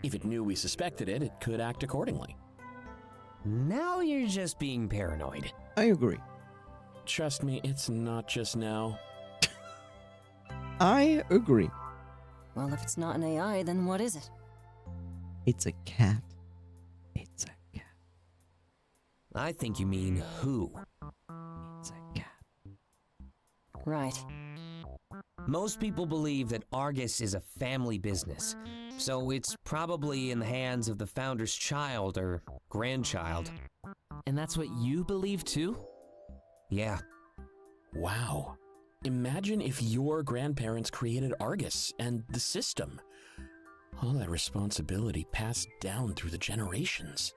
If it knew we suspected it, it could act accordingly. Now you're just being paranoid. I agree. Trust me, it's not just now. I agree. Well, if it's not an AI, then what is it? It's a cat. It's a cat. I think you mean who. It's a cat. Right. Most people believe that Argus is a family business, so it's probably in the hands of the founder's child or grandchild. And that's what you believe too? Yeah. Wow. Imagine if your grandparents created Argus and the system. All that responsibility passed down through the generations.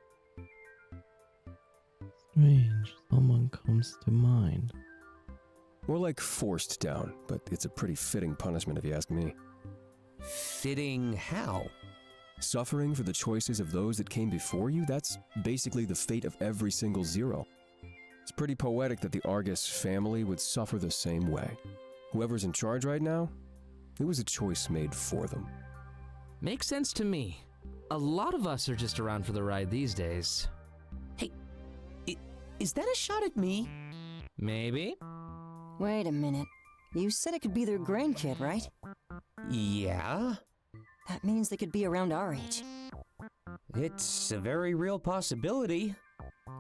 Strange. Someone comes to mind. More like forced down, but it's a pretty fitting punishment if you ask me. Fitting how? Suffering for the choices of those that came before you, that's basically the fate of every single Zero. It's pretty poetic that the Argus family would suffer the same way. Whoever's in charge right now, it was a choice made for them. Makes sense to me. A lot of us are just around for the ride these days. Hey, is that a shot at me? Maybe. Wait a minute. You said it could be their grandkid, right? Yeah. That means they could be around our age. It's a very real possibility.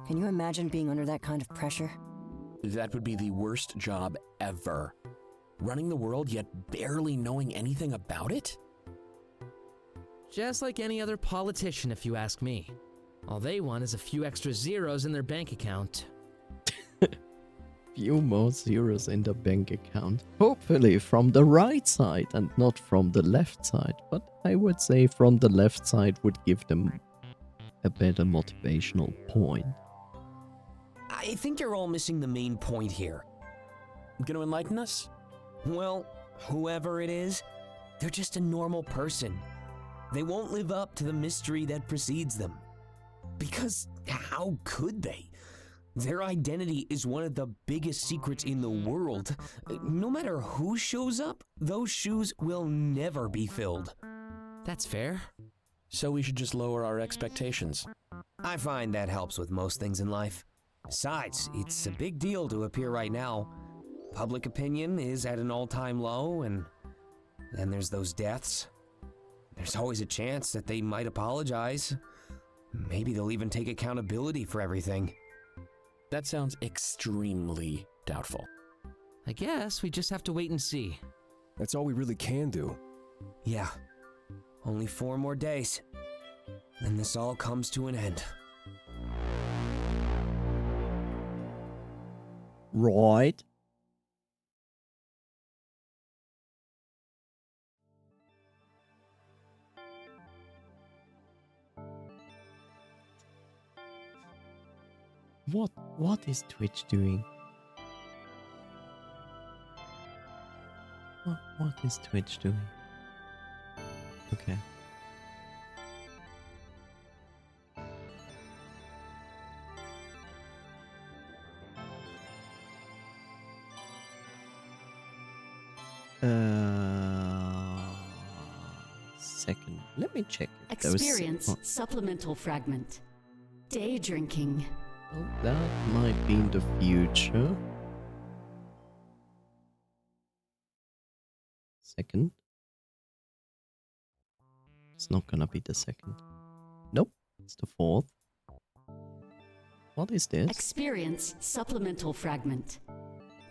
Can you imagine being under that kind of pressure? That would be the worst job ever. Running the world yet barely knowing anything about it? Just like any other politician, if you ask me. All they want is a few extra zeros in their bank account. Few more zeros in the bank account. Hopefully from the right side and not from the left side. But I would say from the left side would give them a better motivational point. I think you're all missing the main point here. Gonna enlighten us? Well, whoever it is, they're just a normal person. They won't live up to the mystery that precedes them. Because how could they? Their identity is one of the biggest secrets in the world. No matter who shows up, those shoes will never be filled. That's fair. So we should just lower our expectations. I find that helps with most things in life. Besides, it's a big deal to appear right now. Public opinion is at an all-time low, and then there's those deaths. There's always a chance that they might apologize. Maybe they'll even take accountability for everything. That sounds extremely doubtful. I guess we just have to wait and see. That's all we really can do. Yeah. Only 4 more days. Then this all comes to an end. Right. What is Twitch doing? What is Twitch doing? Okay. Second. Let me check. If there was- Experience supplemental fragment. Day drinking. Oh, that might be in the future. Second. It's not gonna be the second. Nope, it's the fourth. What is this? Experience supplemental fragment.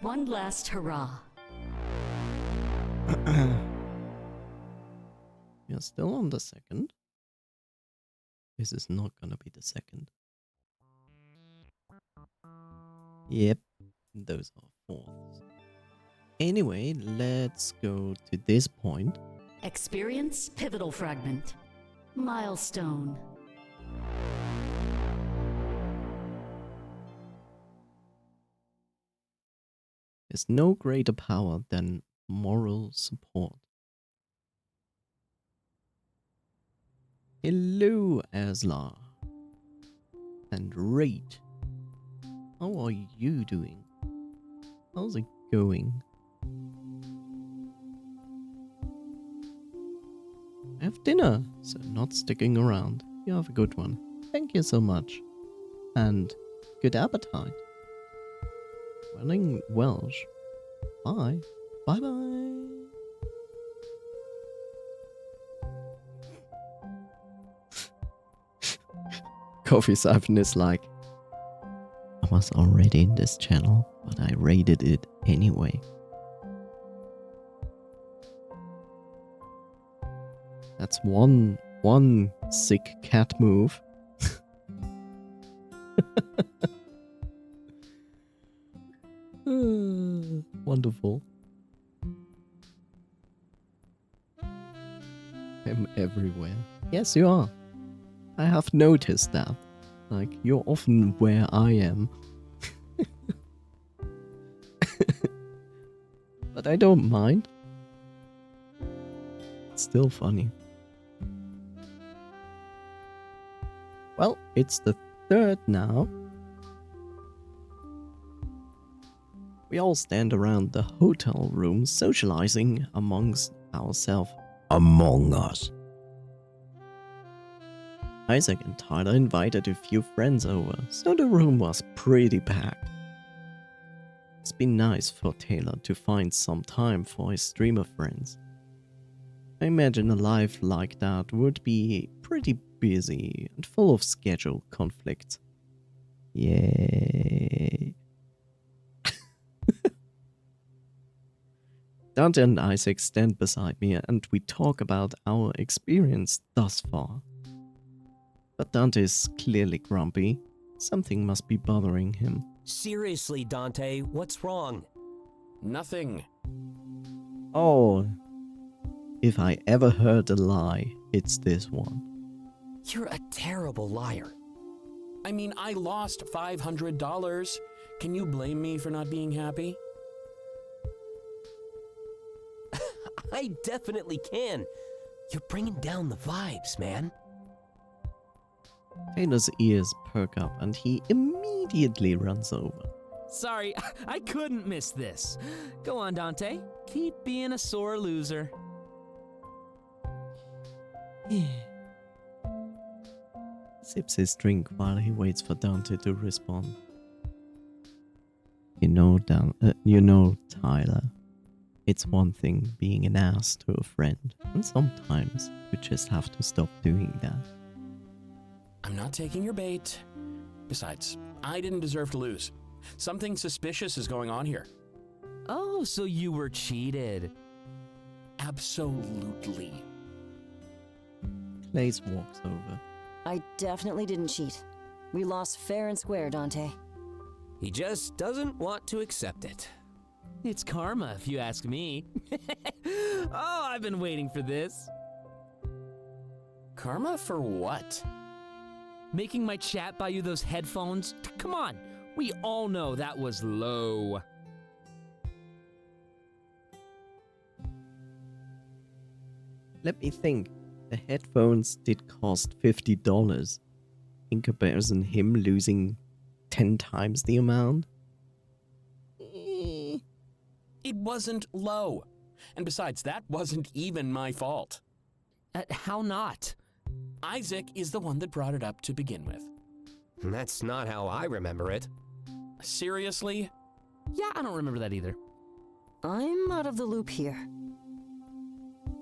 One last hurrah. You're still on the second. This is not gonna be the second. Yep, those are fourths. Anyway, let's go to this point. Experience pivotal fragment. Milestone. There's no greater power than moral support. Hello, Aslar. And Raid. How are you doing? How's it going? I have dinner, so not sticking around. You have a good one. Thank you so much. And good appetite. Running Welsh. Bye. Bye bye. Coffee Siphon is like, I was already in this channel, but I raided it anyway. That's one sick cat move. Wonderful. I'm everywhere. Yes, you are. I have noticed that. Like, you're often where I am. But I don't mind. It's still funny. Well, it's the third now. We all stand around the hotel room socializing amongst ourselves. Among us. Isaac and Tyler invited a few friends over, so the room was pretty packed. It's been nice for Taylor to find some time for his streamer friends. I imagine a life like that would be pretty busy and full of schedule conflicts. Yay. Dante and Isaac stand beside me and we talk about our experience thus far. But Dante is clearly grumpy. Something must be bothering him. Seriously, Dante, what's wrong? Nothing. Oh, if I ever heard a lie, it's this one. You're a terrible liar. I mean, I lost $500. Can you blame me for not being happy? I definitely can. You're bringing down the vibes, man. Taylor's ears perk up and he immediately runs over. Sorry, I couldn't miss this. Go on, Dante. Keep being a sore loser. Sips his drink while he waits for Dante to respond. You know, Tyler. It's one thing being an ass to a friend, and sometimes you just have to stop doing that. I'm not taking your bait. Besides, I didn't deserve to lose. Something suspicious is going on here. Oh, so you were cheated. Absolutely. Clays walks over. I definitely didn't cheat. We lost fair and square, Dante. He just doesn't want to accept it. It's karma, if you ask me. Oh, I've been waiting for this. Karma for what? Making my chat buy you those headphones? Come on, we all know that was low. Let me think. The headphones did cost $50. In comparison, him losing 10 times the amount. It wasn't low. And besides, that wasn't even my fault. How not? Isaac is the one that brought it up to begin with. That's not how I remember it. Seriously? Yeah, I don't remember that either. I'm out of the loop here.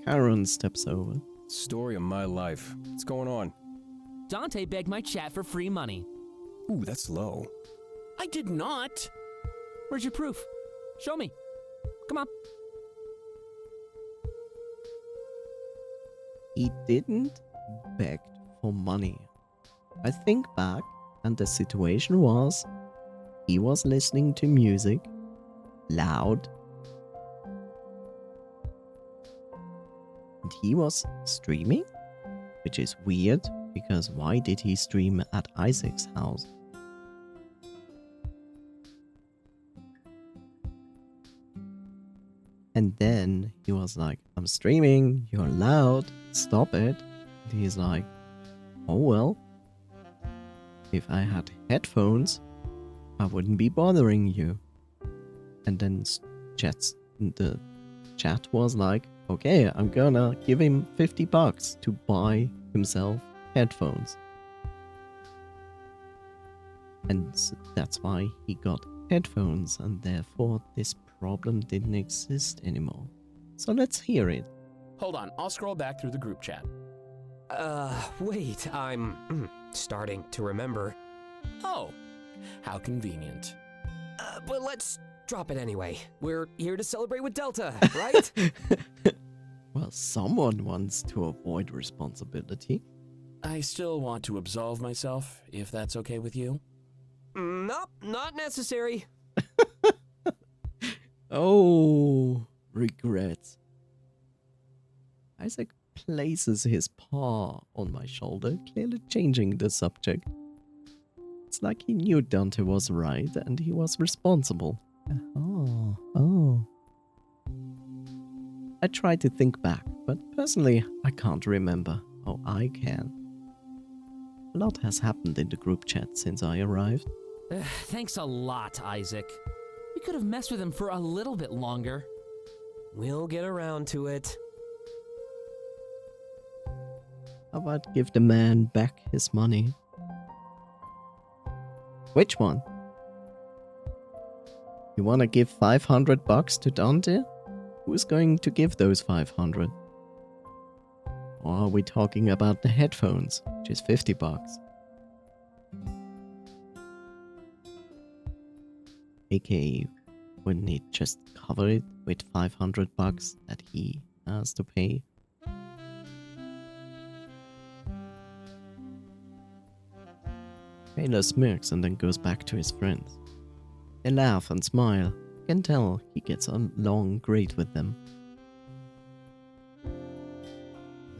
Karen steps over. Story of my life. What's going on? Dante begged my chat for free money. Ooh, that's low. I did not. Where's your proof? Show me. Come on. He didn't beg for money. I think back, and the situation was he was listening to music loud, and he was streaming, which is weird because why did he stream at Isaac's house? And then he was like, I'm streaming, you're loud, stop it. And he's like, oh well, if I had headphones, I wouldn't be bothering you. And then the chat was like, okay, I'm gonna give him $50 to buy himself headphones. And that's why he got headphones, and therefore this problem didn't exist anymore. So let's hear it. Hold on, I'll scroll back through the group chat. Wait, I'm starting to remember. Oh, how convenient. But let's drop it anyway. We're here to celebrate with Delta, right? Well, someone wants to avoid responsibility. I still want to absolve myself, if that's okay with you. Nope, not necessary. Oh, regrets. Isaac places his paw on my shoulder, clearly changing the subject. It's like he knew Dante was right and he was responsible. Oh. I tried to think back, but personally, I can't remember. Oh, I can. A lot has happened in the group chat since I arrived. Thanks a lot, Isaac. We could have messed with him for a little bit longer. We'll get around to it. How about give the man back his money? Which one? You wanna give $500 to Dante? Who's going to give those 500? Or are we talking about the headphones, which is $50? AKA, wouldn't he just cover it with $500 that he has to pay? Taylor smirks and then goes back to his friends. They laugh and smile. You can tell he gets along great with them.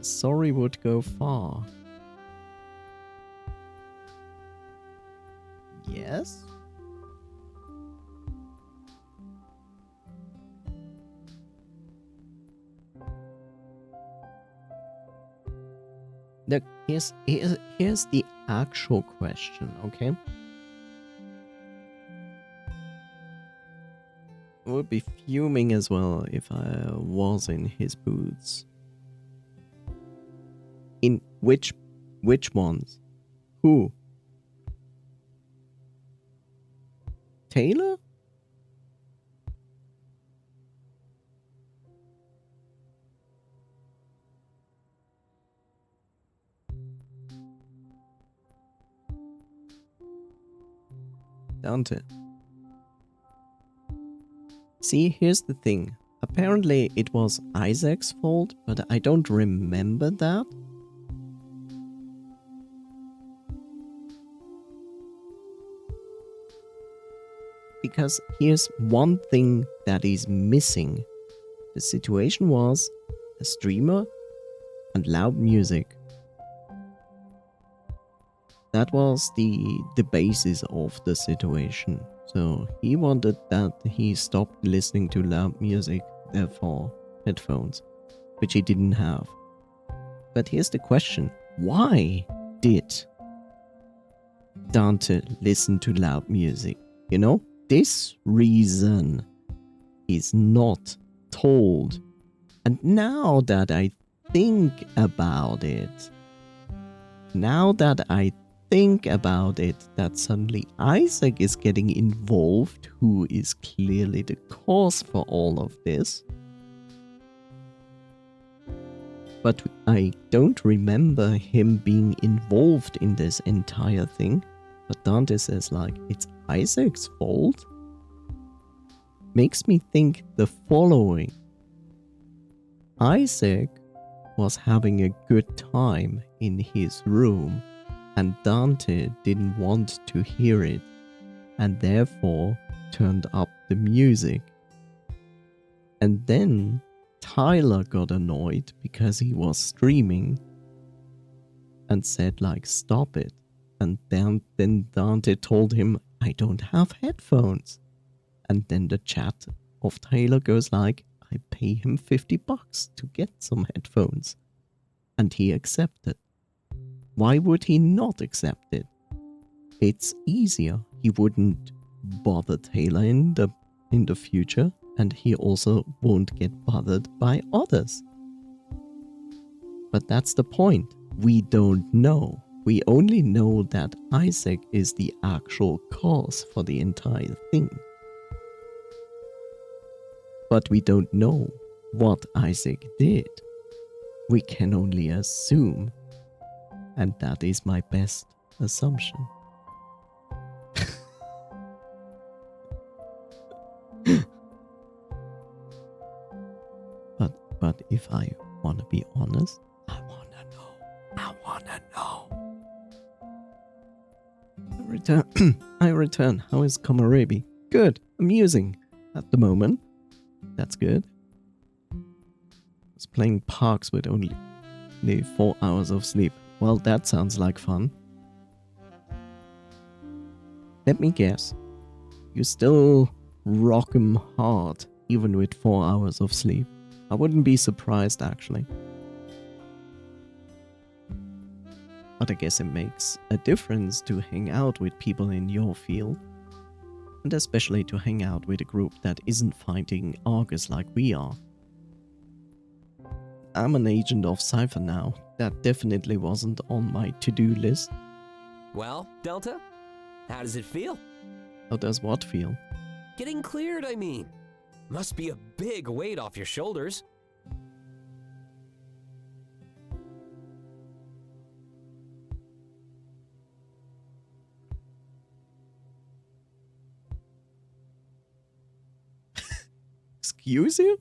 A sorry would go far. Yes? Look, here's the actual question, okay? I would be fuming as well if I was in his boots. In which ones? Who? Taylor? Dante. See, here's the thing. Apparently it was Isaac's fault, but I don't remember that. Because here's one thing that is missing. The situation was a streamer and loud music. That was the basis of the situation. So he wanted that he stopped listening to loud music, therefore headphones, which he didn't have. But here's the question. Why did Dante listen to loud music? You know, this reason is not told. And now that I think about it, that suddenly Isaac is getting involved, who is clearly the cause for all of this. But I don't remember him being involved in this entire thing. But Dante says, like, it's Isaac's fault? Makes me think the following. Isaac was having a good time in his room, and Dante didn't want to hear it, and therefore turned up the music. And then Tyler got annoyed because he was streaming and said, like, stop it. And then Dante told him, I don't have headphones. And then the chat of Tyler goes like, I pay him $50 to get some headphones. And he accepted. Why would he not accept it? It's easier. He wouldn't bother Taylor in the future, and he also won't get bothered by others. But that's the point. We don't know. We only know that Isaac is the actual cause for the entire thing. But we don't know what Isaac did. We can only assume. And that is my best assumption. But if I want to be honest, I want to know. I return. How is Komorebi? Good. Amusing. At the moment. That's good. I was playing parks with only 4 hours of sleep. Well, that sounds like fun. Let me guess. You still rock 'em hard, even with 4 hours of sleep. I wouldn't be surprised, actually. But I guess it makes a difference to hang out with people in your field. And especially to hang out with a group that isn't fighting Argus like we are. I'm an agent of Cypher now. That definitely wasn't on my to-do list. Well, Delta, how does it feel? How does what feel? Getting cleared, I mean. Must be a big weight off your shoulders. Excuse you?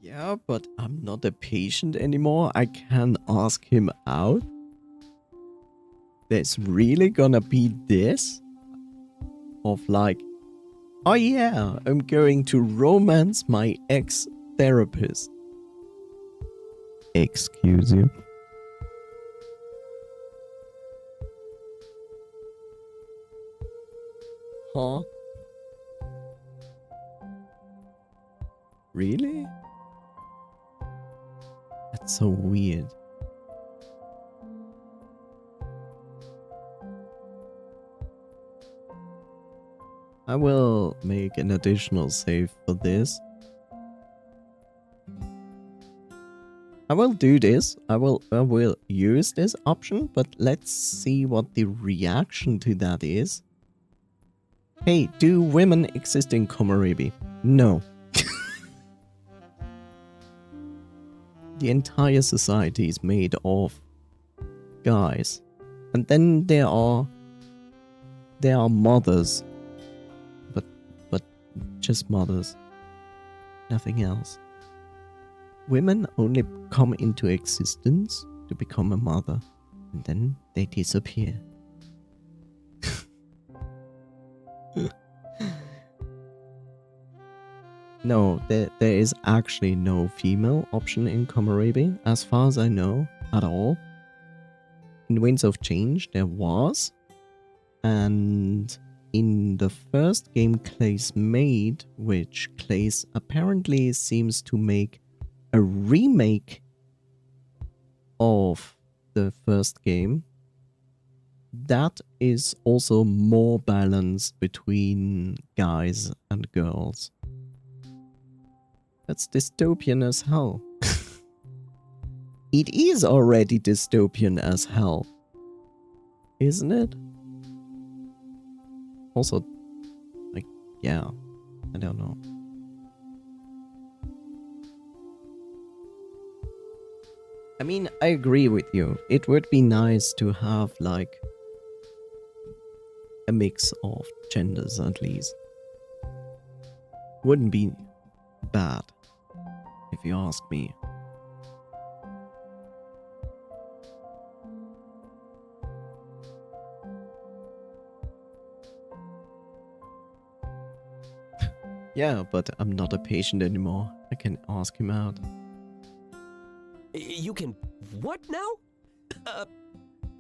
Yeah, but I'm not a patient anymore. I can ask him out. There's really gonna be this? Of like, oh yeah, I'm going to romance my ex-therapist. Excuse you? Huh? Really? That's so weird. I will make an additional save for this. I will do this. I will use this option, but let's see what the reaction to that is. Hey, do women exist in Komorebi? No. The entire society is made of guys. And then there are mothers. But just mothers. Nothing else. Women only come into existence to become a mother. And then they disappear. No, there is actually no female option in Komorebi, as far as I know, at all. In Winds of Change, there was. And in the first game Clay's made, which Clay's apparently seems to make a remake of the first game, that is also more balanced between guys and girls. That's dystopian as hell. It is already dystopian as hell. Isn't it? Also, Yeah, I don't know. I mean, I agree with you. It would be nice to have, like, a mix of genders at least. Wouldn't be bad, if you ask me. Yeah, but I'm not a patient anymore. I can ask him out. You can what now?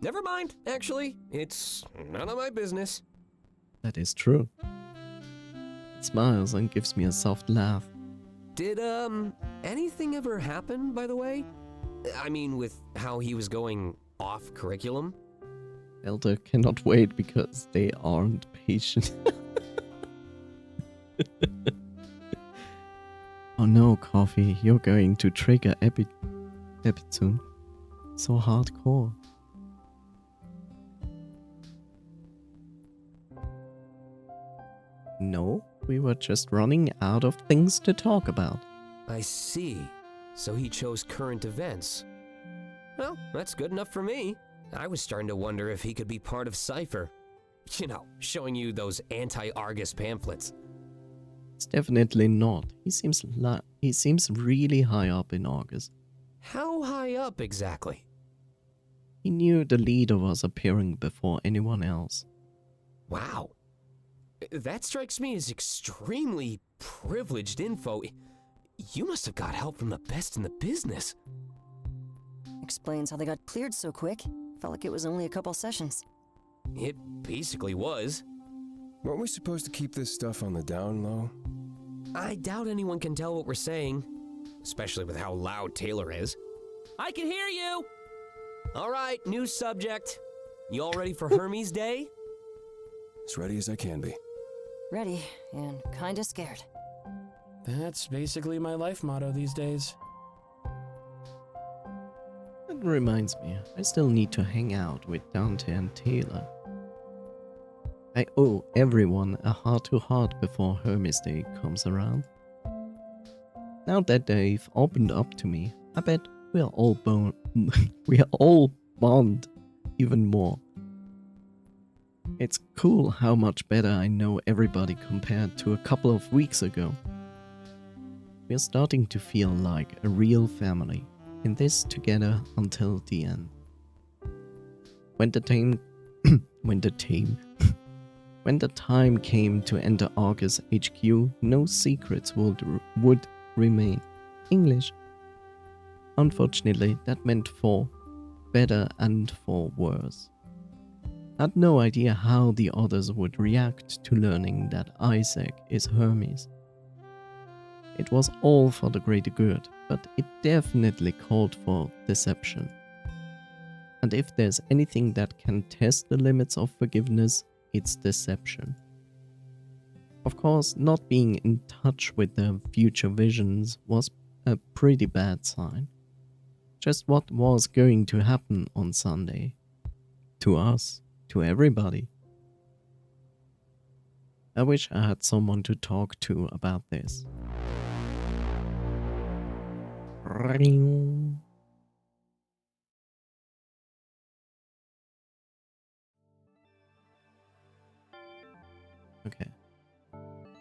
Never mind, actually. It's none of my business. That is true. He smiles and gives me a soft laugh. Did, anything ever happen, by the way? I mean, with how he was going off curriculum? Elder cannot wait because they aren't patient. Oh no, Coffee, you're going to trigger Epi soon. So hardcore. No, we were just running out of things to talk about. I see. So he chose current events. Well, that's good enough for me. I was starting to wonder if he could be part of Cypher. You know, showing you those anti-Argus pamphlets. It's definitely not. He seems really high up in August. How high up exactly? He knew the leader was appearing before anyone else. Wow. That strikes me as extremely privileged info. You must have got help from the best in the business. Explains how they got cleared so quick. Felt like it was only a couple sessions. It basically was. Weren't we supposed to keep this stuff on the down low? I doubt anyone can tell what we're saying, especially with how loud Taylor is. I can hear you! All right, new subject. You all ready for Hermes Day? As ready as I can be. Ready, and kinda scared. That's basically my life motto these days. That reminds me, I still need to hang out with Dante and Taylor. I owe everyone a heart-to-heart before Hermes Day comes around. Now that they've opened up to me, I bet we are all bond even more. It's cool how much better I know everybody compared to a couple of weeks ago. We're starting to feel like a real family, in this together until the end. When the time came to enter Argus HQ, no secrets would remain. English. Unfortunately, that meant for better and for worse. I had no idea how the others would react to learning that Isaac is Hermes. It was all for the greater good, but it definitely called for deception. And if there's anything that can test the limits of forgiveness, it's deception. Of course, not being in touch with their future visions was a pretty bad sign. Just what was going to happen on Sunday. To us, to everybody. I wish I had someone to talk to about this. Okay.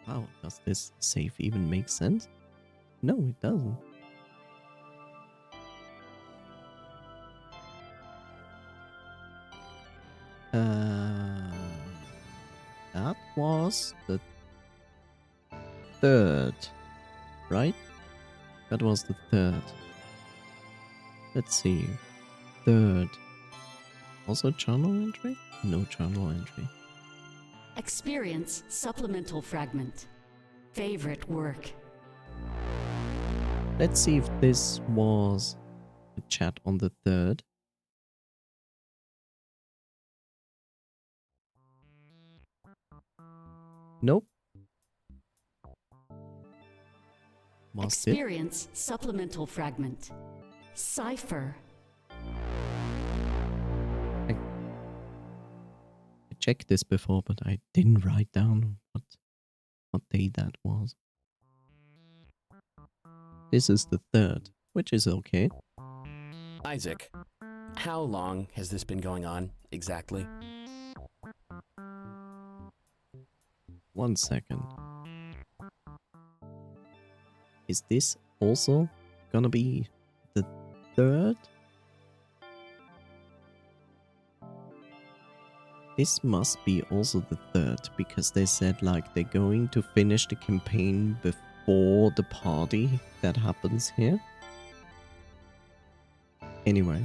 Wow, does this save even make sense? No, it doesn't. That was the third, right? That was the third. Let's see. Third. Also journal entry? No journal entry. Experience supplemental fragment. Favorite work. Let's see if this was a chat on the third. Nope. Was it? Experience supplemental fragment. Cipher. I checked this before, but I didn't write down what day that was. This is the 3rd, which is okay. Isaac, how long has this been going on exactly? 1 second. Is this also gonna be the 3rd? This must be also the 3rd, because they said like they're going to finish the campaign before the party that happens here. Anyway,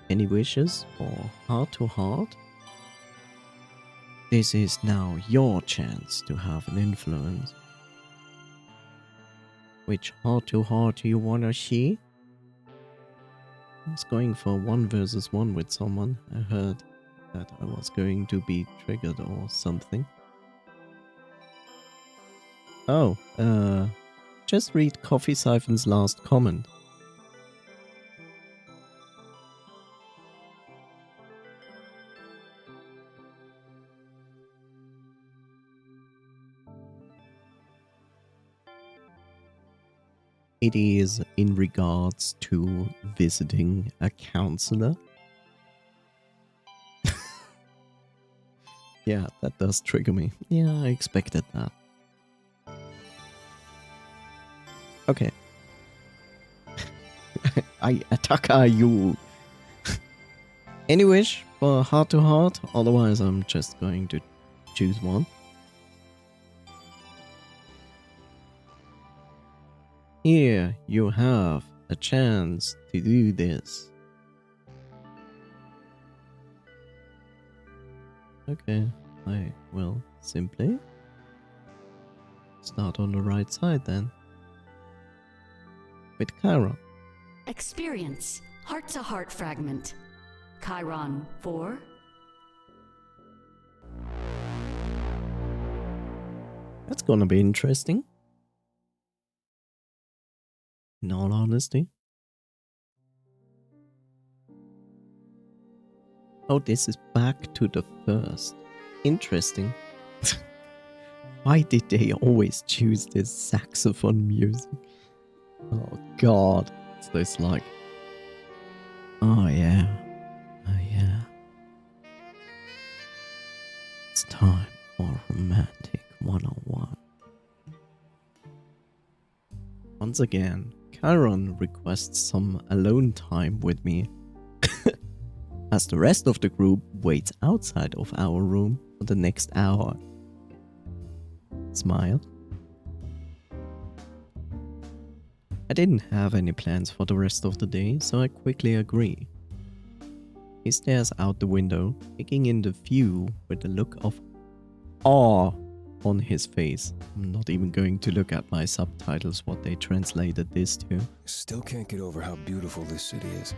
any wishes for heart to heart? This is now your chance to have an influence. Which heart to heart you wanna see? I was going for 1 versus 1 with someone. I heard that I was going to be triggered or something. Oh, just read Coffee Siphon's last comment. It is in regards to visiting a counselor. Yeah, that does trigger me. Yeah, I expected that. Okay. I attack you. Any wish for heart to heart? Otherwise, I'm just going to choose one. Here you have a chance to do this. Okay, I will simply start on the right side then. With Chiron. Experience heart-to-heart fragment. Chiron 4. That's gonna be interesting. In all honesty. Oh, this is back to the 1st. Interesting. Why did they always choose this saxophone music? Oh god. It's this like... Oh yeah. Oh yeah. It's time for Romantic 101. Once again, Chiron requests some alone time with me, as the rest of the group waits outside of our room for the next hour. Smile. I didn't have any plans for the rest of the day, so I quickly agree. He stares out the window, taking in the view with a look of awe on his face. I'm not even going to look at my subtitles, what they translated this to. Still can't get over how beautiful this city is.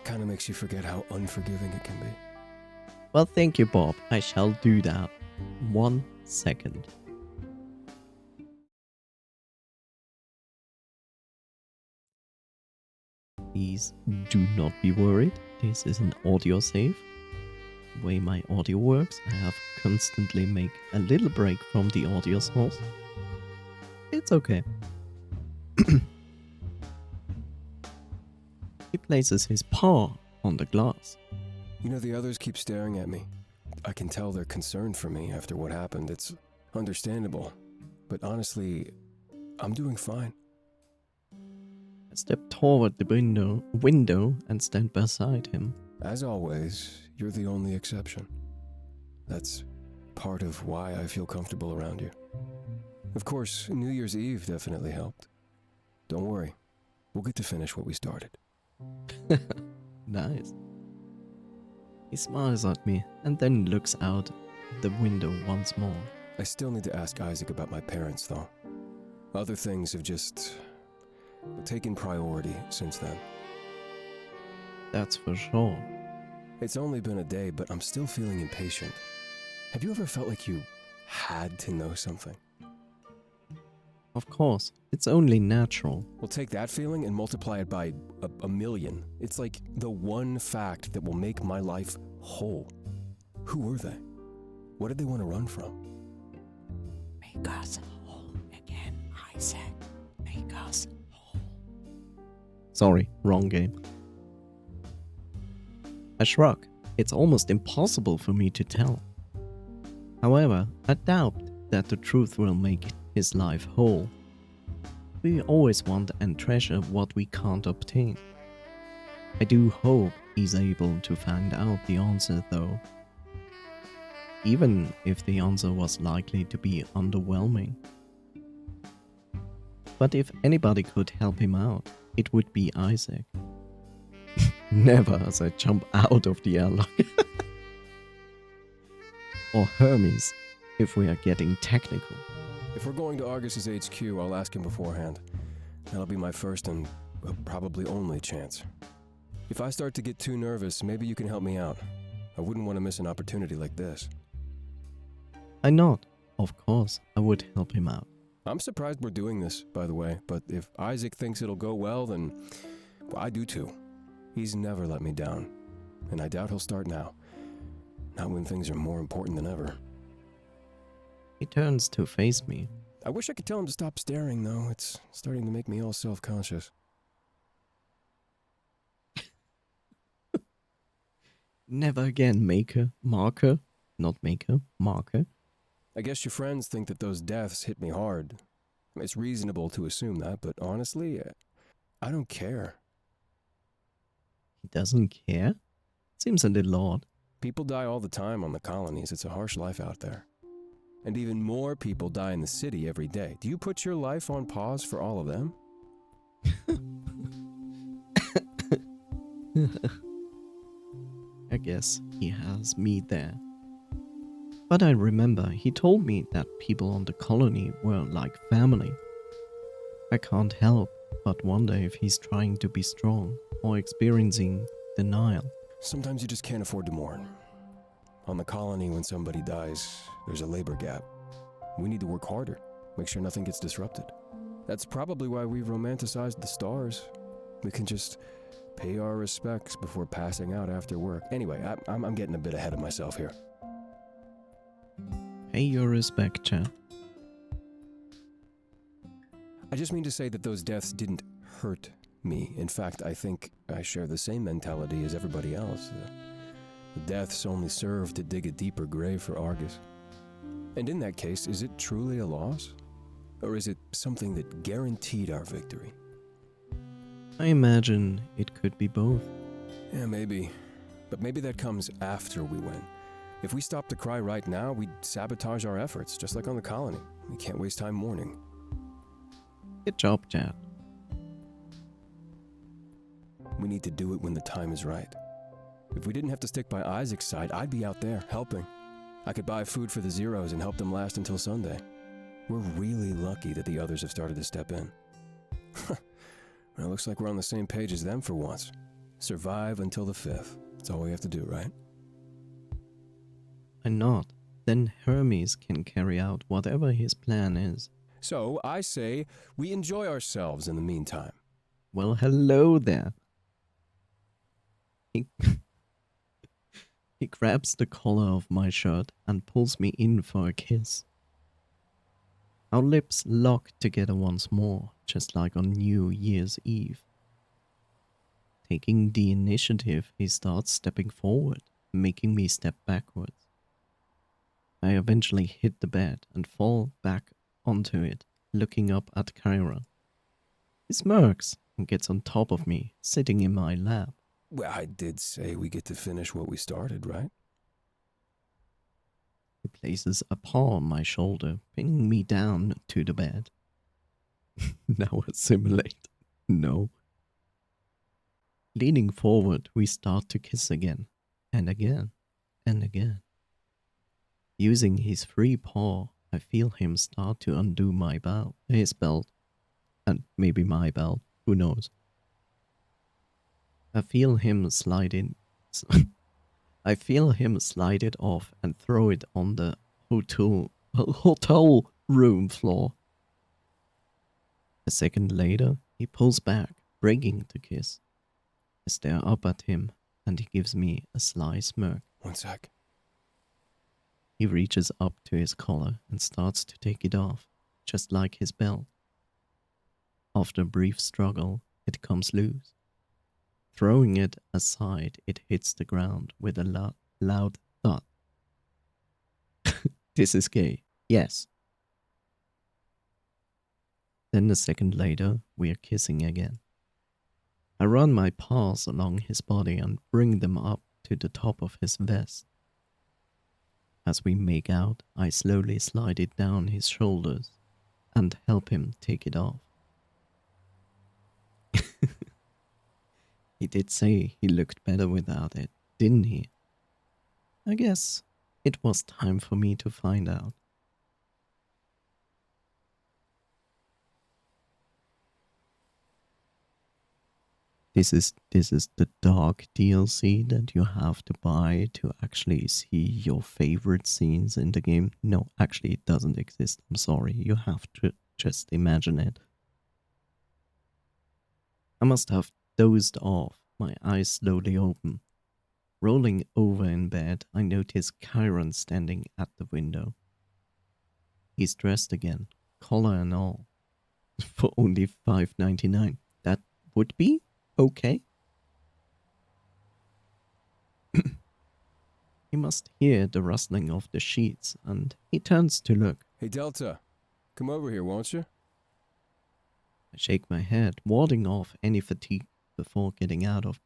Kinda makes you forget how unforgiving it can be. Well, thank you, Bob. I shall do that. 1 second. Please do not be worried. This is an audio save. The way my audio works, I have constantly make a little break from the audio source. It's okay. He places his paw on the glass. You know, the others keep staring at me. I can tell they're concerned for me after what happened. It's understandable. But honestly, I'm doing fine. I step toward the window and stand beside him. As always, you're the only exception. That's part of why I feel comfortable around you. Of course, New Year's Eve definitely helped. Don't worry, we'll get to finish what we started. Nice. He smiles at me and then looks out the window once more. I still need to ask Isaac about my parents, though. Other things have just taken priority since then. That's for sure. It's only been a day, but I'm still feeling impatient. Have you ever felt like you had to know something? Of course, it's only natural. Well, take that feeling and multiply it by a million. It's like the one fact that will make my life whole. Who were they? What did they want to run from? Make us whole again, Isaac. Make us whole. Sorry, wrong game. I shrug. It's almost impossible for me to tell. However, I doubt that the truth will make his life whole. We always want and treasure what we can't obtain. I do hope he's able to find out the answer though. Even if the answer was likely to be underwhelming. But if anybody could help him out, it would be Isaac. Never as I jump out of the airlock. Or Hermes, if we are getting technical. If we're going to Argus's HQ, I'll ask him beforehand. That'll be my first and probably only chance. If I start to get too nervous, maybe you can help me out. I wouldn't want to miss an opportunity like this. I nod. Of course, I would help him out. I'm surprised we're doing this, by the way, but if Isaac thinks it'll go well, then well, I do too. He's never let me down, and I doubt he'll start now. Not when things are more important than ever. He turns to face me. I wish I could tell him to stop staring, though. It's starting to make me all self-conscious. Never again, marker. Not maker, marker. I guess your friends think that those deaths hit me hard. It's reasonable to assume that, but honestly, I don't care. He doesn't care? Seems a little odd. People die all the time on the colonies. It's a harsh life out there. And even more people die in the city every day. Do you put your life on pause for all of them? I guess he has me there. But I remember he told me that people on the colony were like family. I can't help but wonder if he's trying to be strong or experiencing denial. Sometimes you just can't afford to mourn. On the colony, when somebody dies, there's a labor gap. We need to work harder, make sure nothing gets disrupted. That's probably why we've romanticized the stars. We can just pay our respects before passing out after work. Anyway, I'm getting a bit ahead of myself here. Pay your respect, Chad. I just mean to say that those deaths didn't hurt me. In fact, I think I share the same mentality as everybody else. The deaths only serve to dig a deeper grave for Argus. And in that case, is it truly a loss? Or is it something that guaranteed our victory? I imagine it could be both. Yeah, maybe. But maybe that comes after we win. If we stop to cry right now, we'd sabotage our efforts, just like on the colony. We can't waste time mourning. Good job, Chad. We need to do it when the time is right. If we didn't have to stick by Isaac's side, I'd be out there, helping. I could buy food for the Zeros and help them last until Sunday. We're really lucky that the others have started to step in. Well, it looks like we're on the same page as them for once. Survive until the 5th. That's all we have to do, right? I nod. Then Hermes can carry out whatever his plan is. So, I say, we enjoy ourselves in the meantime. Well, hello there. He grabs the collar of my shirt and pulls me in for a kiss. Our lips lock together once more, just like on New Year's Eve. Taking the initiative, he starts stepping forward, making me step backwards. I eventually hit the bed and fall back onto it, looking up at Kyra. He smirks and gets on top of me, sitting in my lap. Well, I did say we get to finish what we started, right? He places a paw on my shoulder, pinning me down to the bed. Now assimilate. No. Leaning forward, we start to kiss again, and again, and again. Using his free paw, I feel him start to undo his belt, and maybe my belt, who knows. I feel him slide it off and throw it on the hotel room floor. A second later, he pulls back, breaking the kiss. I stare up at him, and he gives me a sly smirk. One sec. He reaches up to his collar and starts to take it off, just like his belt. After a brief struggle, it comes loose. Throwing it aside, it hits the ground with a loud thud. This is gay. Yes. Then a second later, we are kissing again. I run my paws along his body and bring them up to the top of his vest. As we make out, I slowly slide it down his shoulders and help him take it off. He did say he looked better without it, didn't he? I guess it was time for me to find out. This is the dark DLC that you have to buy to actually see your favorite scenes in the game. No, actually it doesn't exist. I'm sorry. You have to just imagine it. I must have dozed off, my eyes slowly open. Rolling over in bed, I notice Chiron standing at the window. He's dressed again, collar and all, for only $5.99. That would be okay. He must hear the rustling of the sheets, and he turns to look. Hey, Delta, come over here, won't you? I shake my head, warding off any fatigue before getting out of